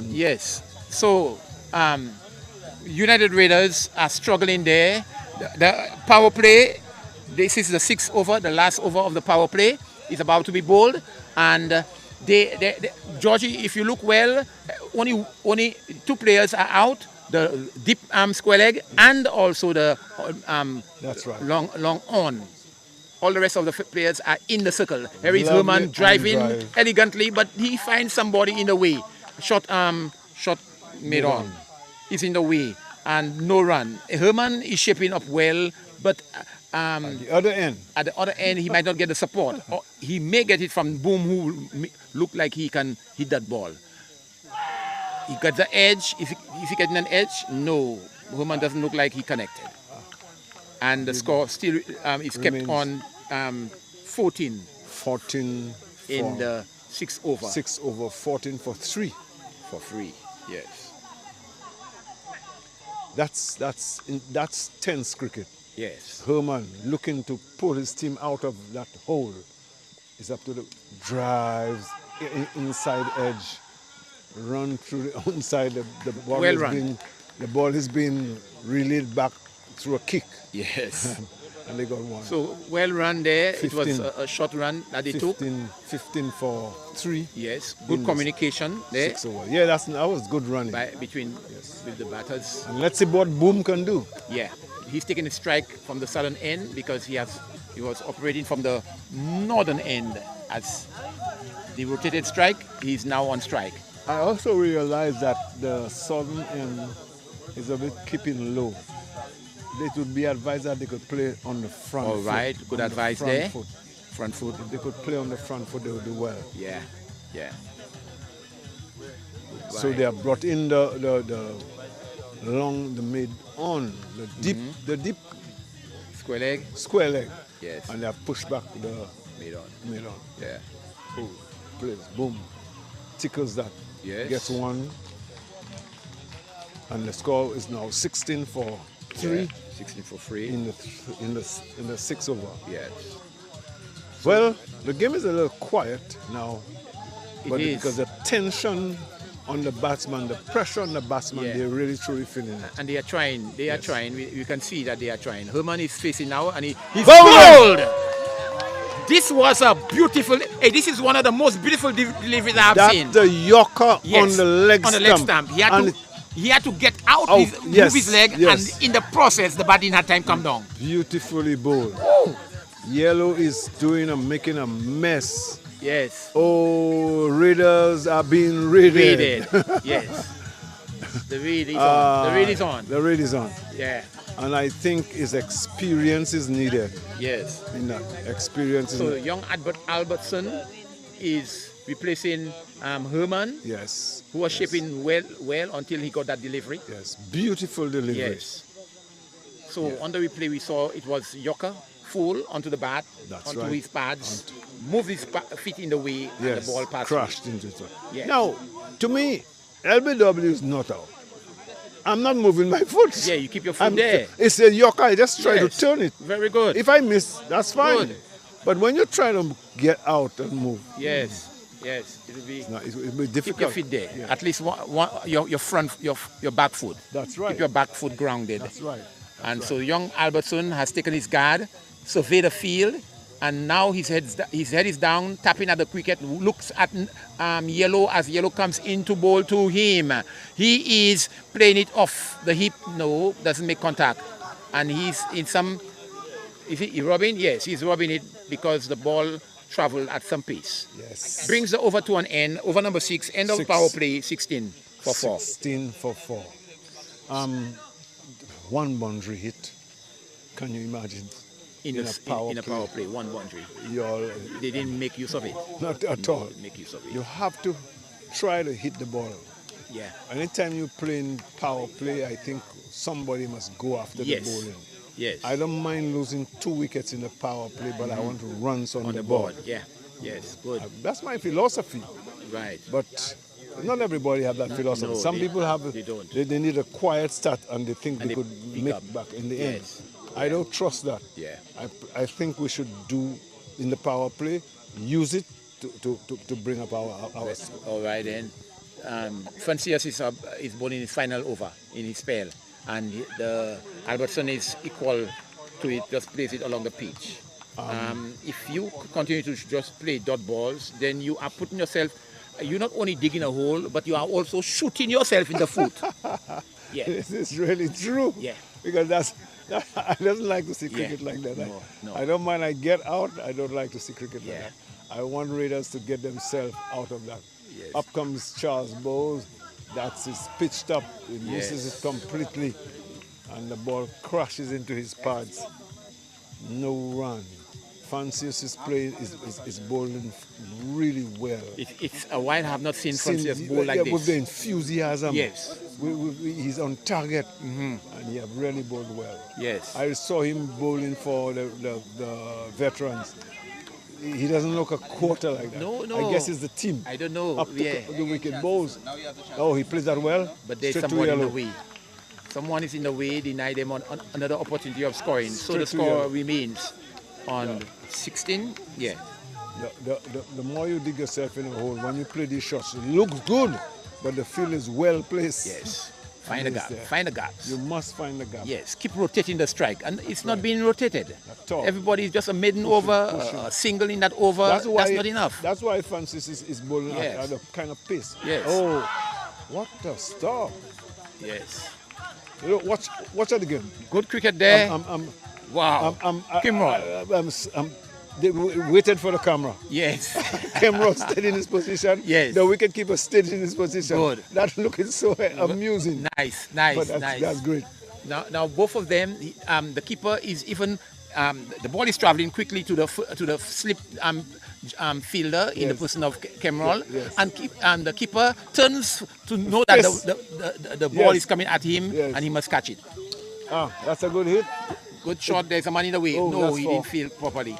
Yes. So, United Raiders are struggling there. The power play, this is the sixth over, the last over of the power play is about to be bowled. And Georgie, if you look well, only two players are out, the deep arm square leg and also the that's right. long on. All the rest of the players are in the circle. Here is Lovely Herman driving drive. elegantly, but he finds somebody in the way. Shot made on. He's in the way and no run. Herman is shaping up well, but The other end. at the other end he might not get the support. Or he may get it from Boom, who look like he can hit that ball. He got the edge. Is he getting an edge? No. Herman doesn't look like he connected. And the score still is kept on 14 14 in the sixth over. 6 over 14 for 3. For free, yes. That's tense cricket. Yes. Herman looking to pull his team out of that hole. It's up to the drives, inside edge, run through the inside. The ball Well is run. the ball is being relayed back through a kick, Yes. and they got one. So well run there. 15. It was a short run that they took. 15 for 3. Yes. Good communication there 6 over. Yeah, that was good running. between with the batters. And let's see what Boom can do. Yeah. He's taking a strike from the southern end because he was operating from the northern end as the rotated strike. He's now on strike. I also realized that the southern end is a bit keeping low. It would be advised that they could play on the front All foot. right. Good on the advice front there. foot. Front foot. If they could play on the front foot, they would do well. Yeah. Yeah. So Right. they have brought in the long, the mid on, the deep Square leg. square leg. Yes. And they have pushed back the Made on. mid on. Yeah. Boom. Plays. Boom. Tickles that. Yes. Gets one. And the score is now 16 for 3 Yeah. 16 for free. in the 6 over. Yes. Well, the game is a little quiet now, It but is. because the tension on the batsman, the pressure on the batsman, Yeah. they're really truly feeling it. And they are trying. They are trying. You can see that they are trying. Herman is facing now, and he's Bowled! bowled. This was a beautiful. Hey, this is one of the most beautiful deliveries I've That's seen. the Yorker Yes, on the leg on the stump. leg stump. And He had to get out, Out, move yes, his leg, yes. and in the process, the bat didn't have time to come down. beautifully bowled. Yellow is making a mess. Yes. Oh, Raiders are being raided. Raided. Yes. The raid is on. The raid is on. The raid is on. Yeah. And I think his experience is needed Yes. in that. Experience is So needed. young Albertson is replacing Herman, Yes. who was yes, shaping well until he got that delivery. Yes. Beautiful delivery. Yes. So on the replay we saw it was Yoka full onto the bat, That's onto right. his pads, moved his feet in the way, and Yes. the ball passed. Crashed into it. Yes. Now, to me, LBW is not out. I'm not moving my foot. Yeah, you keep your foot there. It's a Yorker. I just try to Yes. turn it. Very good. If I miss, that's fine. Good. But when you're trying to get out and move, Yes. Yes. It will be. it'll be difficult. Keep your feet there. Yeah. At least your front, your back foot. That's right. Keep your back foot grounded. That's right. And so young Albertson has taken his guard, surveyed the field, and now his head is down, tapping at the cricket, looks at Yellow as Yellow comes into bowl to him. He is playing it off the hip. No, doesn't make contact. And he's in some, is he rubbing? Yes, he's rubbing it because the ball traveled at some pace. Yes. Brings the over to an end, over number 6, end of 6. power play, 16 for 4. 16 for 4. one boundary hit. Can you imagine? In a power play, one boundary. They didn't make use of it. Not at all. Make use of it. You have to try to hit the ball. Yeah. Anytime you play in power play, I think somebody must go after the bowling. Yes. I don't mind losing 2 wickets in the power play, but I want to runs on the board. board. Yeah. Yes. Good. That's my philosophy. Right. But not everybody have that philosophy. No, Some people have. They don't. They need a quiet start and they think And they they could pick make up. back in the end. Yes. I don't trust that. Yeah. I think we should do in the power play, use it to bring up our All right then. Francis is bowling his final over in his spell, and the Albertson is equal to it. Just plays it along the pitch. If you continue to just play dot balls, then you are putting yourself. You're not only digging a hole, but you are also shooting yourself in the foot. Yeah. This is really true. Yeah. Because I don't like to see cricket like that. No. I don't mind I get out. I don't like to see cricket like Yeah. that. I want Raiders to get themselves out of that. Yes. Up comes Charles Bowles. That's his pitched up. He misses it completely. And the ball crashes into his pads. No run. Francis is playing is bowling really well. It's a while I have not seen Francis bowl like this. With the enthusiasm. Yes. He's on target, and he have really bowled well. Yes. I saw him bowling for the veterans. He doesn't look a quarter like that. No. I guess it's the team. I don't know. Up to the wicket bowls. Oh, he plays that well. But there's Straight to someone in the yellow. way. Someone is in the way, deny them another opportunity of scoring. So the Straight to score yellow. remains on 16. Yeah. The more you dig yourself in a hole, when you play these shots, it looks good, but the field is well placed. Yes. Find a And gap. it's there. Find the gaps. You must find the gap. Yes. Keep rotating the strike. And it's not being rotated. At all. Everybody is just a maiden over, a single in that over. That's not enough. That's why Francis is bowling Yes. at a kind of pace. Yes. Oh, what a stop. Yes. You know, watch that again. Good cricket there. Wow. They waited for the camera. Yes. Camera stayed in his position. Yes. The wicketkeeper stayed in his position. Good. That looking so amusing. Nice. But Nice. that's great. Now both of them, the keeper is even, the ball is traveling quickly to the slip fielder in the person of Kemrol, Yes. and the keeper turns to know that Yes. the ball Yes. is coming at him, Yes. and he must catch it. That's a good hit. Good shot. There's a man in the way. Oh, No, that's he four. didn't feel properly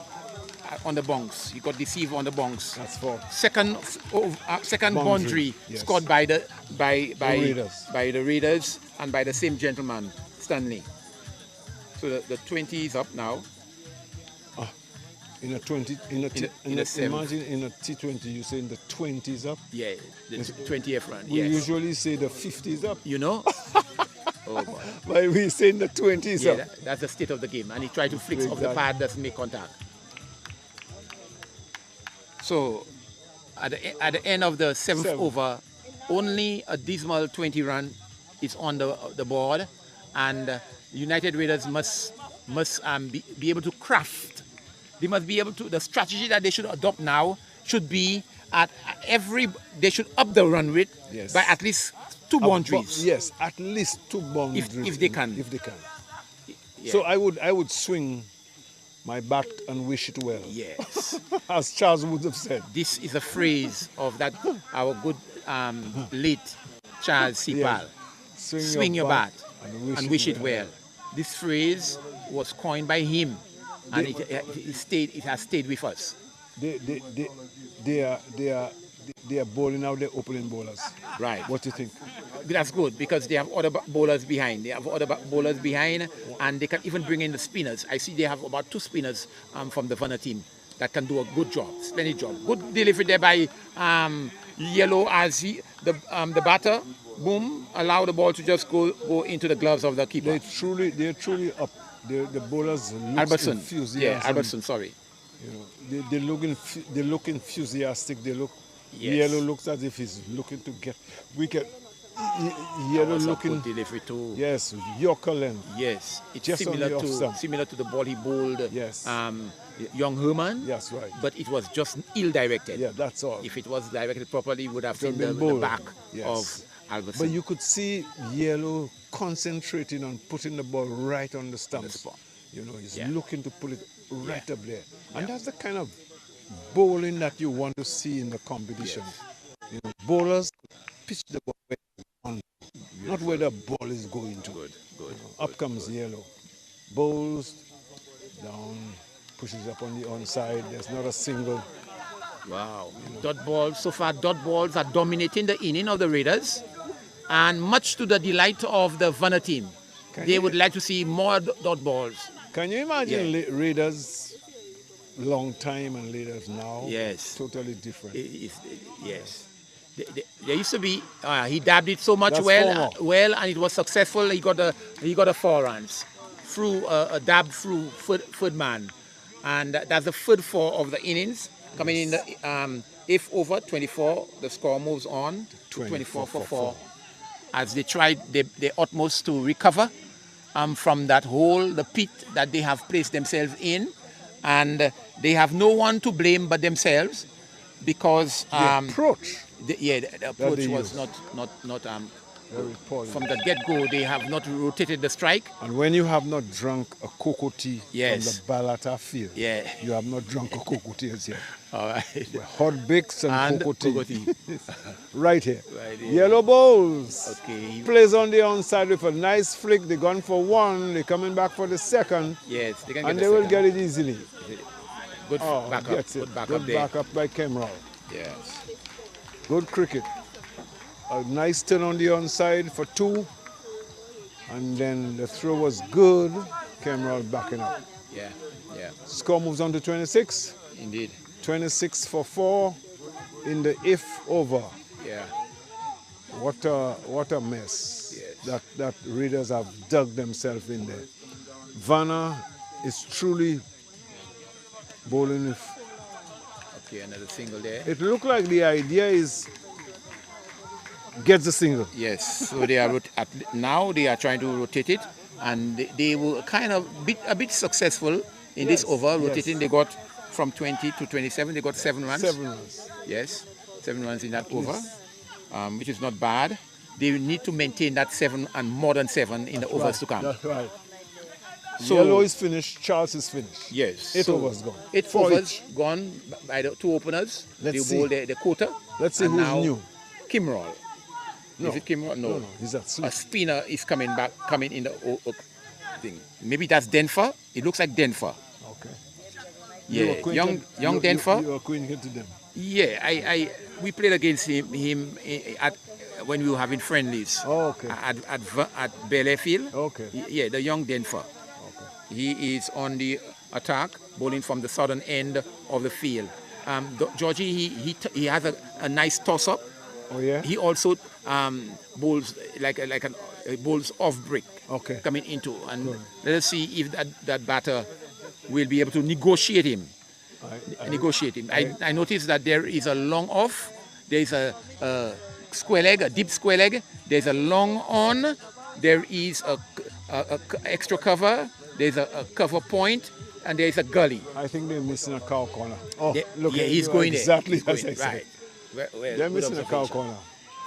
on the bunks. He got deceived on the bunks. That's four. Second boundary Yes. scored by the Raiders. by the Raiders and by the same gentleman, Stanley. So the 20 is up now. In a 20, seventh. imagine in a T20, you say in the 20s up. Yeah, the 20th run. We Yes. usually say the 50s up, You know? Oh boy. but we say in the 20s Yeah, up. that's the state of the game. And he tried to flick off the Exactly. pad, doesn't make contact. So at the end of the seventh over, only a dismal 20 run is on the board, and United Raiders must be able to craft. They must be able to. The strategy that they should adopt now should be they should up the run rate Yes. by at least 2 boundaries. Yes, at least 2 boundaries. If they can. If they can. Yeah. So I would swing my bat and wish it well. Yes. As Charles would have said. This is a phrase of that our good late Charles Sipal. Yeah. Swing your bat and wish it well. well. This phrase was coined by him, and it has stayed with us. They are bowling out their opening bowlers. Right. What do you think? That's good because they have other bowlers behind. And they can even bring in the spinners. I see they have about 2 spinners from the Vana team that can do a good job, splendid job. Good delivery there by Yellow as the batter. Boom, allow the ball to just go into the gloves of the keeper. They're truly up. The bowlers look Albertson. enthusiastic. Yeah, Albertson, sorry. You know, they look enthusiastic. They look. Yes. Yellow looks as if he's looking to get wicket. Yellow That was looking. a good delivery too. Yes, Yorker length. Yes, it's Just on the off stump. similar to the ball he bowled. Yes. Young Herman. Yes, right. But it was just ill-directed. Yeah, that's all. If it was directed properly, you would have seen been the bowled. back Yes. of Albertson. But you could see Yellow concentrating on putting the ball right on the stumps. spot. You know, he's Yeah. looking to put it right Yeah. up there. Yeah. And that's the kind of bowling that you want to see in the competition. You know, bowlers pitch the ball where they want, not where the ball is going to. Good. Up comes Yellow. Bowls down, pushes up on the onside. There's not a single. Wow. Dot balls. So far, dot balls are dominating the inning of the Raiders, and much to the delight of the Vana team. They would like to see more dot balls. Can you imagine Raiders long time and Raiders now? Yes. Totally different. Yes. There used to be. He dabbed it so much That's well, former. and it was successful. He got a 4 runs through a dab through third man, and that's the third 4 of the innings. Coming in the 8th over, 24. The score moves on to 24 for 4, as they tried their utmost to recover from that hole, the pit that they have placed themselves in, and they have no one to blame but themselves, because The approach. the approach they was used. not Very poorly. from the get-go. They have not rotated the strike. And when you have not drunk a cocoa tea Yes. from the Balata field, Yeah. you have not drunk a cocoa tea as yet. All right. Hot bakes and, cocoa tea. cocoa tea. Right here. Right here. Yellow Bowls. Okay. Plays on the onside with a nice flick. They gone for 1. They're coming back for the second. Yes, they can get And the they will second. get it easily. Good Oh, backup. gets it. Good backup Good there. backup by Kemral. Yes. Good cricket. A nice turn on the onside for 2. And then the throw was good. Kemral backing up. Yeah. Score moves on to 26. Indeed. 26 for 4 in the 8th over. Yeah. What a mess Yes. that Raiders have dug themselves in there. Vana is truly bowling with. Okay, another single there. It looked like the idea is gets the single. Yes. So they are now they are trying to rotate it, and they were kind of a bit successful in this Yes, over yes. rotating. They got from 20 to 27. They got 7 runs. 7 runs. Yes, 7 runs in that over, which is not bad. They need to maintain that 7 and more than 7 in the overs to come. That's right. So- Yellow is finished. Charles is finished. Yes. 8 so overs gone. 8 4 overs each. gone by the 2 openers. Let's they see. bowl the quota. Let's see and who's now new. Kimrall. No. Is it Kimrall? No. No, he's at A sleep. spinner is coming in the thing. Maybe that's Denver. It looks like Denver. Okay. Yeah, You acquainted- young Denver. You are acquainted to them. Yeah, we played against him at when we were having friendlies. Oh, okay. At Bel Field. Okay. Yeah, the young Denver. Okay. He is on the attack, bowling from the southern end of the field. Georgie, he has a nice toss-up. Oh, yeah? He also bowls bowls off break. Okay. Coming into, and Good. let us see if that batter will be able to negotiate him. I noticed that there is a long off, there is a square leg, a deep square leg, there's a long on, there is a extra cover, there's a cover point, and there is a gully. I think they're missing a cow corner. Oh, look Yeah, at he's you, going there. exactly He's as going, I said. right. Well, They're good missing a cow observation. corner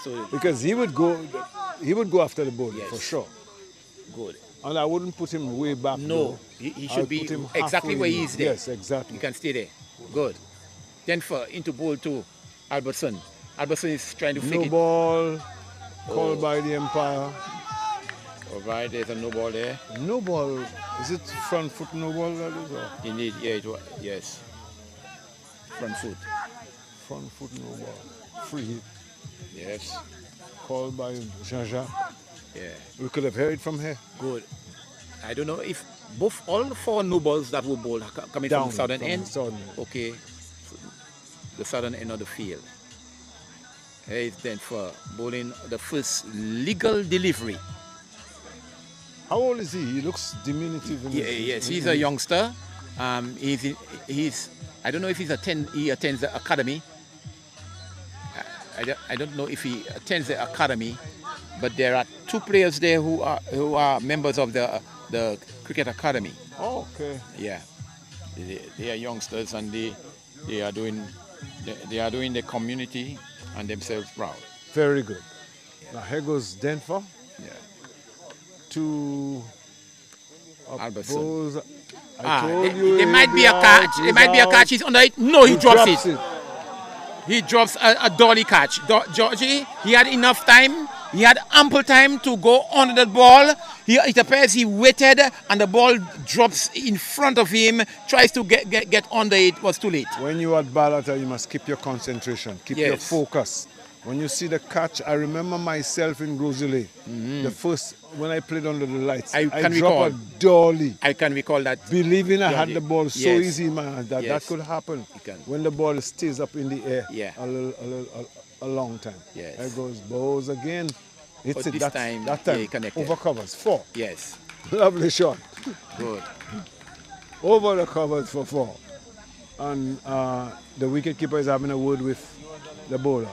So because he would go after the ball Yes. for sure. good. And I wouldn't put him way back. No, though. he I'll should be put him exactly halfway where in. he is there. Yes, exactly. You can stay there. Good. Denver into bowl to Albertson. Albertson is trying to flick No it. ball called by the umpire. All right, there's a no ball there. No ball. Is it front foot no ball that is? Or Indeed, yeah, it was. Yes. Front foot. front foot no ball. Free hit Yes. called by Jean-Jacques. Yeah. We could have heard it from here. Good. I don't know if all 4 no balls that were bowled coming Down from the southern from end. the southern end. Okay. The southern end of the field. Here is Denver bowling the first legal delivery. How old is he? He looks diminutive. In his, Yes, in he's his- a youngster. He's I don't know if he attends the academy. I don't know if he attends the academy, but there are 2 players there who are members of the cricket academy. Oh, okay. Yeah, they are youngsters, and they are doing the community and themselves proud. Very good. Now here goes Denver Yeah. to Albertson. oppose. I told you There he'll might be a out, catch. There he's might be a out. catch. He's under it. No, he drops it. it. He drops a dolly catch. Georgie, he had enough time. He had ample time to go under the ball. It appears he waited and the ball drops in front of him. Tries to get under it. Was too late. When you are at Balata, you must keep your concentration, keep your Yes. focus. When you see the catch, I remember myself in Grosile. The first, when I played under the lights, I can dropped recall. a dolly. I can recall that. Believing I had Georgie. the ball so Yes. easy, man, that Yes. could happen. It can. When the ball stays up in the air Yeah. a long time. Yes. There goes Bowes again. It's But it. this That time, that yeah, time, he connected. over covers, 4. Yes. Lovely shot. Good. Over the covers for 4. And the wicketkeeper is having a word with the bowler.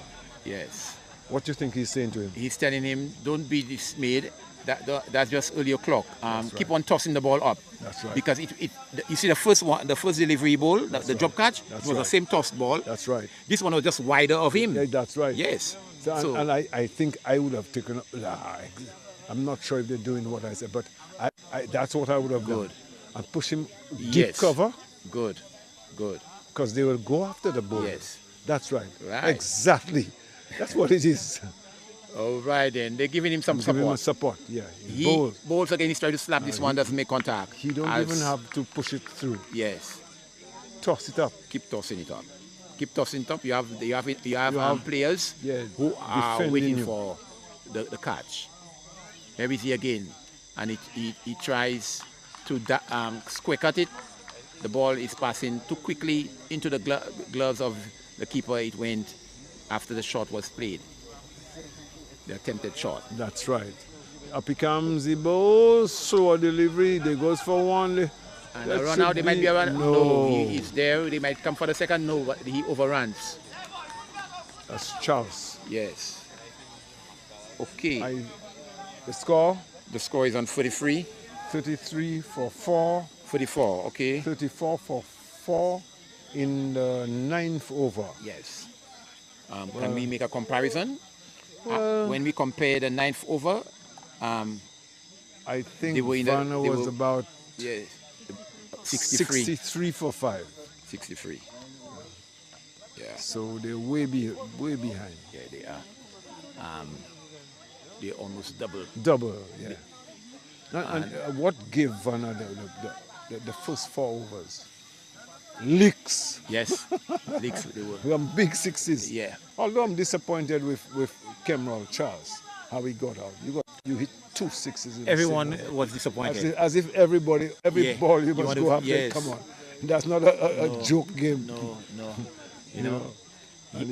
Yes. What do you think he's saying to him? He's telling him, don't be dismayed. That's just early o'clock. Keep on tossing the ball up. That's right. Because you see the first one, the first delivery ball, the drop catch, That's was the right. same tossed ball. That's right. This one was just wider of him. Yeah, that's right. Yes. So, and I think I would have taken. I'm not sure if they're doing what I said, but that's what I would have Good. done. And push him deep Yes. cover Good. Good. because they will go after the ball. Yes. That's right. Right. Exactly. That's what it is. All right then. They're giving him some Give him a support. support. Yeah. He Bowls. bowls again. He's trying to slap this one. Doesn't make contact. He don't As- even have to push it through. Yes. Toss it up. Keep tossing it up. Keep tossing it up. You have players Yeah, who are defending waiting you. for the catch. Here is he again, and he tries to square cut it. The ball is passing too quickly into the gloves of the keeper. It went after the shot was played. The attempted shot. That's right. Up he comes, he bowls, slow delivery, they goes for one. And That a run should out, they might be a run. No, He's there. They might come for the second. No, but he overruns. That's Charles. Yes. Okay. The score, The score is on 43. 33 for 4, 44, okay. 34 for 4 in the 9th over. Yes. Can we make a comparison? Well, When we compare the 9th over, I think they were in the- Vana they was were- about yes, 63. 63 for 5. 63. Yeah, So they're way behind. yeah, they are. They're almost double. Double, yeah. And what gave Vana the first 4 overs? Licks. Yes, leaks they were. Some big sixes. Yeah. Although I'm disappointed with Kemral Charles, how he got out. You hit 2 sixes. In the Everyone same was over. disappointed. As if every Yeah. ball you You must want go to- after. yes. Come on, that's not a joke game. No. You know. And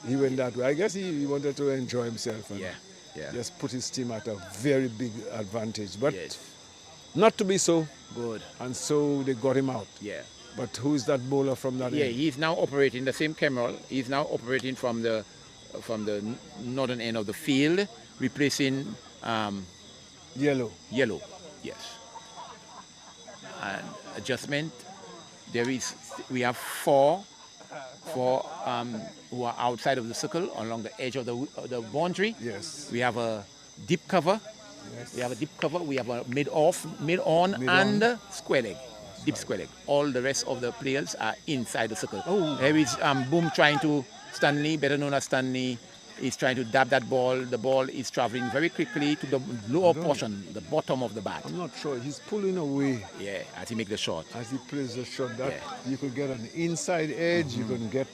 he went that way. I guess he wanted to enjoy himself and Yeah. just put his team at a very big advantage. But Yes. not to be so, Good. and so they got him out. Yeah. But who is that bowler from that Yeah, end? he's now operating the same Kemal. He's now operating from the northern end of the field, replacing Yellow. Yellow. Yes. And adjustment. We have four who are outside of the circle along the edge of the boundary. Yes. We have a deep cover. Yes. We have a deep cover. We have a mid-on, and square leg. Deep square leg. All the rest of the players are inside the circle. Oh. Here is Boom trying to, Stanley, better known as Stanley, is trying to dab that ball. The ball is traveling very quickly to the lower portion, the bottom of the bat. I'm not sure. He's pulling away Yeah, as he make the shot. as he plays the shot. That Yeah. you could get an inside edge. You can get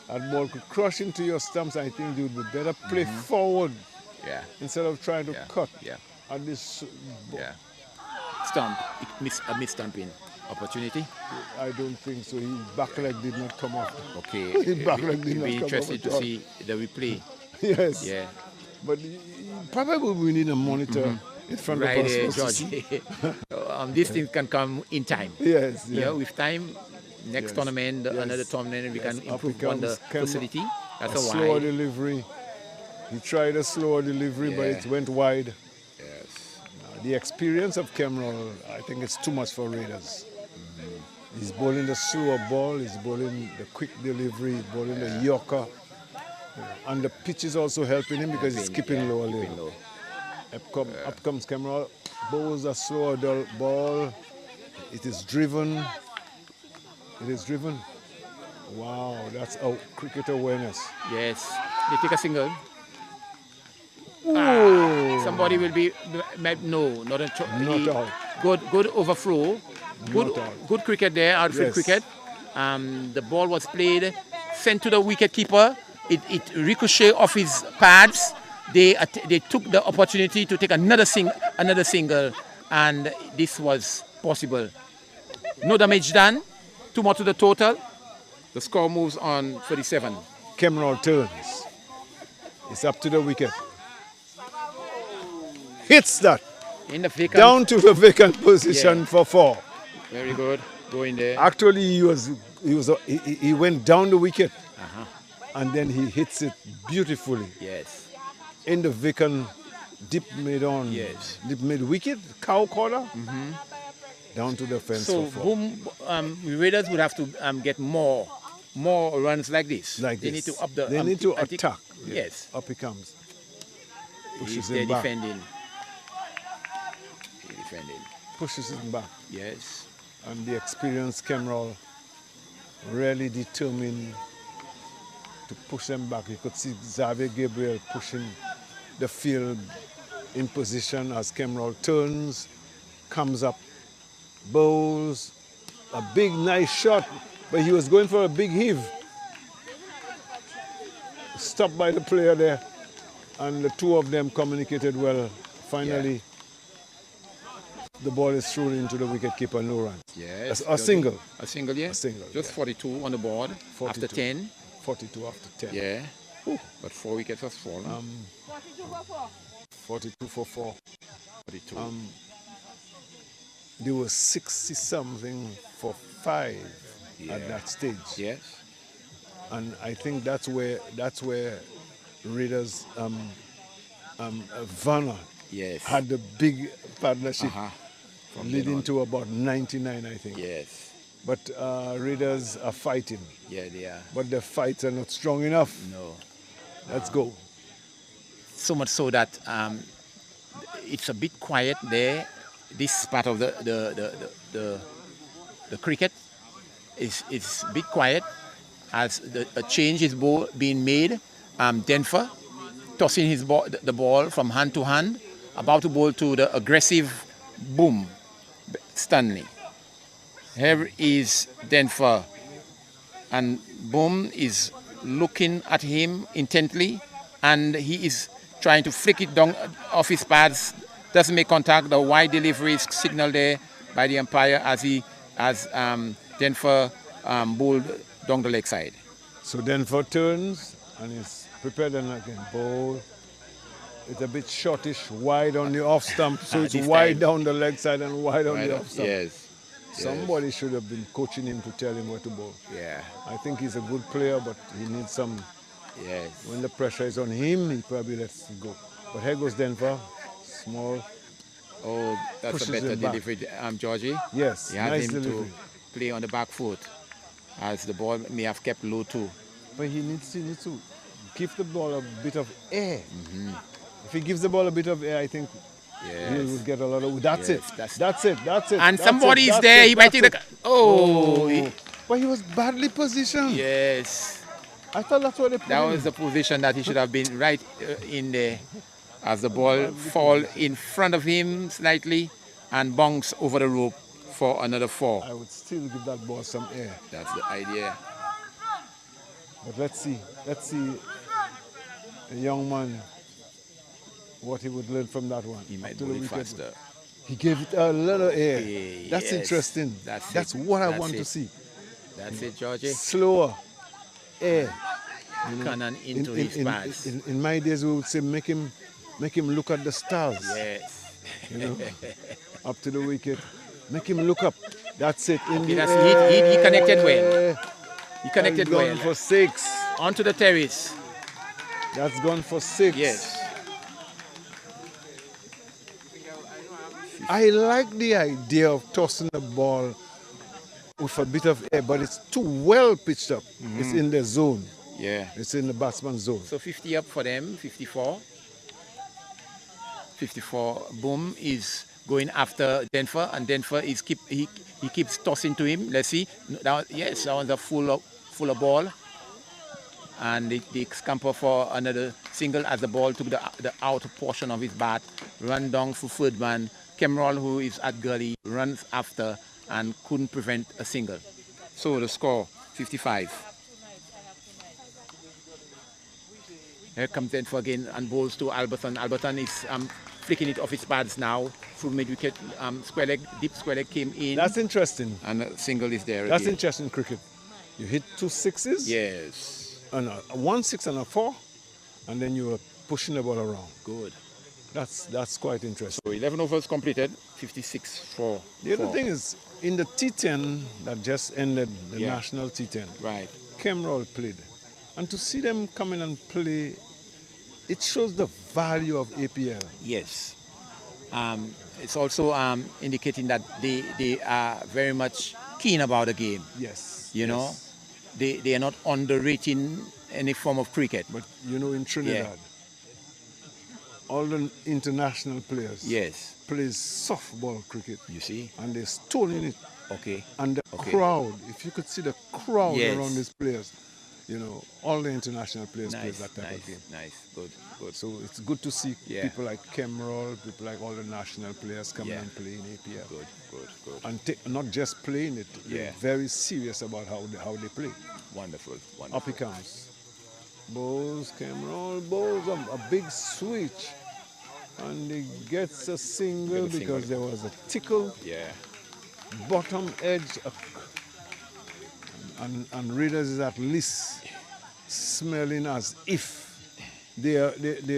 that ball could crush into your stumps. I think you would better play forward Yeah, instead of trying to yeah, cut yeah, at this. yeah. Stump, a mid-stumping opportunity. I don't think so. His back leg did not come off. Okay, His back leg did it'll not be come interesting off to at all. see the replay. Yes. Yeah, But probably we need a monitor in front right of us. there, for us to George. see. These things can come in time. Yes. Yeah, Yeah. with time, next Yes, tournament, yes, another tournament, we can yes. Up improve he on the comes, Kemba. facility. That's A a slower wide. delivery. He tried a slower delivery, but Yeah. it went wide. Yes. The experience of Kemral, I think it's too much for Raiders. He's bowling the slower ball, he's bowling the quick delivery, he's bowling the Yorker. And the pitch is also helping him because it's keeping low. Keeping low. Up comes Cameron. Bowls a slower ball. It is driven. It is driven. Wow, that's out. Cricket awareness. Yes. They take a single. Somebody will be no, not at all. Not out. Good overflow. Good cricket there, outfield cricket. The ball was played, sent to the wicket keeper. It ricocheted off his pads. They took the opportunity to take another single, and this was possible. No damage done. 2 more to the total. The score moves on 37. Cameron turns. It's up to the wicket. Hits that. In the vacant. Down to the vacant position for 4. Very good. Go in there. Actually, he went down the wicket, and then he hits it beautifully. Yes. In the vacant deep mid wicket, cow corner, down to the fence. So boom, Raiders would have to get more runs like this. They need to up the. They need to attack. Yes. Up he comes. Pushes him back. Defending. Pushes him back. Yes. And the experienced Kemrall really determined to push them back. You could see Xavier Gabriel pushing the field in position as Kemrall turns, comes up, bowls, a big nice shot, but he was going for a big heave. Stopped by the player there, and the two of them communicated well. Finally, the ball is thrown into the wicketkeeper, no run. Yes. A single. A single, yeah. A single. Just 42 on the board 42. after 10. 42 after 10. Yeah. Ooh. But 4 wickets has fallen. 42 for 4. 42. There was 60-something for 5 at that stage. Yes. And I think that's where Raiders Vana had the big partnership leading to about 99, I think. Yes. But Raiders are fighting. Yeah, they are. But the fights are not strong enough. No. Let's go. So much so that it's a bit quiet there. This part of the cricket is a bit quiet as a change is being made. Denver tossing the ball from hand to hand, about to bowl to the aggressive Boom Stanley. Here is Denver, and Boom is looking at him intently, and he is trying to flick it down off his pads. Doesn't make contact. The wide delivery is signaled there by the umpire as Denver bowled down the leg side. So Denver turns and is prepared and again bowl. It's a bit shortish, wide on the off stump, so it's wide down the leg side and wide on the off stump. Yes. Somebody should have been coaching him to tell him where to bowl. Yeah. I think he's a good player, but he needs some. Yes. When the pressure is on him, he probably lets it go. But here goes Denver, small. Oh, that's a better delivery, Georgie. Yes, he has nice him delivery. to play on the back foot, as the ball may have kept low too. But he needs to give the ball a bit of air. If he gives the ball a bit of air, I think he will get a lot of. That's it. And somebody is there. He might take the. But he was badly positioned. Yes. I thought that's what they put That him. was the position that he should have been right in there, as the ball fall in front of him slightly and bounce over the rope for another 4. I would still give that ball some air. That's the idea. But let's see a young man, what he would learn from that one. He might bowl it faster. He gave it a lot of air. That's Yes. interesting. That's what I want to see. That's it, Georgie. Slower air. Cannon into his pads. In my days, we would say make him look at the stars. Yes. Up to the wicket. Make him look up. That's it. He connected well. He connected well. Gone for 6. Onto the terrace. That's gone for 6. Yes. I like the idea of tossing the ball with a bit of air, but it's too well pitched up. It's in the zone. Yeah. It's in the batsman's zone. So 50 up for them, 54. 54. Boom is going after Denver, and Denver is he keeps tossing to him. Let's see. Now, yes, that was a full of ball. And they scamper for another single as the ball took the outer portion of his bat. Run down for third man. Kemrol, who is at gully, runs after and couldn't prevent a single. So the score, 55. Here comes Denver again and bowls to Alberton. Alberton is flicking it off his pads now. Through mid-wicket, square leg, deep square leg came in. That's interesting. And a single is there That's again. interesting cricket. You hit 2 sixes. Yes. And a 1 6 and a 4, and then you were pushing the ball around. Good. That's quite interesting. So 11 overs completed, 56 for The other 4. thing is, in the T10 that just ended, the Yeah. national T10, Right. Kemrol played. And to see them come in and play, it shows the value of APL. Yes. It's also indicating that they are very much keen about the game. Yes. You know, yes. they are not underrating any form of cricket. But you know, in Trinidad, all the international players Yes. play softball cricket. You see? And they're stoning it. Okay. And the Okay. crowd, if you could see the crowd Yes. around these players, you know, all the international players play Nice. that type Nice. of game. Nice. Good. Good. So it's good to see Yeah. people like Kemrol, people like all the national players coming Yeah. and playing APL. Good. Good. Good. And not just playing it, they're Yeah. very serious about how they play. Wonderful. Wonderful. Up he comes. Bowls, Kemrol, bowls, a big switch. And he gets a single Get a because single. there was a tickle, Yeah. bottom edge, and Raiders is at least smelling as if they're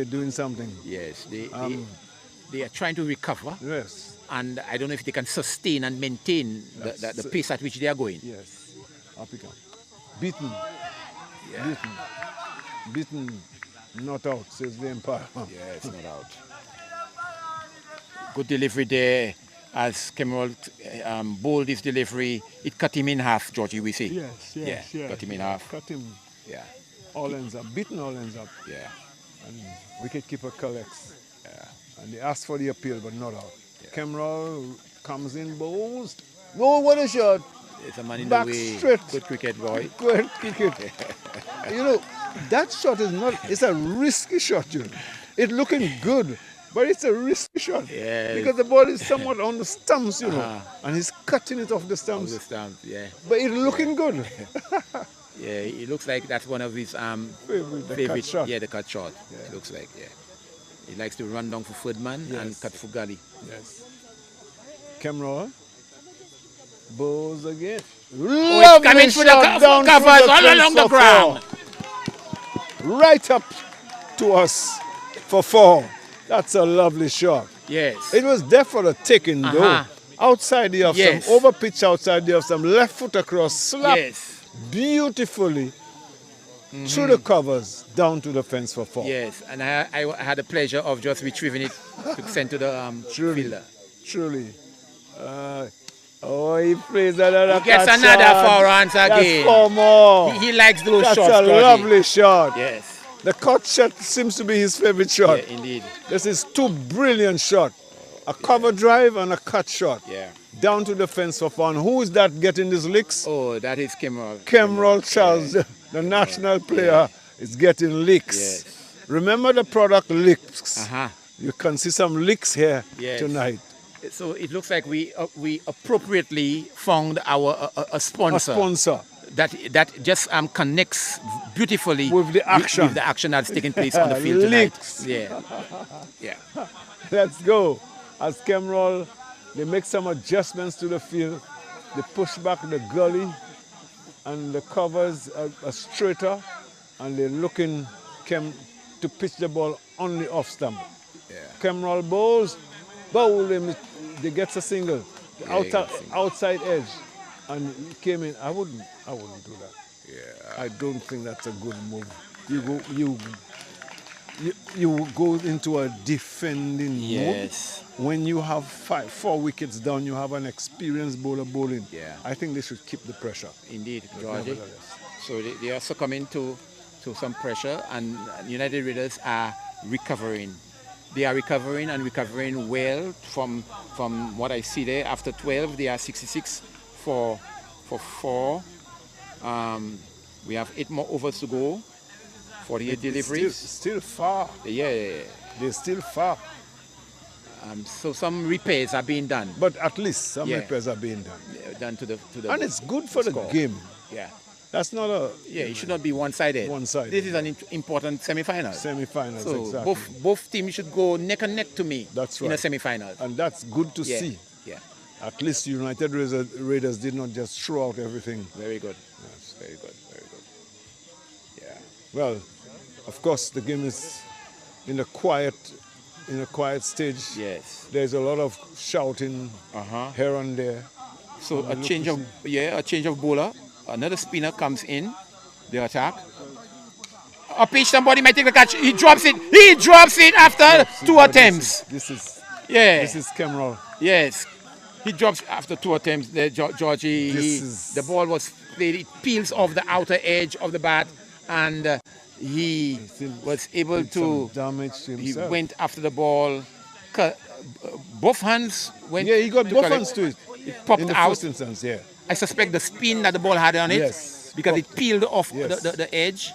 doing something. Yes. They are trying to recover. Yes, And I don't know if they can sustain and maintain the pace at which they are going. yes. Up he comes. Beaten. Yeah. Beaten, not out, says the Empire. Yes, no doubt. Good delivery there as Kemal bowled his delivery. It cut him in half, Georgie, we see. Yes, Yeah, cut him in half. Cut him. Yeah, All ends up. Beaten all ends up. yeah. And wicketkeeper collects. Yeah. And they ask for the appeal, but not out. Yeah. Kemrol comes in, bowls. Oh, what a shot. It's a man in Back the way. straight. Good cricket, boy. Good cricket. You know, that shot is not, it's a risky shot, you know. It's looking good, but it's a risky shot. Yes. Because the ball is somewhat on the stumps, you know, Uh-huh. and he's cutting it off the stumps. All the stamp, yeah. But it's looking good. Yeah, it looks like that's one of his the cut shot. Yeah, the cut shot. It looks like, yeah. He likes to run down for third man and Yes. cut for gully. Yes. Kemrol. Bowls again. Oh, it's coming through the down covers through all fence along the for ground. 4. Right up to us for 4. That's a lovely shot. Yes. It was there for the taking though. Uh-huh. Outside the off Yes. some, over pitch outside the off some, left foot across, slap Yes. beautifully through the covers down to the fence for 4. Yes, and I had the pleasure of just retrieving it to send to the Truly. fielder. Truly. He plays another He gets cut another shot. 4 runs again. That's 4 more. He likes those That's shots, a Georgie. lovely shot. Yes, The cut shot seems to be his favorite shot. yeah, indeed. This is 2 brilliant shots. A cover drive and a cut shot. Yeah. Down to the fence for 4. And who is that getting these licks? Oh, that is Kemrol. Kemrol Charles, Yeah. the national player, is getting licks. Yes. Remember the product licks. Uh-huh. You can see some licks here Yes. tonight. So it looks like we appropriately found our a A sponsor. sponsor. That just connects beautifully With the action. with the action that's taking place on the field tonight. Licks. Yeah, yeah. Let's go. As Kemrol, they make some adjustments to the field. They push back the gully and the covers are straighter, and they're looking to pitch the ball on the off stump. Yeah. Kemrol bowls, bowl him, they gets a single. The Yeah, he gets a single. outside edge. And he came in. I wouldn't do that. Yeah. I don't think that's a good move. You go into a defending Yes. mode. When you have 4 wickets down, you have an experienced bowler bowling. Yeah. I think they should keep the pressure. Indeed, But Georgie. nevertheless. So they are succumbing to So some pressure, and United Raiders are recovering. They are recovering and recovering well from what I see there. After 12, they are 66 for 4. We have 8 more overs to go. 48 deliveries. Still far. Yeah. They're still far. So some repairs are being done. But at least some repairs are being done. Done to the And it's good for score. the game. Yeah. That's not a... Yeah, it should not be one-sided. One-sided. This is an important semi-final. Semi-finals, so exactly. both teams should go neck and neck to me That's in right. a semi-final. And that's good to see. Yeah. At least United Raiders did not just throw out everything. Very good. Yes. Very good. Yeah. Well, of course, the game is in a quiet stage. Yes. There's a lot of shouting here and there. So a change of bowler. Another spinner comes in the attack. A pitch, somebody might take the catch. He drops it after 2 attempts. This is Kemrall. Yes. He drops after 2 attempts. Georgie, the ball was played. It peels off the outer edge of the bat, and he was able to damage himself. He went after the ball. Both hands went. Yeah, he got both hands to it. It popped in the out. first instance, yeah. I suspect the spin that the ball had on it, because it peeled off the edge,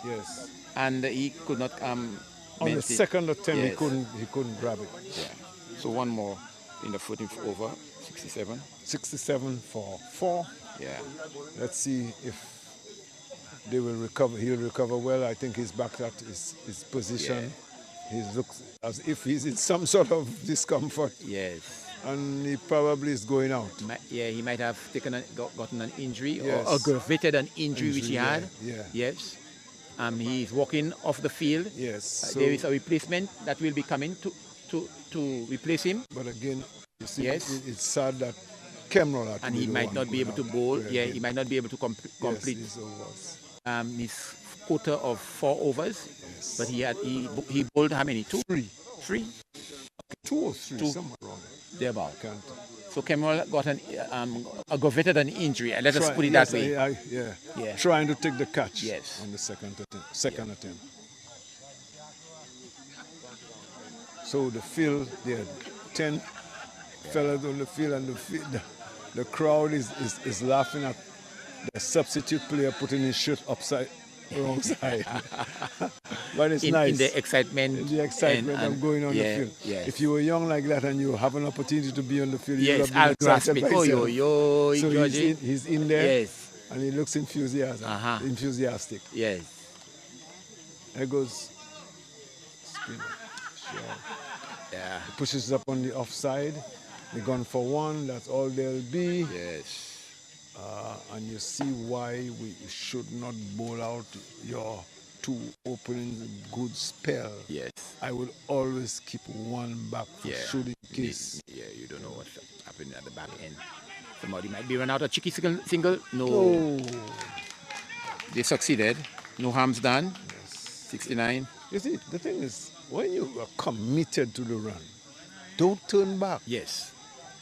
and he could not on the second attempt, he couldn't grab it. Yeah. So one more in the 14th over, 67. 67 for 4. Yeah. Let's see if they will recover. He'll recover well. I think he's back at his position. He looks as if he's in some sort of discomfort. Yes. And he probably is going out. He might have gotten an injury or aggravated an injury which he had. Yeah. Yes. He's walking off the field. Yes. So there is a replacement that will be coming to replace him. But again, you see, it's sad that Kemrall had and he might not be able to bowl. Yeah, he might not be able to complete his quota of 4 overs. Yes. But he bowled how many? 2? 3. 3? 2 or 3, somewhere around thereabout. So Kemrall got aggravated an injury. Let us put it that way. Yeah. Trying to take the catch. Yes. On the second attempt. So the field, there are 10 fellas on the field, and the crowd is laughing at the substitute player putting his shirt wrong side. But it's nice. In the excitement. And going on the field. Yes. If you were young like that and you have an opportunity to be on the field, you would have I'll been grasp excited it. by yourself. So he's in there. Yes. And he looks enthusiastic. Yes. There goes spinner. Sure. Yeah. He pushes up on the offside. They're gone for 1. That's all there'll be. Yes. And you see why we should not bowl out your 2 openings good spell. Yes. I will always keep 1 back for shooting case. Yeah, you don't know what's happening at the back end. Somebody might be run out a cheeky single. No. They succeeded. No harm's done. Yes. 69. You see, the thing is, when you are committed to the run, don't turn back. Yes.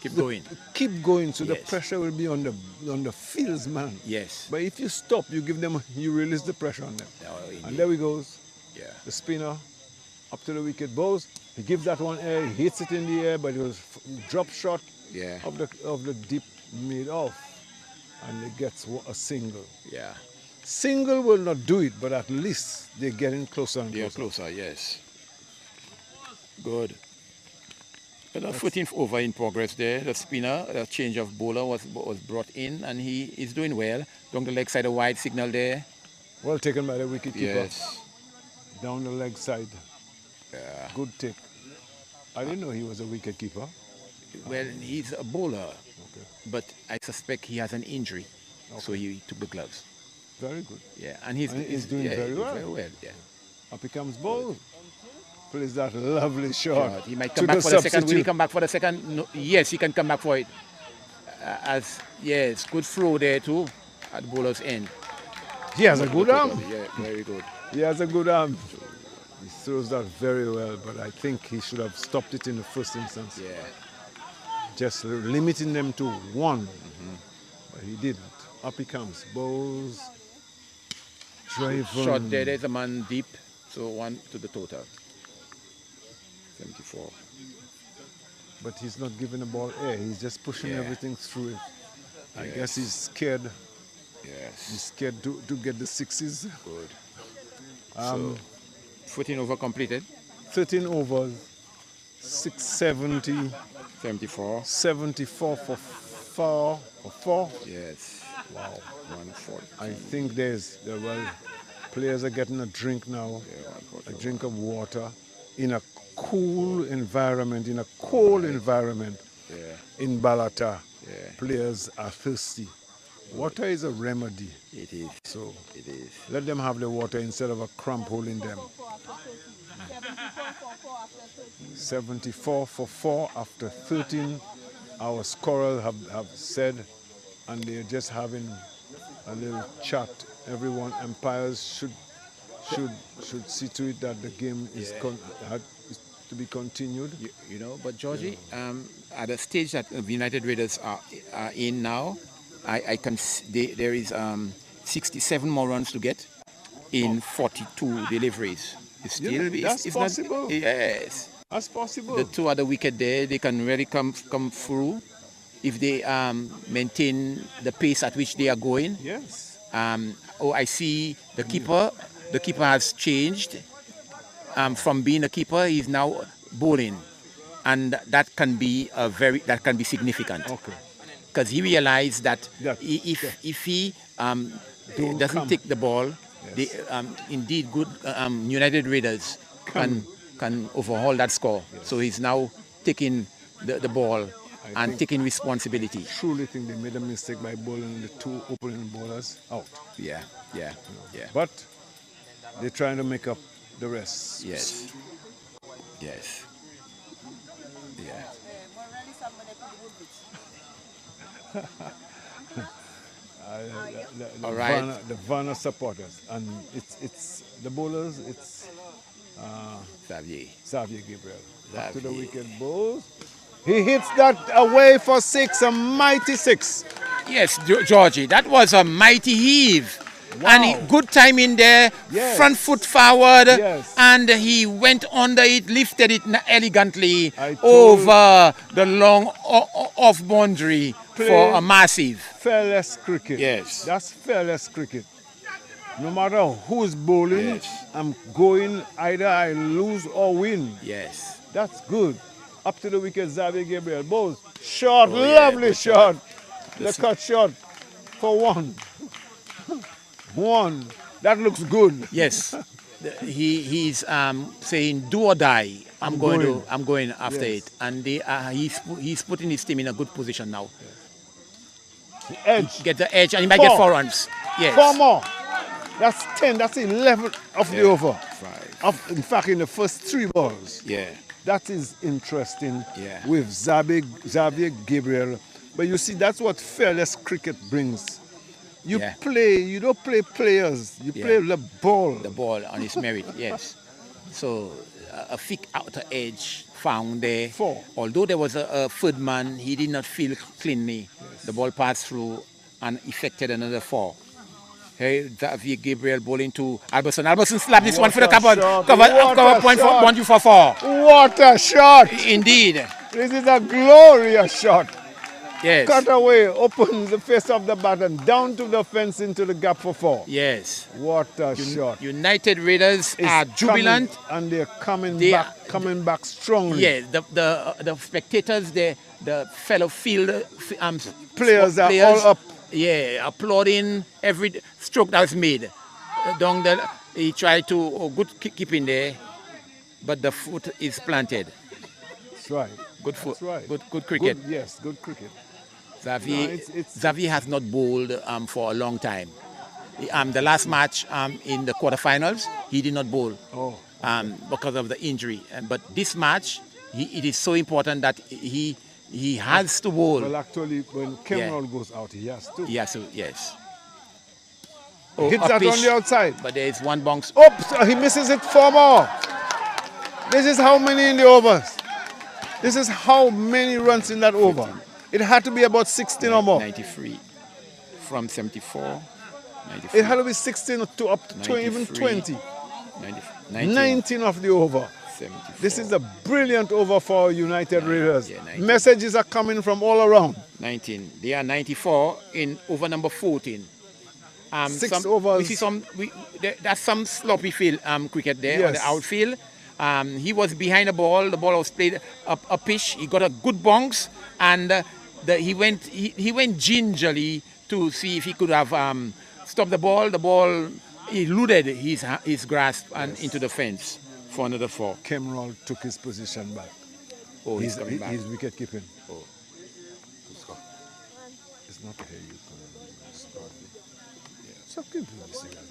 Keep going. Keep going, so the pressure will be on the fields, man. Yes. But if you stop, you release the pressure on them. Oh, and there he goes. Yeah. The spinner up to the wicket, bows. He gives that one air. He hits it in the air, but it was drop shot of the deep mid off, and he gets a single. Yeah. Single will not do it, but at least they're getting closer and closer. They are closer, yes. Good. The 14th over in progress there. The spinner, the change of bowler was brought in, and he is doing well. Down the leg side, a wide signal there. Well taken by the wicket keeper. Yes. Down the leg side. Yeah. Good take. I didn't know he was a wicket keeper. Well, he's a bowler, but I suspect he has an injury, so he took the gloves. Very good. Yeah, and he's doing very well. Very well. Yeah. Up he comes bowled. Plays that lovely shot. He might come back for the second. Will he come back for the second? No, yes, he can come back for it. Good throw there too at the bowler's end. He has a good arm. Yeah, very good. He has a good arm. He throws that very well, but I think he should have stopped it in the first instance. Yeah. Just limiting them to 1. But he didn't. Up he comes. Bowls. Driven. there's a man deep, so 1 to the total. 74. But he's not giving the ball air. He's just pushing Yeah. everything through it. I Yes. guess he's scared. Yes. He's scared to get the sixes. Good. So 14 over completed. 13 overs, 670, 74. 74 for four. Yes. Wow. 140. I think players are getting a drink now, Yeah, 140. a drink of water in a cool environment, in a cold environment Yeah. in Balata. Yeah. Players are thirsty. Water is a remedy, It is. so It is. let them have the water instead of a cramp holding them. 74 for 4 after 13. Our scorers have said, and they're just having a little chat. Everyone, umpires should see to it that the game is to be continued. You know, but Georgie, at the stage that the United Raiders are in now, I can there is 67 more runs to get in 42 deliveries. It's still that's it's possible. Not, yes. That's possible. The 2 other wicket there, they can really come through if they maintain the pace at which they are going. Yes. I see the keeper. The keeper has changed from being a keeper. He's now bowling, and that can be significant. Okay. Because he realized that That- if he Don't doesn't come. take the ball, Yes. indeed good United Raiders can overhaul that score. So he's now taking the ball and taking responsibility. Truly think they made a mistake by bowling the 2 opening bowlers out. Yeah. But they're trying to make up the rest. Yes. Yes. Yeah. All right. The Vana supporters, and it's the bowlers. It's Xavier. Xavier Gabriel. Back to the Xavier. wicket bowls. He hits that away for 6, a mighty 6. Yes, Georgie, that was a mighty heave. Wow. And good timing there, Yes. front foot forward, Yes. and he went under it, lifted it elegantly I told- over the long off boundary for a massive. Fearless cricket. Yes. That's fearless cricket. No matter who's bowling, Yes. I'm going either I lose or win. Yes. That's good. Up to the wicket, Xavier Gabriel bowls. Shot, Oh, yeah, lovely good shot. The This- cut shot for 1. 1. That looks good. Yes. He's saying do or die. I'm going after Yes. it, and he's putting his team in a good position now. Edge. Get the edge, and he might 4. get 4 runs. Yes. 4 more. That's 10. That's 11 of the over. 5. In fact, in the first 3 balls. Yeah. That is interesting Yeah. with Xavier Gabriel. But you see, that's what fearless cricket brings. You Yeah. play, you don't play players, you Yeah. play the ball. The ball on his merit, yes. So a thick outer edge found there. 4. Although there was a third man, he did not feel cleanly. The ball passed through and effected another 4. Hey, Xavier Gabriel bowling to Alberson. Alberson slapped this one for the What a cupboard. shot, Cover what a point shot. for want you for 4. What a shot! Indeed. This is a glorious shot. Yes. Cut away, opens the face of the bat and down to the fence into the gap for 4. Yes. What a shot. United Raiders It's are jubilant. coming, and they're coming They coming back strongly. Yeah, the spectators, the fellow field Players are all up. Yeah, applauding every stroke that was made. He tried to good keeping there, but the foot is planted. That's right. Good foot. That's right. Good cricket. Yes, good cricket. Xavier, No, it's- Xavier has not bowled for a long time. The last match in the quarterfinals, he did not bowl because of the injury. But this match, it is so important that he has to bowl. Well, actually, when Cameron goes out, he has to. Yes, yes. Hits up that on pitch, the outside. but there is one bounce. Oops, he misses it 4 more. This is how many in the overs. This is how many runs in that over. It had to be about 16 or more. 93 from 74. It had to be 16 to up to 20, even 20. 19 of the over. 74. This is a brilliant over for United Raiders. Yeah, 19. Messages are coming from all around. 19. They are 94 in over number 14. 6 overs. We see that's some sloppy field cricket there on the Yes. outfield. He was behind the ball was played a pitch. He got a good bounce, and he went gingerly to see if he could have stopped the ball. The ball eluded his grasp and into the fence for another 4. Kemrall took his position back. Oh, he's coming back. He's wicket keeping. Oh. It's not here you can. So keep doing this again.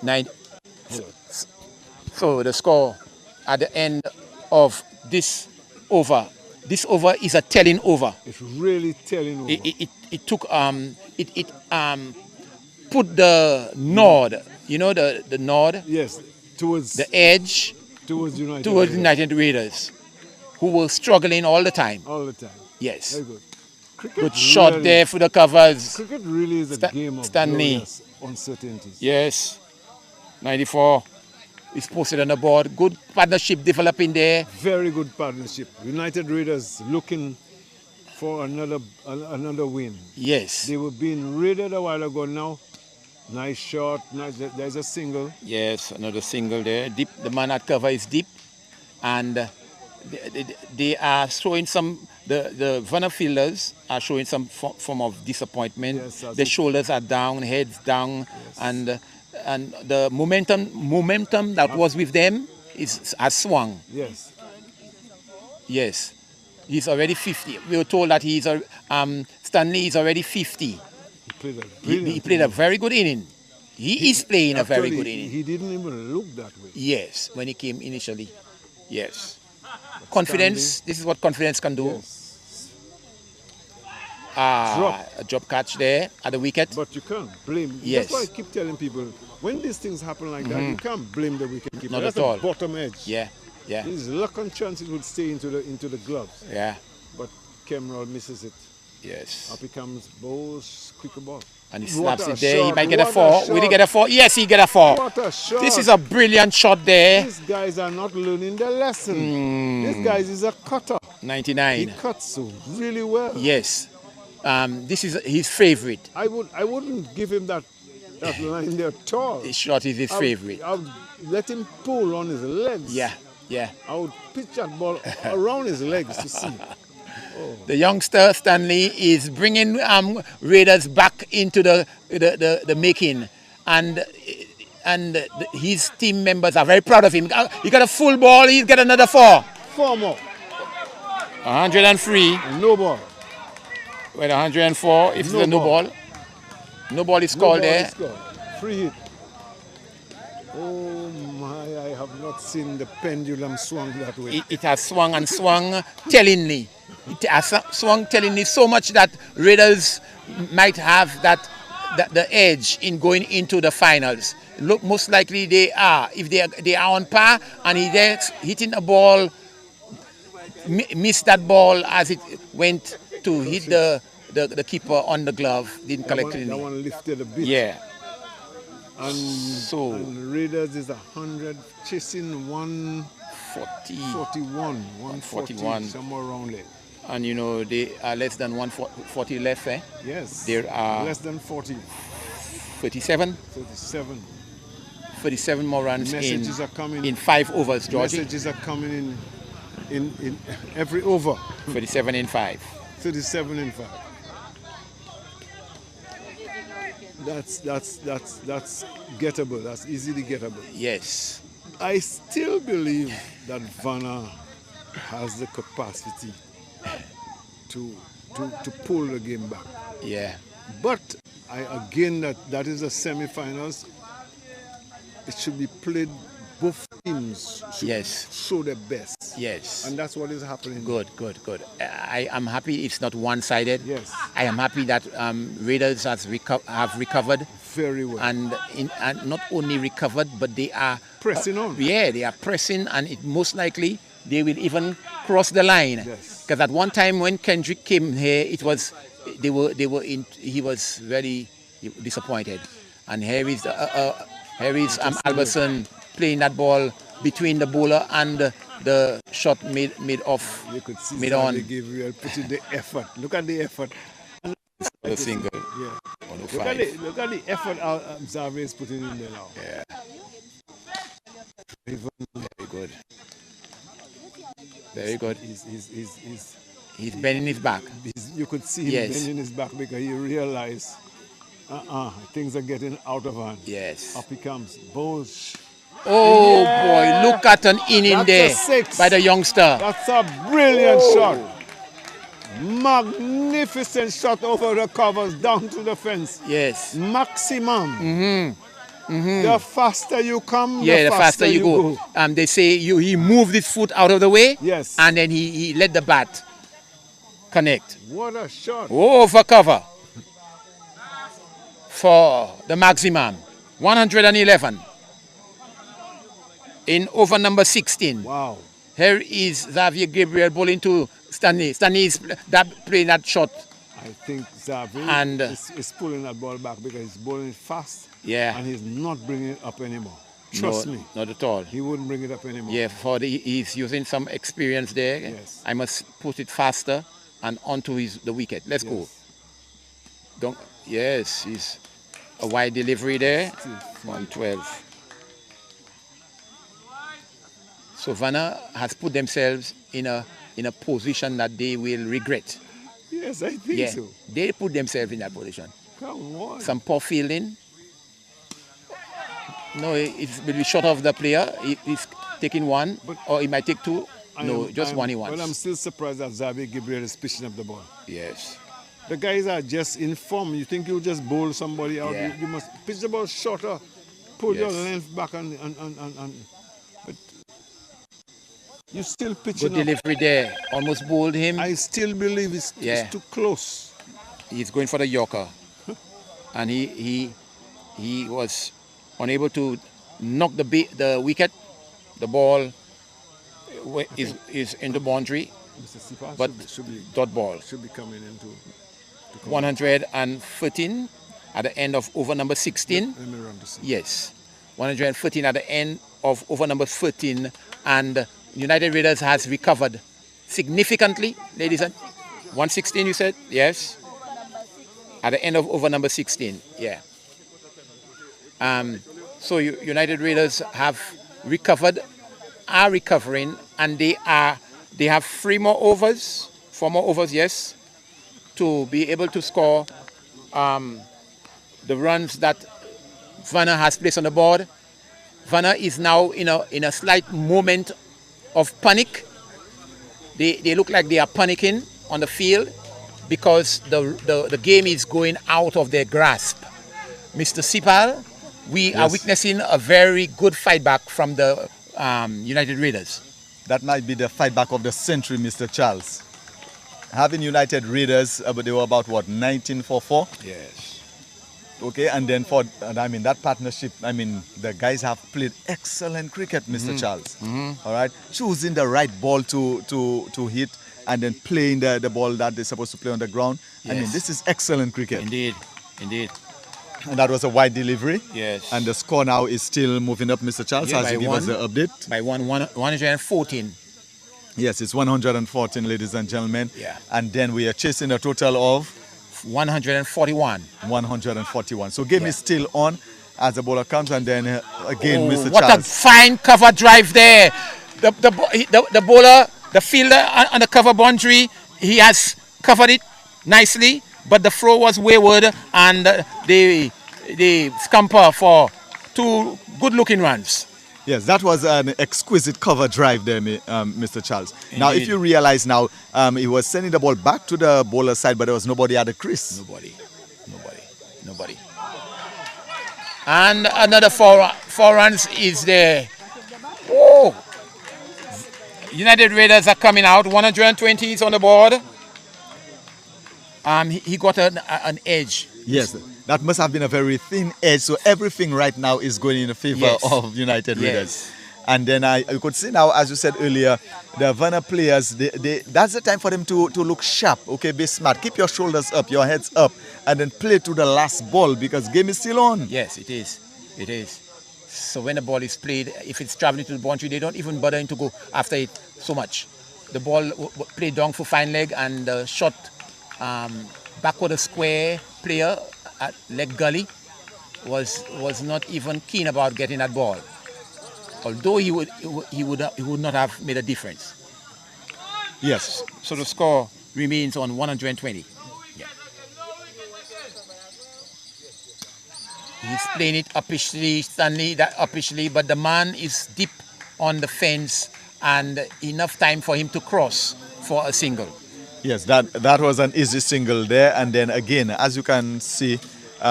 9. So the score at the end of this over is a telling over. It's really telling over. It took put the nod, the nod, Yes, towards the edge towards United. towards Raiders. United Raiders, who were struggling all the time. All the time. Yes, Very good. Cricket good shot really- there for the covers. Cricket really is a game of Stanley. glorious uncertainties. Yes, 94 is posted on the board. Good partnership developing there. Very good partnership. United Raiders looking for another win. Yes, They were being raided a while ago now. Nice shot. Nice. There's a single. yes, another single there. Deep, the man at cover is deep, and they are showing some. The Vana fielders are showing some form of disappointment. Yes, as the it- shoulders are down, heads down, and the momentum that was with them has swung. Yes. Yes, he's already 50. We were told that Stanley is already 50. He played a He brilliant played a inning. very good inning. He is playing a very Actually, good inning. He didn't even look that way. Yes, when he came initially. Yes. Confidence, this is what confidence can do. Yes. A drop catch there at the wicket. But you can't blame. Yes. That's why I keep telling people, when these things happen like that, you can't blame the wicketkeeper. Not That's at all. the bottom edge. Yeah, yeah, His luck and chance it would stay into the gloves. yeah, But Kemrall misses it. yes. Up he comes, bowls, quicker ball. And he What slaps a it there. He shot, might get a what a 4. Will he shot. get a 4? Yes, he get a 4. What a shot! This is a brilliant shot there. These guys are not learning their lesson. Hmm. This guy is a cutter. He 99. cuts so really well. Yes. This is his favorite. I wouldn't give him that line there at all. This shot is his favorite. I would let him pull on his legs. Yeah, yeah. I would pitch that ball around his legs to see. The youngster Stanley is bringing Raiders back into the making, and his team members are very proud of him. He got a full ball. He's got another 4. 4 more. 103 No ball. with 104. If it's a no ball, no ball is No called ball there. is called. Free hit. Oh my, I have not seen the pendulum swung that way. It has swung and swung tellingly. It has swung tellingly so much that Raiders might have the edge in going into the finals. Look, most likely they are. If they are on par and he there hitting a ball, missed that ball as it went to hit the keeper on the glove, didn't collect That it. one lifted a bit. Yeah. And Raiders is 100, chasing 40. 141, 140, 141. somewhere around there. And they are less than 140 left, eh? Yes. There are less than 40, 37. 37. 37 more runs Messages are coming. in 5 overs, Georgie. Messages are coming in every over. 37 in 5. 37 in 5. That's gettable. That's easily gettable. Yes. I still believe that Vana has the capacity to pull the game back. Yeah. But that is the semi-finals. It should be played. Both teams should show their best. Yes. And that's what is happening. Good. I am happy it's not one-sided. Yes. I am happy that Raiders have recovered. Very well. And not only recovered, but they are pressing on. Yeah, they are pressing, and it most likely they will even cross the line. Yes. Because at one time when Kendrick came here, he was very disappointed. And here is Albertson playing that ball between the bowler and the shot mid off, You could see mid on. Gabriel putting the effort. Look at the effort. The single. Yeah. 105. Look at the effort Xavier is putting in there now. Yeah. Very good. Very good. He's bending his back. You could see him bending his back because he realized things are getting out of hand. Yes. Up he comes. Bosh. Oh boy, look at an inning there by the youngster. That's a brilliant shot. Magnificent shot over the covers down to the fence. Yes. Maximum. The faster you come, the faster you go. They say he moved his foot out of the way. Yes. And then he let the bat connect. What a shot. Oh, for cover. For the maximum. 111. In over number 16. Wow. Here is Xavier Gabriel bowling to Stanley. Stanley is playing that shot. I think Xavier is pulling that ball back because he's bowling fast. Yeah. And he's not bringing it up anymore. Trust me. Not at all. He wouldn't bring it up anymore. Yeah, he's using some experience there. Yes. I must put it faster and onto the wicket. Let's go. Yes, he's a wide delivery there. 112. So Vana has put themselves in a position that they will regret. Yes, I think so. They put themselves in that position. Come on. Some poor fielding. No, it will be short of the player. He's taking one, or he might take two. Just one he wants. But I'm still surprised that Xavier Gabriel is pitching up the ball. Yes. The guys are just in form. You think you just bowl somebody out. Yeah. You must pitch the ball shorter. Pull your length back and but you still pitching Good delivery there. Almost bowled him. I still believe it's too close. He's going for the Yorker. And he was unable to knock the wicket. The ball is in the boundary. But dot ball. Should be coming into 113 at the end of over number 16. Let me run this. Yes. 113 at the end of over number 13. And United Raiders has recovered significantly, ladies and 116 you said? Yes. At the end of over number 16. Yeah. So United Raiders have recovered, are recovering, and they have 4 more overs, yes, to be able to score the runs that Vana has placed on the board. Vana is now in a slight moment of panic. They look like they are panicking on the field because the game is going out of their grasp. Mr. Sipal, we are witnessing a very good fight back from the United Raiders. That might be the fight back of the century, Mr. Charles. Having United Raiders, but they were about what, 1944? Yes. Okay, and then that partnership, the guys have played excellent cricket, Mr. Charles. All right, choosing the right ball to hit and then playing the ball that they're supposed to play on the ground. Yes. This is excellent cricket. Indeed. And that was a wide delivery. Yes. And the score now is still moving up, Mr. Charles, as you give us the update. By 114. Yes, it's 114, ladies and gentlemen. Yeah. And then we are chasing a total of 141. 141. So game is still on as the bowler comes, and then again, Mr. What Charles. a fine cover drive there. The bowler, the fielder on the cover boundary, he has covered it nicely, but the throw was wayward, and they scamper for 2 good-looking runs. Yes, that was an exquisite cover drive there, Mr. Charles. Indeed. Now, if you realize now, he was sending the ball back to the bowler side, but there was nobody at the crease. Nobody. And another 4 runs is there. Oh! United Raiders are coming out. 120 is on the board. He got an edge. Yes, that must have been a very thin edge. So everything right now is going in the favor of United Raiders. And then you could see now, as you said earlier, the Vana players, that's the time for them to look sharp, okay, be smart. Keep your shoulders up, your heads up, and then play to the last ball because game is still on. Yes, it is. It is. So when the ball is played, if it's traveling to the boundary, they don't even bother to go after it so much. The ball played down for fine leg and the shot backward a square player at leg gully was not even keen about getting that ball. Although he would not have made a difference. Yes. So the score remains on 120. Yeah. He's playing it uppishly, Stanley, but the man is deep on the fence and enough time for him to cross for a single. Yes, that was an easy single there. And then again, as you can see,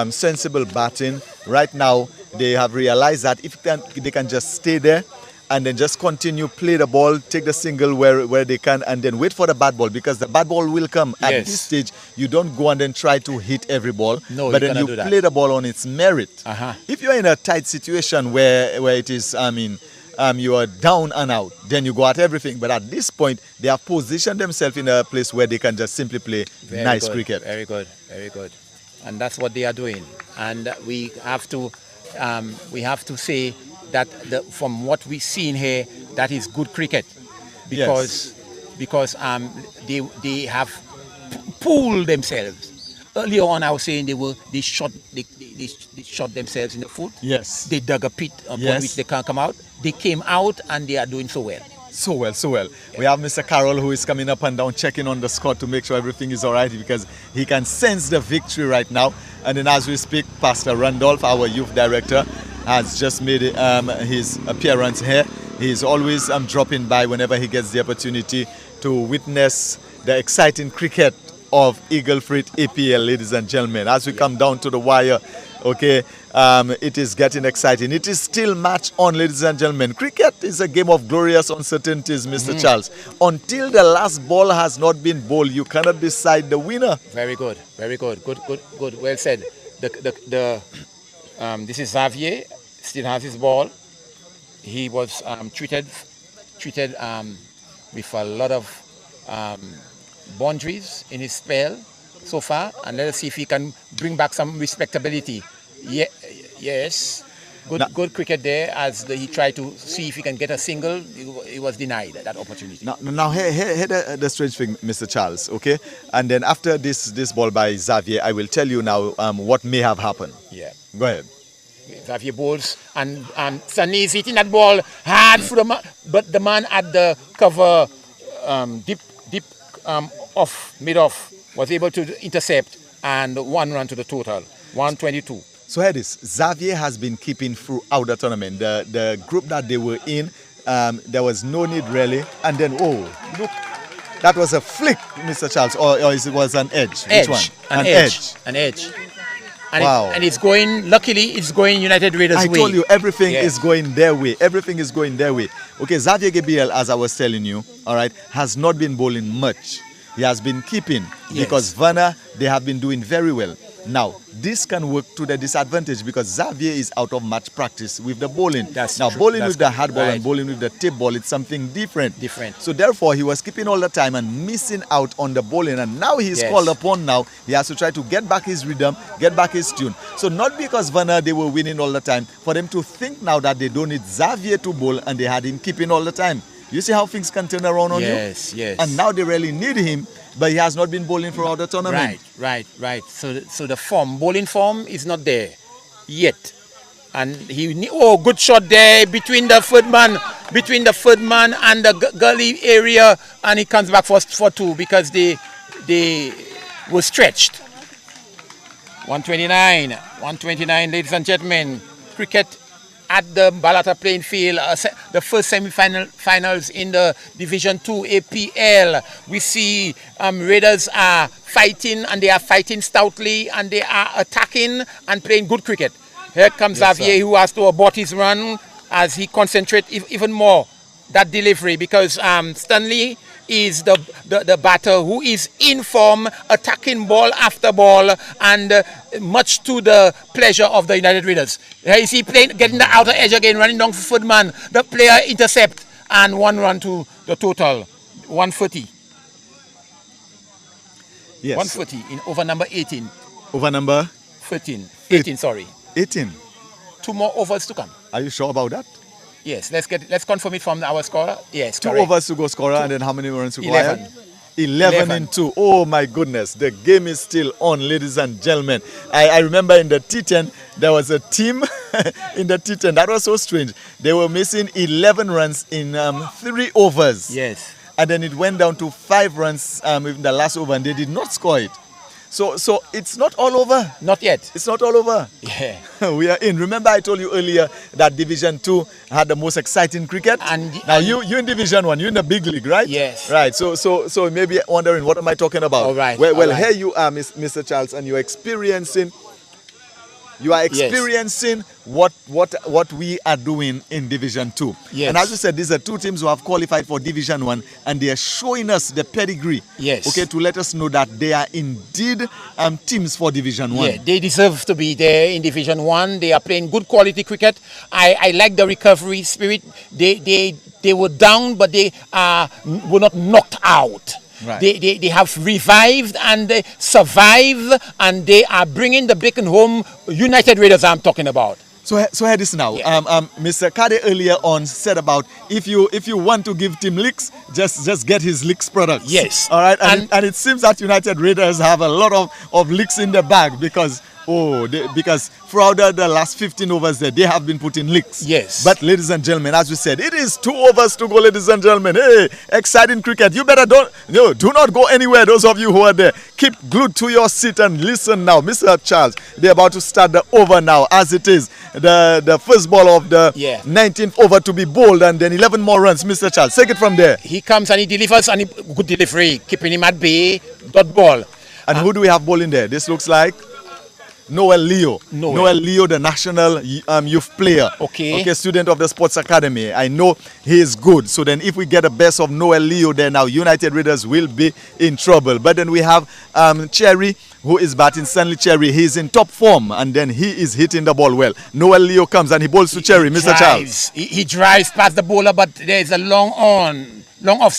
sensible batting. Right now, they have realized that if they can just stay there and then just continue, play the ball, take the single where they can, and then wait for the bad ball, because the bad ball will come. At this stage, you don't go and then try to hit every ball, no, but then you play the ball on its merit. If you're in a tight situation where it is, you are down and out, then you go at everything. But at this point, they have positioned themselves in a place where they can just simply play nice cricket. Very good, very good. And that's what they are doing. And we have to say that from what we've seen here, that is good cricket, because they have pooled themselves. Earlier on, I was saying they shot themselves in the foot. Yes. They dug a pit upon which they can't come out. They came out and they are doing so well. So well, so well. We have Mr. Carroll, who is coming up and down, checking on the score to make sure everything is all right, because he can sense the victory right now. And then as we speak, Pastor Randolph, our youth director, has just made his appearance here. He's always dropping by whenever he gets the opportunity to witness the exciting cricket of Eagle Fruit APL, ladies and gentlemen. As we come down to the wire, okay, it is getting exciting. It is still match on, ladies and gentlemen. Cricket is a game of glorious uncertainties, Mr. Charles. Until the last ball has not been bowled, you cannot decide the winner. Very good, very good. Good. Well said. This is Xavier, still has his ball. He was treated with a lot of boundaries in his spell so far, and let us see if he can bring back some respectability. Yes, good cricket there, as he tried to see if he can get a single. He was denied that opportunity. Now here the strange thing, Mr. Charles, okay? And then after this ball by Xavier, I will tell you now what may have happened. Yeah. Go ahead. Xavier bowls, and Sunny is hitting that ball hard through the man, but the man at the cover, deep mid-off, was able to intercept, and one run to the total, 122. So here it is. Xavier has been keeping throughout the tournament. The group that they were in, there was no need really. And then, look, that was a flick, Mr. Charles, or it was an edge. Which one? An edge. And wow. It's going, luckily, it's going United Raiders' way. I told you, everything is going their way. Everything is going their way. Okay, Xavier Gabriel, as I was telling you, all right, has not been bowling much. He has been keeping because Vana, they have been doing very well. Now, this can work to the disadvantage because Xavier is out of match practice with the bowling. Bowling with the hard ball and bowling with the tip ball, it's something different. So therefore, he was keeping all the time and missing out on the bowling. And now he's called upon now. He has to try to get back his rhythm, get back his tune. So not because Vana, they were winning all the time, for them to think now that they don't need Xavier to bowl and they had him keeping all the time. You see how things can turn around on you? Yes. And now they really need him, but he has not been bowling throughout the tournament. Right. So the bowling form is not there yet. And good shot there between the third man and the gully area, and he comes back for two because they were stretched. 129, ladies and gentlemen. Cricket at the Balata playing field, the first semi-finals in the Division 2 APL. We see Raiders are fighting, and they are fighting stoutly, and they are attacking and playing good cricket. Here comes Xavier, who has to abort his run as he concentrates even more that delivery, because Stanley is the batter who is in form, attacking ball after ball, and much to the pleasure of the United Raiders. Here is he playing, getting the outer edge again, running down for Footman. The player intercept, and 1 run to the total, 140. Yes. 140 in over number 18. Over number 13. 18, sorry. 18. 2 more overs to come. Are you sure about that? Yes, let's confirm it from our scorer. Yes, 2 correct. overs to go scorer, and then how many runs required? 11. 11 in 2. Oh my goodness, the game is still on, ladies and gentlemen. I remember in the T10, there was a team in the T10 that was so strange. They were missing 11 runs in 3 overs. Yes. And then it went down to 5 runs in the last over, and they did not score it. So it's not all over. Not yet. It's not all over. Yeah. We are in. Remember I told you earlier that Division 2 had the most exciting cricket? Now you in Division 1, you're in the big league, right? Yes. Right. So maybe wondering, what am I talking about? All right. Well, all right. Here you are, Mr. Charles, and you're experiencing what we are doing in Division 2. Yes. And as you said, these are 2 teams who have qualified for Division 1, and they are showing us the pedigree. Yes. Okay, to let us know that they are indeed teams for Division 1. Yeah, they deserve to be there in Division 1. They are playing good quality cricket. I like the recovery spirit. They were down, but they were not knocked out. Right. They have revived and they survived, and they are bringing the bacon home. United Raiders I'm talking about. So hear this now. Yeah. Mr. Kade earlier on said about if you want to give Tim Licks, just get his Licks products. Yes. All right. And it seems that United Raiders have a lot of Licks in the bag because throughout the last 15 overs there, they have been putting licks. Yes. But ladies and gentlemen, as we said, it is 2 overs to go, ladies and gentlemen. Hey, exciting cricket. You better do not go anywhere. Those of you who are there, keep glued to your seat and listen now. Mr. Charles, they're about to start the over now, as it is the first ball of the 19th over to be bowled, and then 11 more runs. Mr. Charles, take it from there. He comes and he delivers, and good delivery, keeping him at bay. Dot ball. And who do we have bowling there? This looks like Noel Leo. Noel Leo, the national youth player. Okay, student of the Sports Academy. I know he is good. So then if we get the best of Noel Leo there now, United Raiders will be in trouble. But then we have Cherry, who is batting. Stanley Cherry, he's in top form, and then he is hitting the ball well. Noel Leo comes and he bowls to Cherry. Mr. Charles. He drives past the bowler, but there's a long off,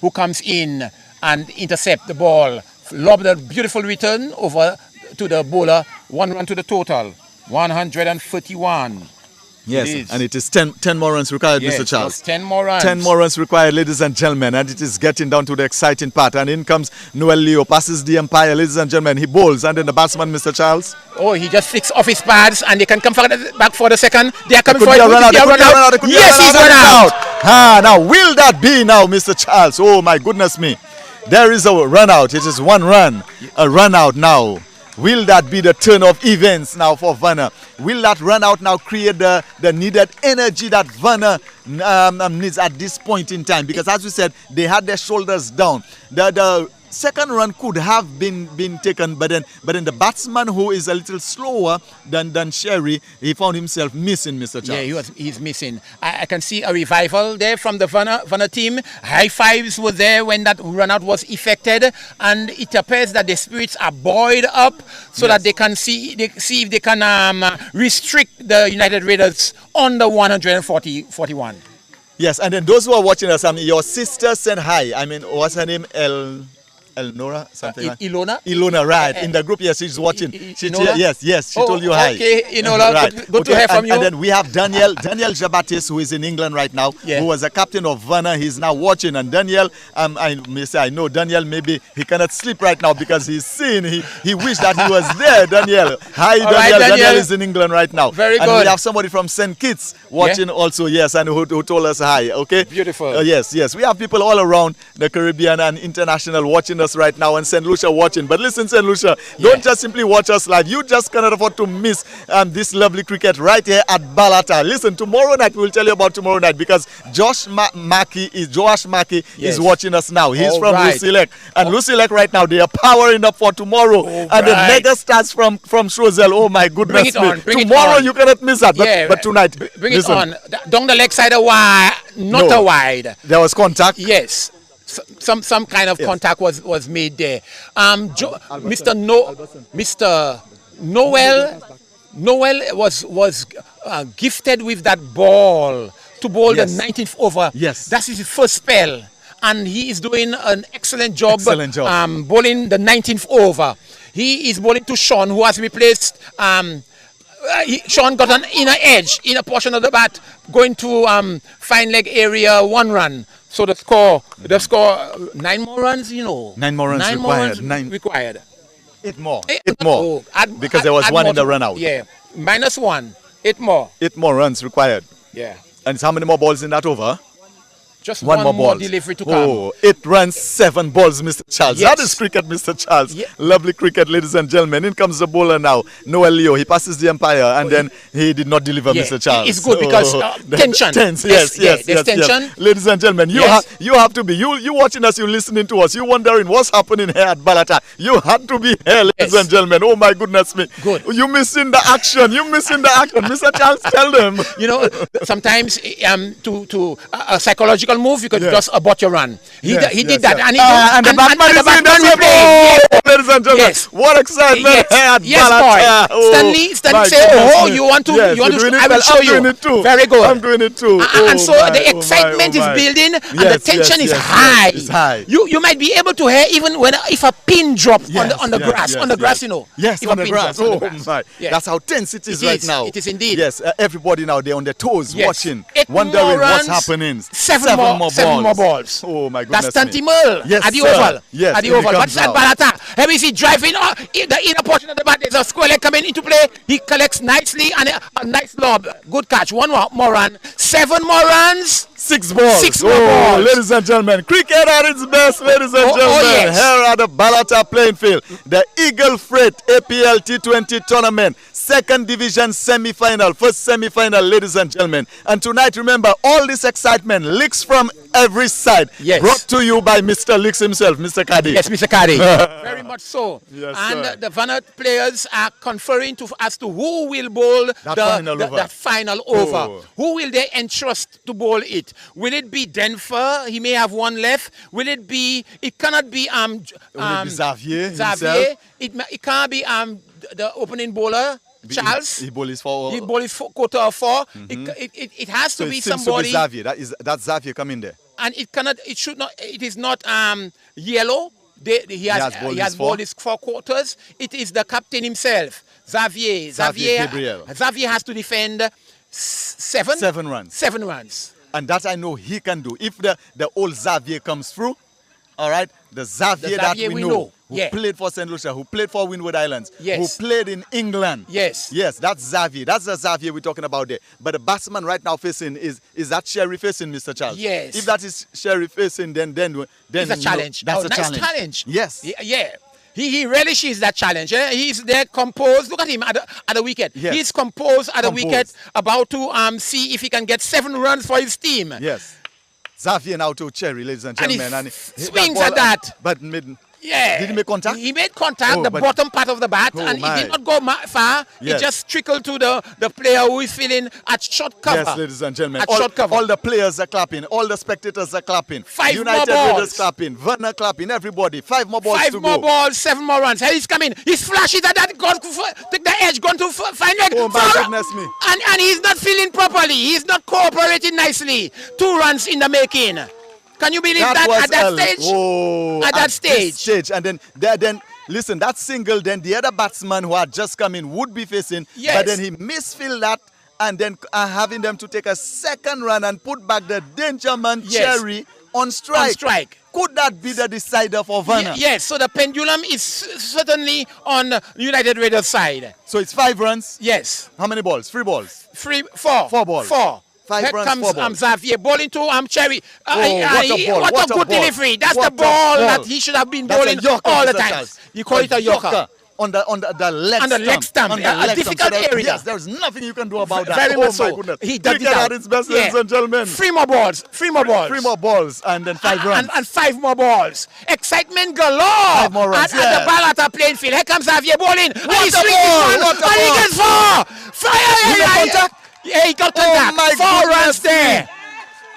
who comes in and intercept the ball. Lob the beautiful return over to the bowler. 1 run to the total, 141. Yes, and it is 10 more runs required, Mr. Charles. 10 more runs. 10 more runs required, ladies and gentlemen, and it is getting down to the exciting part. And in comes Noel Leo, passes the umpire, ladies and gentlemen. He bowls, and then the batsman, Mr. Charles. Oh, he just flicks off his pads, and they can come back for the second. They are coming for it. Yes, he's run out. Now, will that be now, Mr. Charles? Oh, my goodness me. There is a run out. It is 1 run. A run out now. Will that be the turn of events now for Vana? Will that run out now create the needed energy that Vana needs at this point in time? Because as we said, they had their shoulders down. The second run could have been taken, but then the batsman, who is a little slower than Sherry, he found himself missing, Mr. Charles. Yeah, he's missing. I can see a revival there from the Vana team. High fives were there when that run out was effected, and it appears that the spirits are buoyed up so that they can see if they can restrict the United Raiders under 141. Yes, and then those who are watching us, your sister sent hi. I mean, what's her name? Elnora, something like Ilona, right? In the group, yes, she's watching. She told you hi. Okay, Inola, right. Good to hear from you. And then we have Daniel Jabatis, who is in England right now, who was a captain of Vana. He's now watching. And Daniel, I know Daniel, maybe he cannot sleep right now because he's seeing. He wished that he was there. Daniel, hi, Daniel. Right, Daniel is in England right now. Very good. And we have somebody from St. Kitts watching also, yes, and who told us hi. Okay, beautiful. Yes. We have people all around the Caribbean and international watching us right now, and St. Lucia watching. But listen, St. Lucia, don't just simply watch us live. You just cannot afford to miss this lovely cricket right here at Balata. Listen, tomorrow night we will tell you about tomorrow night, because Josh Mackey is watching us now. He's from Lucilec, and Lucilec right now, they are powering up for tomorrow. And the mega stars from Shozel. Oh my goodness me. Tomorrow you cannot miss that. But tonight, bring it on. Down the leg side a wide, not a wide. There was contact. Yes. some kind of contact was made there. Mr. Noel was gifted with that ball to bowl the 19th over. Yes. That's his first spell. And he is doing an excellent job. Bowling the 19th over. He is bowling to Sean, who has replaced... Sean got an inner edge, inner portion of the bat, going to fine leg area, 1 run. So the score, 9 more runs, 9 more runs required. 8 more. 8 more. Because there was 1 in the run out. Yeah. -1. 8 more. 8 more runs required. Yeah. And how many more balls in that over? Just one more delivery to come. 8 runs, 7 balls, Mr. Charles. Yes. That is cricket, Mr. Charles. Yeah. Lovely cricket, ladies and gentlemen. In comes the bowler now, Noel Leo. He passes the umpire and then he did not deliver, Mr. Charles. It's good because tension. Yes. There's tension. Ladies and gentlemen, you have to be. You watching us, you listening to us, you wondering what's happening here at Balata. You had to be here, ladies and gentlemen. Oh my goodness me. Good. You missing the action. Mr. Charles, tell them. Sometimes to a psychological move, you could just abort your run. He did that, and the batsman is in the same. Ladies and gentlemen, what excitement here at Balata. Stanley say, you want to? I will show you. I'm doing it too. Very good. I'm doing it too. And so the excitement is building, and the tension is high. It's high. You might be able to hear even if a pin drop on the grass. Yes, on the grass. Oh my! Yeah. That's how tense it is right now. It is indeed. Yes, everybody now they're on their toes, watching, 8 wondering more runs, what's happening. 7 more balls. Oh my goodness! That's Tantimal at the oval. Yes, at the oval. But at Balata, here we see driving the inner portion of the bat. There's a square leg coming into play. He collects nicely and a nice lob. Good catch. 1 more run. 7 more runs. 6 balls. 6 more balls. Ladies and gentlemen, cricket at its best, ladies and gentlemen. Here at the Balata playing field, the Eagle Freight APL T20 tournament, 2nd division semi-final, first semi-final, ladies and gentlemen. And tonight, remember, all this excitement, licks from every side, brought to you by Mr. Licks himself, Mr. Kadi. Yes, Mr. Kadi. Very much so. Yes, and the Vana players are conferring as to who will bowl that final over. Who will they entrust to bowl it? Will it be Denver? He may have 1 left. Will it be? It cannot be Xavier. It can't be the opening bowler. Charles. He bowls for quarter of 4. Mm-hmm. It has to be it seems somebody. To be Xavier. That's Xavier coming there. And it cannot. It should not. It is not yellow. He has bowled his 4 quarters. It is the captain himself, Xavier. Xavier has to defend 7 runs. 7 runs. And that I know he can do. If the old Xavier comes through, all right, the Xavier that we know. Who played for St. Lucia, who played for Windward Islands, who played in England. Yes, that's Xavier. That's the Xavier we're talking about there. But the batsman right now facing is that Sherry facing, Mr. Charles? Yes. If that is Sherry facing, then it's a challenge. That's a nice challenge. Yes. Yeah. He relishes that challenge. He's there composed. Look at him at the wicket. Yes. He's composed at the wicket, about to see if he can get 7 runs for his team. Yes. Xavier now to Cherry, ladies and gentlemen. And he swings at that. But did he make contact? He made contact, the bottom part of the bat, and it did not go far. Yes. It just trickled to the player who is feeling at short cover. Yes, ladies and gentlemen. Short cover. All the players are clapping. All the spectators are clapping. 5 United more balls. Raiders clapping. Vana clapping. Everybody. 5 more balls 5 to more go. balls, 7 more runs. Here he's coming. He's flashes at that. Take the edge. Gone to fine leg. Oh, my goodness me. And he's not feeling properly. He's not cooperating nicely. 2 runs in the making. Can you believe that at that stage? Oh, at that stage. And then listen, that single, then the other batsman who had just come in would be facing. Yes. But then he misfilled that, and then having them to take a 2nd run and put back the danger man Cherry on strike. Could that be the decider for Vana? Yes, so the pendulum is certainly on United Raiders' side. So it's 5 runs? Yes. How many balls? 3 balls? 4 balls. 5 Here runs, comes 4 balls. Xavier bowling to Cherry. What a good delivery. That's the ball that he should have been bowling all the time. You call it a yorker. On the leg stump. A difficult area. Yes, there's nothing you can do about that. Very much so. My goodness. He does it at its best, ladies and gentlemen. 3 more balls. 3 more balls. And then 5 runs. And 5 more balls. Excitement galore. 5 more runs. At the Balata playing field. Here comes Xavier bowling. What a ball! And he gets 4. He got contact. Yeah, he got contact. 4 runs there.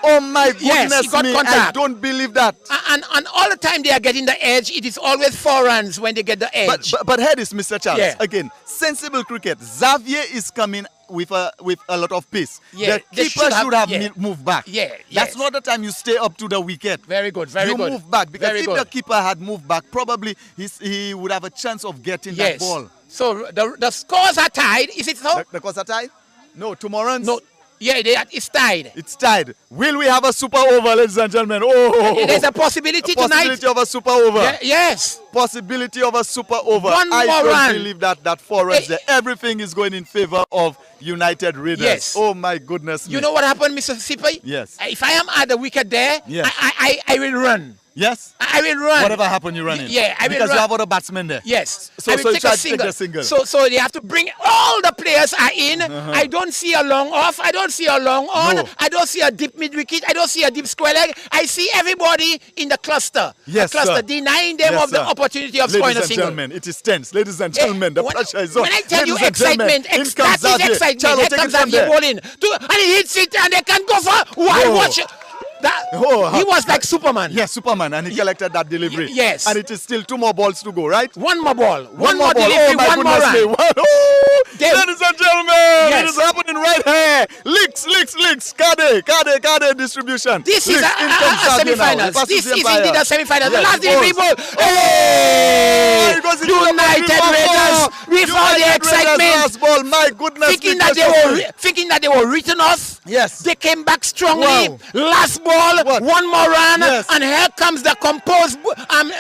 Oh my Yes, goodness he got me, I contact. don't believe that. And all the time they are getting the edge, it is always 4 runs when they get the edge. But here is Mr. Charles. Yeah. Again, sensible cricket. Xavier is coming with a lot of pace. Yeah, The they keeper should have yeah. moved back. Yeah, That's yes. not the time you stay up to the wicket. Very good, very you good. move back, because Very if good. the keeper had moved back, probably he would have a chance of getting that Yes. ball. So the scores are tied. Is it so? The cause are tied? No, 2 more runs. No. Yeah, it's tied. It's tied. Will we have a super over, ladies and gentlemen? Oh, There's a possibility tonight. possibility of a super over. Yes. Possibility of a super over. One I more don't run. believe that 4 runs Eh. there. Everything is going in favor of United Raiders. Yes. Oh my goodness. You know what happened, Mr. Sipai? Yes. If I am at the wicket there, Yes. I will run. Yes. I will run. Whatever happened, you run in. Yeah, I will because run. you have other batsmen there. Yes. So- I will so you take try a to take single. the single. So they have to bring all the players are in. I don't see a long off. I don't see a long on. No. I don't see a deep mid wicket. I don't see a deep square leg. I see everybody in the cluster. Yes, the cluster sir. denying them Yes, of the sir. opportunity of scoring Ladies a and single. gentlemen, it is tense. Ladies and gentlemen, the when- pressure is on. when I tell you Ladies and gentlemen, excitement, in comes that is Xavier. excitement. Charlo, Here take comes it from Xavier there. bowling. And he hits it and they can go for. Why Oh. watch it? He was like Superman. Yes, Superman, and he collected that delivery. Yes. And it is still 2 more balls to go, right? One more ball. One ball. more delivery. Oh my One more goodness me. run. Oh, They- ladies and gentlemen, Yes. it is happening right here. Licks. Kade distribution. This is Licks. a In comes Xavier now. semi-finals. He passes This the is umpire. indeed a semi-final. The Yes, last delivery balls. ball. Oh, Hey! it goes into the United ball. Raiders with all the United Raiders excitement, last ball. My goodness. thinking me, that they were written off. Yes. They came back strongly. Wow. Last ball, What? one more run, Yes. and here comes the composed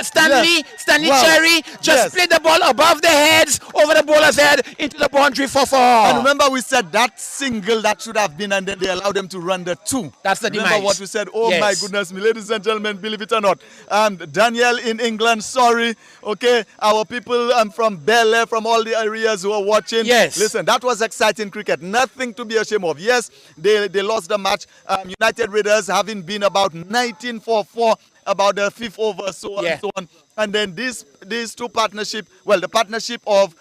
Stanley Wow. Cherry. Just Yes. played the ball above the heads, over the bowler's head, into the boundary for 4. And remember, we said that single that should have been, and then they allowed them to run the 2. That's the Remember demise. what we said? Oh Yes. my goodness me, ladies and gentlemen, believe it or not. Daniel in England, sorry. Okay, our people from Bel Air, from all the areas who are watching. Yes. Listen, that was exciting cricket. Nothing to be ashamed of. Yes, they lost the match. United Raiders having been about 19 for 4. About the 5th over, so on Yeah. and so on. And then these two partnership, well, the partnership of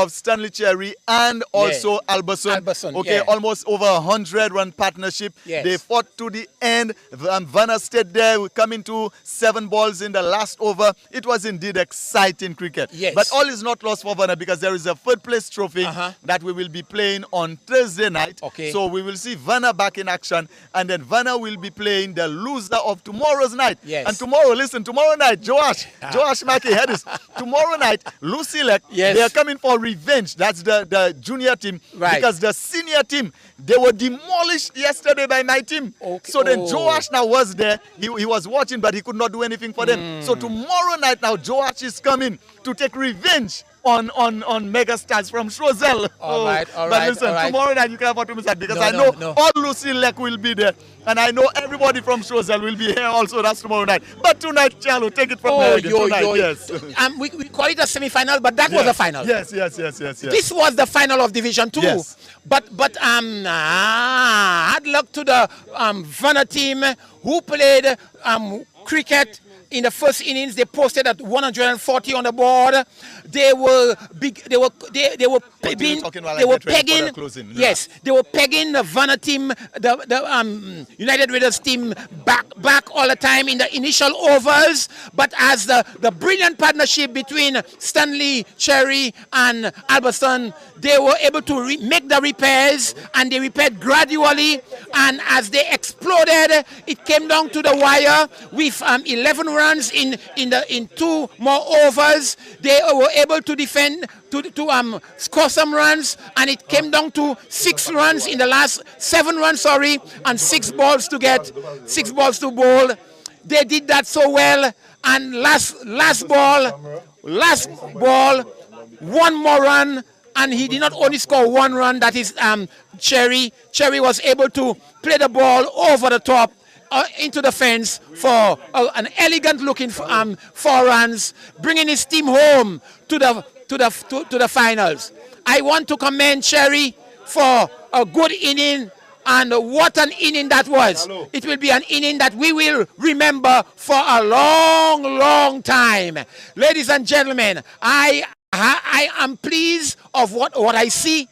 Stanley Cherry and also Alberson. Okay, yeah. almost over 100-run partnership. Yes. They fought to the end. Vana stayed there, coming to 7 balls in the last over. It was indeed exciting cricket. Yes. But all is not lost for Vana, because there is a 3rd place trophy that we will be playing on Thursday night. Okay. So we will see Vana back in action, and then Vana will be playing the loser of tomorrow's night. Yes. And tomorrow night, Joash Maki, head is tomorrow night, Lucilek, Yes. they are coming for revenge. That's the junior team. Right. Because the senior team, they were demolished yesterday by my team. Okay. So then Oh. Joash now was there. He was watching, but he could not do anything for them. So tomorrow night now, Joash is coming to take revenge on megastars from Shozel. All right, But listen, tomorrow night you can afford to miss that, because No, I no, know no. all Lucilek will be there. And I know everybody from Shozel will be here also. That's tomorrow night. But tonight, Charlo, take it from there again. Tonight, yes. We call it a semi-final, but that was a final. Yes. This was the final of Division 2. Yes. But hard luck to the Vana team who played cricket. In the first innings, they posted at 140 on the board. They were big. They were pegging. talking while I They were get ready for the pegging. closing. Yes, they were pegging the Vana team, the United Raiders team back all the time in the initial overs. But as the brilliant partnership between Stanley Cherry and Alberson, they were able to make the repairs, and they repaired gradually. And as they exploded, it came down to the wire with 11 runs in 2 more overs. They were able to defend to score some runs, and it came down to 6 runs in the last 7 runs, and 6 balls to bowl. They did that so well, and last ball, 1 more run. And he did not only score 1 run, that is Cherry. Cherry was able to play the ball over the top into the fence for an elegant looking 4 runs, bringing his team home to the finals. I want to commend Cherry for a good inning, and what an inning that was. It will be an inning that we will remember for a long, long time. Ladies and gentlemen, I am pleased of what I see.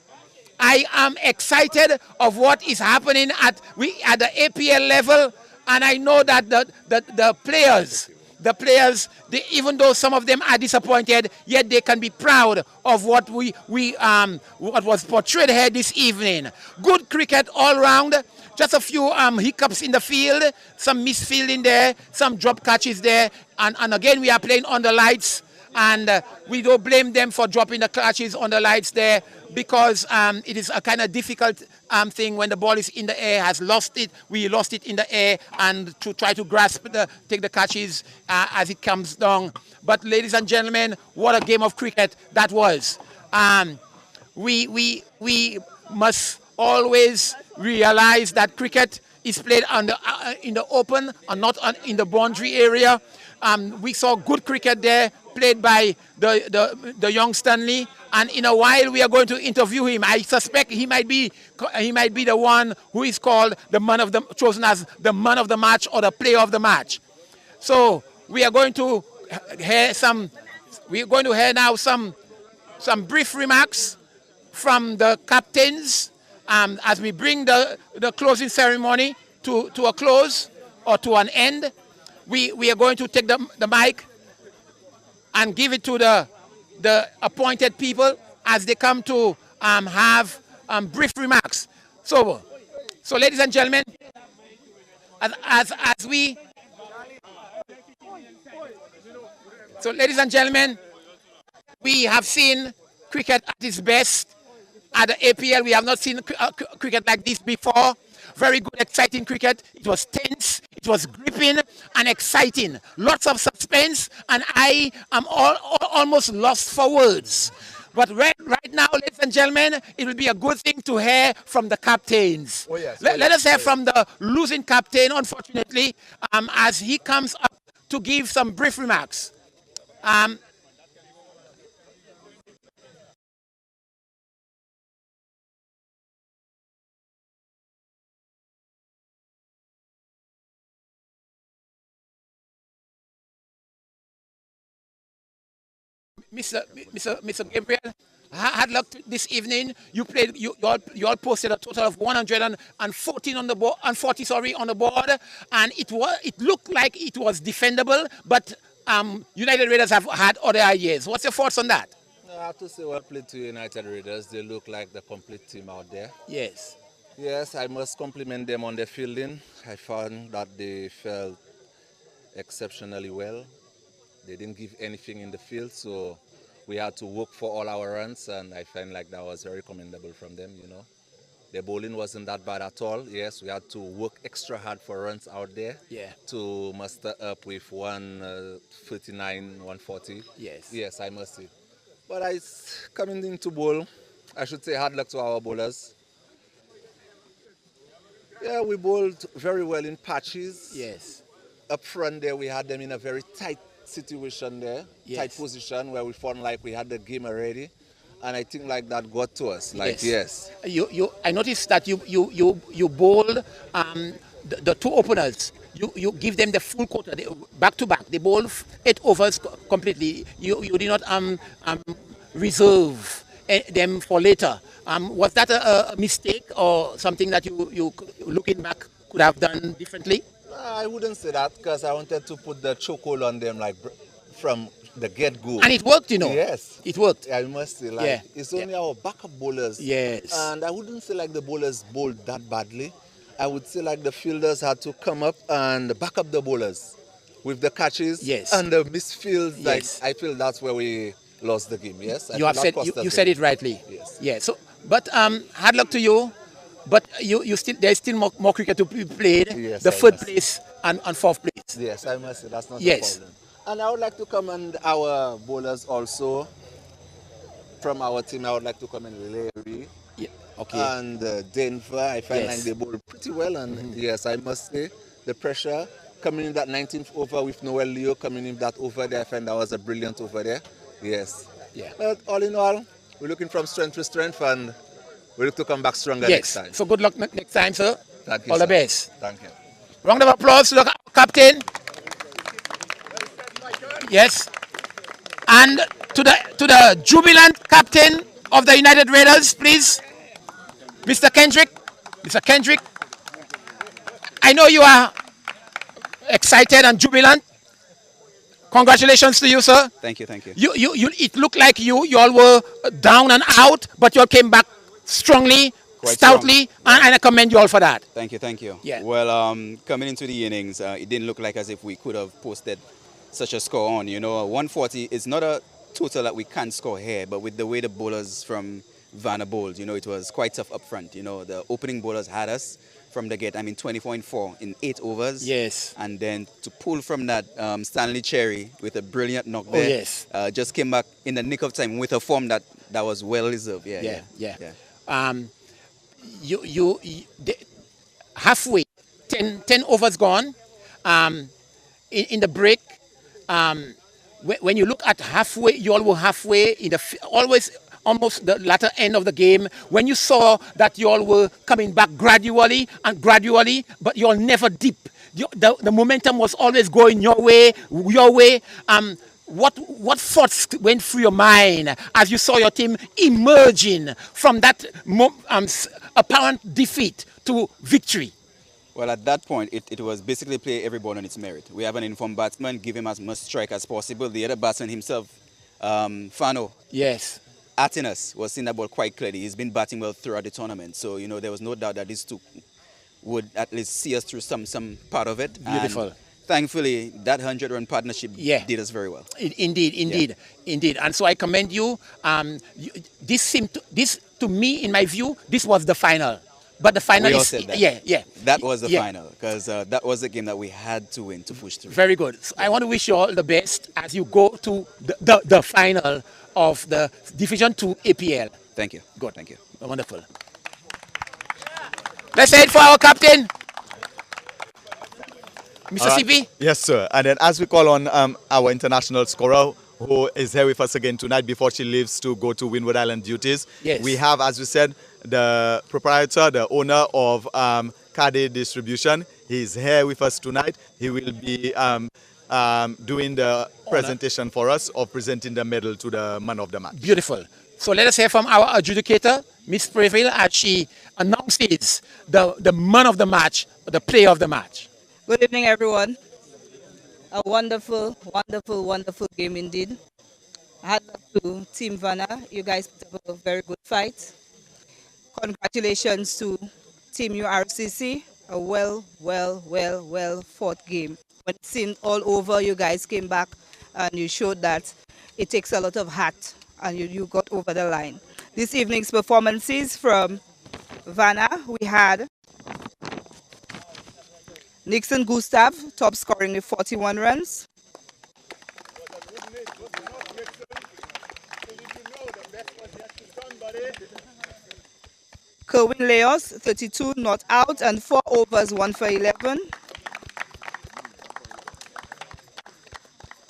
I am excited of what is happening at the APL level. And I know that the players, even though some of them are disappointed, yet they can be proud of what what was portrayed here this evening. Good cricket all round. Just a few hiccups in the field, some misfielding there, some drop catches there, and again we are playing under lights, and we don't blame them for dropping the catches on the lights there, because it is a kind of difficult thing when the ball is in the air, we lost it in the air, and to try to take the catches as it comes down. But ladies and gentlemen, what a game of cricket that was. We must always realize that cricket is played in the open and not in the boundary area. We saw good cricket there played by the young Stanley, and in a while we are going to interview him. I suspect he might be the one who is called chosen as the man of the match or the player of the match. So we are going to hear now some brief remarks from the captains as we bring the closing ceremony to a close or to an end. We are going to take the mic and give it to the appointed people as they come to have brief remarks. So ladies and gentlemen, ladies and gentlemen, we have seen cricket at its best at the APL. We have not seen cricket like this before. Very good, exciting cricket. It was tense, it was gripping and exciting. Lots of suspense, and I am almost lost for words. But right now, ladies and gentlemen, it will be a good thing to hear from the captains. Oh, yes. Let us hear from the losing captain, unfortunately, as he comes up to give some brief remarks. Mr. Gabriel, hard luck this evening. You all posted a total of 114 on the board, and 40 on the board, and it looked like it was defendable, but United Raiders have had other ideas. What's your thoughts on that? I have to say well played to United Raiders. They look like the complete team out there. Yes. Yes, I must compliment them on their fielding. I found that they felt exceptionally well. They didn't give anything in the field, so we had to work for all our runs, and I find like that was very commendable from them, you know. Their bowling wasn't that bad at all. Yes, we had to work extra hard for runs out there to muster up with 139, 140. Yes. Yes, I must say. But coming into bowl, I should say hard luck to our bowlers. Yeah, we bowled very well in patches. Yes. Up front there, we had them in a very tight situation there, tight position where we felt like we had the game already, and I think like that got to us. Like yes. I noticed that you bowled the two openers. You give them the full quota back to back. They bowled 8 overs completely. You did not reserve them for later. Was that a mistake or something that you looking back could have done differently? I wouldn't say that, because I wanted to put the chokehold on them like from the get-go. And it worked, you know. Yes. It worked. I must say, it's only our backup bowlers. Yes. And I wouldn't say like the bowlers bowled that badly. I would say like the fielders had to come up and back up the bowlers with the catches and the misfields. Like I feel that's where we lost the game. Yes. You said it rightly. Yes. Yeah. So, but hard luck to you. But there's still more cricket to be played. Yes, the third place and fourth place. Yes, I must say that's not a problem. And I would like to commend our bowlers also. From our team, I would like to commend Larry. Yeah. Okay. And Denver. I find like they bowled pretty well. And yes, I must say the pressure coming in that 19th over with Noel Leo coming in that over there. I find that was a brilliant over there. Yes. Yeah. But all in all, we're looking from strength to strength, and we look to come back stronger next time. So good luck next time, sir. Thank you, all the best. Thank you. Round of applause to the captain. Yes. And to the jubilant captain of the United Raiders, please. Mr. Kendrick. Mr. Kendrick. I know you are excited and jubilant. Congratulations to you, sir. Thank you, thank you. It looked like you all were down and out, but you all came back strongly, Quite strong. stoutly, and I commend you all for that. Thank you, thank you. Yeah. Well, coming into the innings, it didn't look like as if we could have posted such a score on. You know, 140 is not a total that we can't score here, but with the way the bowlers from Vana bowled, you know, it was quite tough up front. You know, the opening bowlers had us from the get. I mean, 20.4 in 8 overs. Yes. And then to pull from that, Stanley Cherry with a brilliant knock there. Yes. Just came back in the nick of time with a form that was well deserved. Yeah. Halfway, 10 overs gone. In the break, when you look at halfway, you all were halfway in the always almost the latter end of the game. When you saw that you all were coming back gradually, but you all never deep. The momentum was always going your way. What thoughts went through your mind as you saw your team emerging from that apparent defeat to victory? Well, at that point, it was basically play every ball on its merit. We have an informed batsman, give him as much strike as possible. The other batsman himself, Vana, yes, at us, was seeing that ball quite clearly. He's been batting well throughout the tournament. So, you know, there was no doubt that these two would at least see us through some part of it. Beautiful. And thankfully, that 100-run partnership did us very well. Indeed. And so I commend you. This to me, in my view, this was the final. But the final we all is said that. Yeah. That was the final because that was the game that we had to win to push through. Very good. So I want to wish you all the best as you go to the final of the Division 2 APL. Thank you. Good. Thank you. Wonderful. Let's head for our captain, Mr. CP. Yes, sir. And then as we call on our international scorer, who is here with us again tonight before she leaves to go to Windward Island duties. Yes. We have, as we said, the proprietor, the owner of Cade Distribution. He's here with us tonight. He will be doing the presentation for us of presenting the medal to the man of the match. Beautiful. So let us hear from our adjudicator, Miss Preville, as she announces the man of the match, the player of the match. Good evening, everyone. A wonderful game indeed. Hats off to Team Vana. You guys put up a very good fight. Congratulations to Team URCC. A well fought game. When it seemed all over, you guys came back and you showed that it takes a lot of heart and you got over the line. This evening's performances from Vana, we had Nixon Gustav, top scoring with 41 runs. Kerwin Leos, 32, not out, and 4 overs, 1 for 11.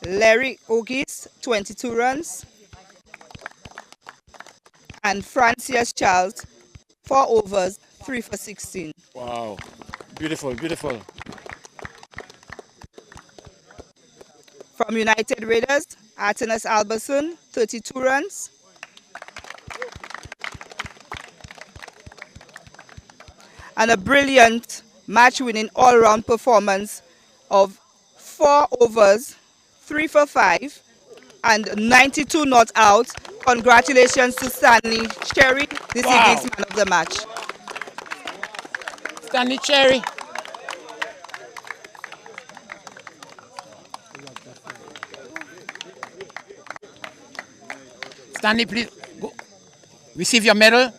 Larry Ogis, 22 runs. And Francis Charles, 4 overs, 3 for 16. Wow. Beautiful. From United Raiders, Artemis Alberson, 32 runs. And a brilliant match-winning all-round performance of 4 overs, 3 for 5, and 92 not out. Congratulations to Stanley Cherry, this evening's man of the match. Stanley Cherry. Stanley, please go. Receive your medal.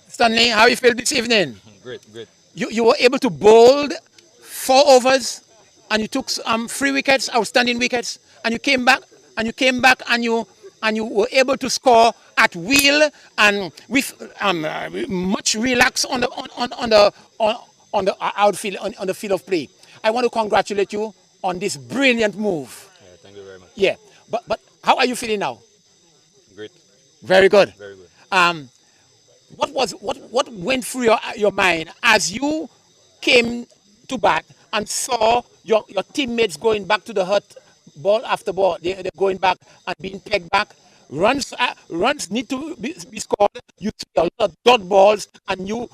Stanley, how you feel this evening? Great. You were able to bowl 4 overs, and you took 3 wickets, outstanding wickets, and you came back and you were able to score at will and with much relax on the outfield on the field of play. I want to congratulate you on this brilliant move. Yeah, thank you very much. Yeah, but how are you feeling now? Great. Very good. Very good. What went through your mind as you came to bat and saw your teammates going back to the hut, ball after ball? They're going back and being pegged back. runs need to be scored. You see a lot of dot balls, and you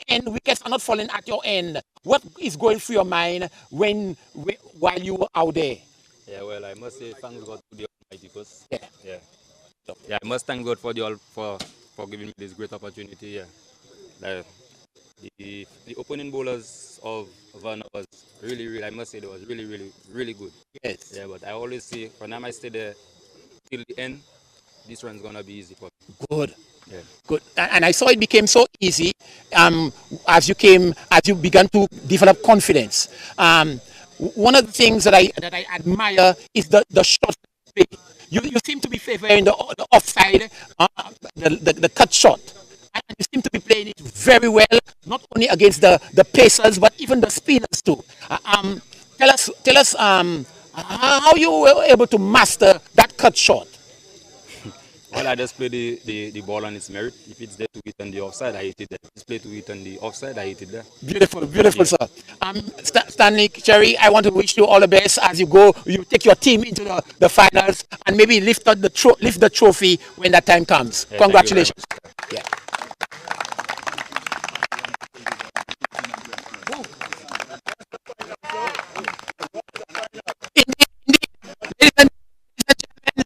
end wickets are not falling at your end. What is going through your mind while you were out there? Yeah, well, I must say thanks God to the Almighty because Yeah. yeah, yeah, I must thank God for for giving me this great opportunity. Yeah, like, the opening bowlers of Vana was really, I must say, they was really good. Yes. Yeah, but I always say when I stay there till the end, this one's gonna be easy for me. Good. Yeah. Good. And I saw it became so easy as you began to develop confidence. One of the things that I admire is the shot play. You seem to be favoring the offside, the cut shot. And you seem to be playing it very well, not only against the pacers, but even the spinners too. Tell us how you were able to master that cut shot. Well, I just play the ball on its merit. If it's there to hit on the offside, I hit it there. If it's play to hit on the offside, I hit it there. Beautiful, beautiful, Yeah. sir. Stanley, Cherry, I want to wish you all the best as you go. You take your team into the finals and maybe lift the trophy when that time comes. Yeah, Congratulations. Yeah. Indeed, ladies and gentlemen,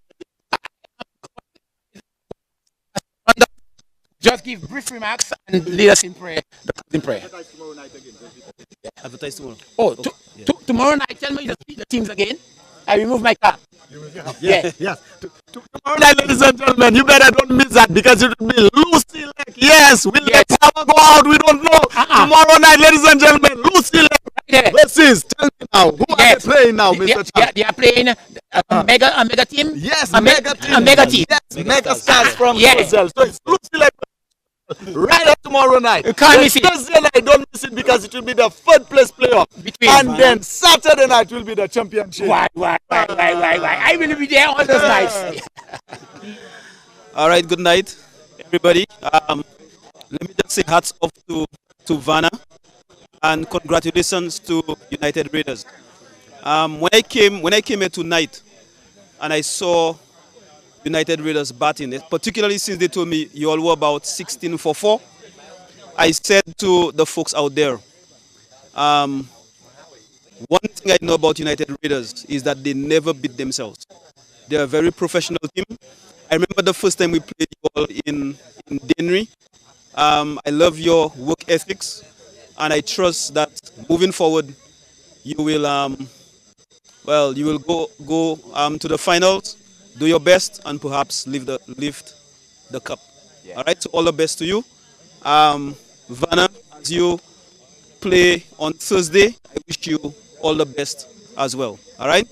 just give brief remarks and lead us in prayer. In prayer. Advertise tomorrow. Oh, tomorrow night, tell me the teams again. I remove my cap. Yeah. Yes. Tomorrow night, ladies and gentlemen, you better don't miss that because it will be Lucy Lake. Yes, will Yes. the power go out? We don't know. Tomorrow night, ladies and gentlemen, Lucy Lake. Yeah. Versus, tell me now, who are Yes. they playing now, Mr. Chan? They are playing a mega team. Yes, a mega team. A mega team. Yes, mega stars from Yeah. Brazil. So it's Lucy Lake. Right up tomorrow night. You can't miss it. Thursday night, don't miss it because it will be the third place playoff. Between And then Saturday night will be the championship. Why? I will be there all those nights. All right, good night, everybody. Let me just say hats off to Vana and congratulations to United Raiders. When I came here tonight and I saw United Raiders batting, particularly since they told me you all were about 16 for 4, I said to the folks out there, one thing I know about United Raiders is that they never beat themselves. They're a very professional team. I remember the first time we played you all in Dennery. I love your work ethics, and I trust that moving forward, you will go to the finals, do your best, and perhaps lift the cup. Yeah. All right, so all the best to you. Vana, as you play on Thursday, I wish you all the best as well. All right?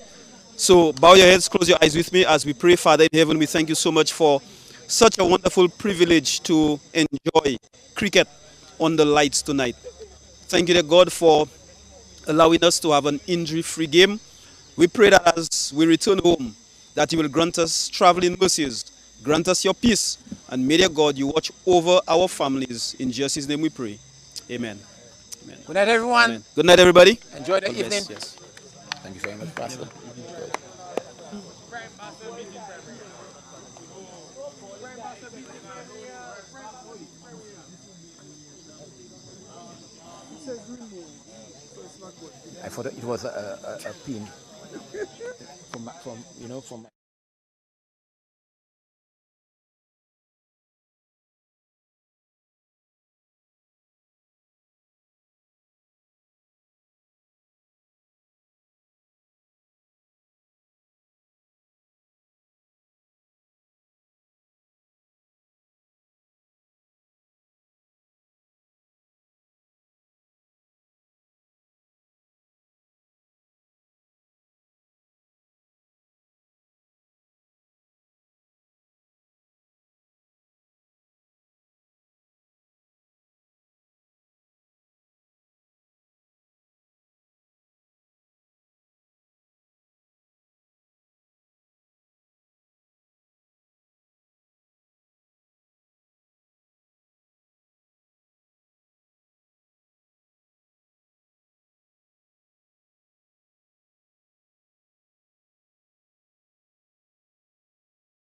So bow your heads, close your eyes with me as we pray. Father in heaven, we thank you so much for such a wonderful privilege to enjoy cricket on the lights tonight. Thank you, dear God, for allowing us to have an injury-free game. We pray that as we return home, that you will grant us traveling mercies, grant us your peace, and may, dear God, you watch over our families. In Jesus' name we pray. Amen. Amen. Good night, everyone. Amen. Good night, everybody. Enjoy the God evening. bless. Yes. Thank you very much, Pastor. I thought it was a pin from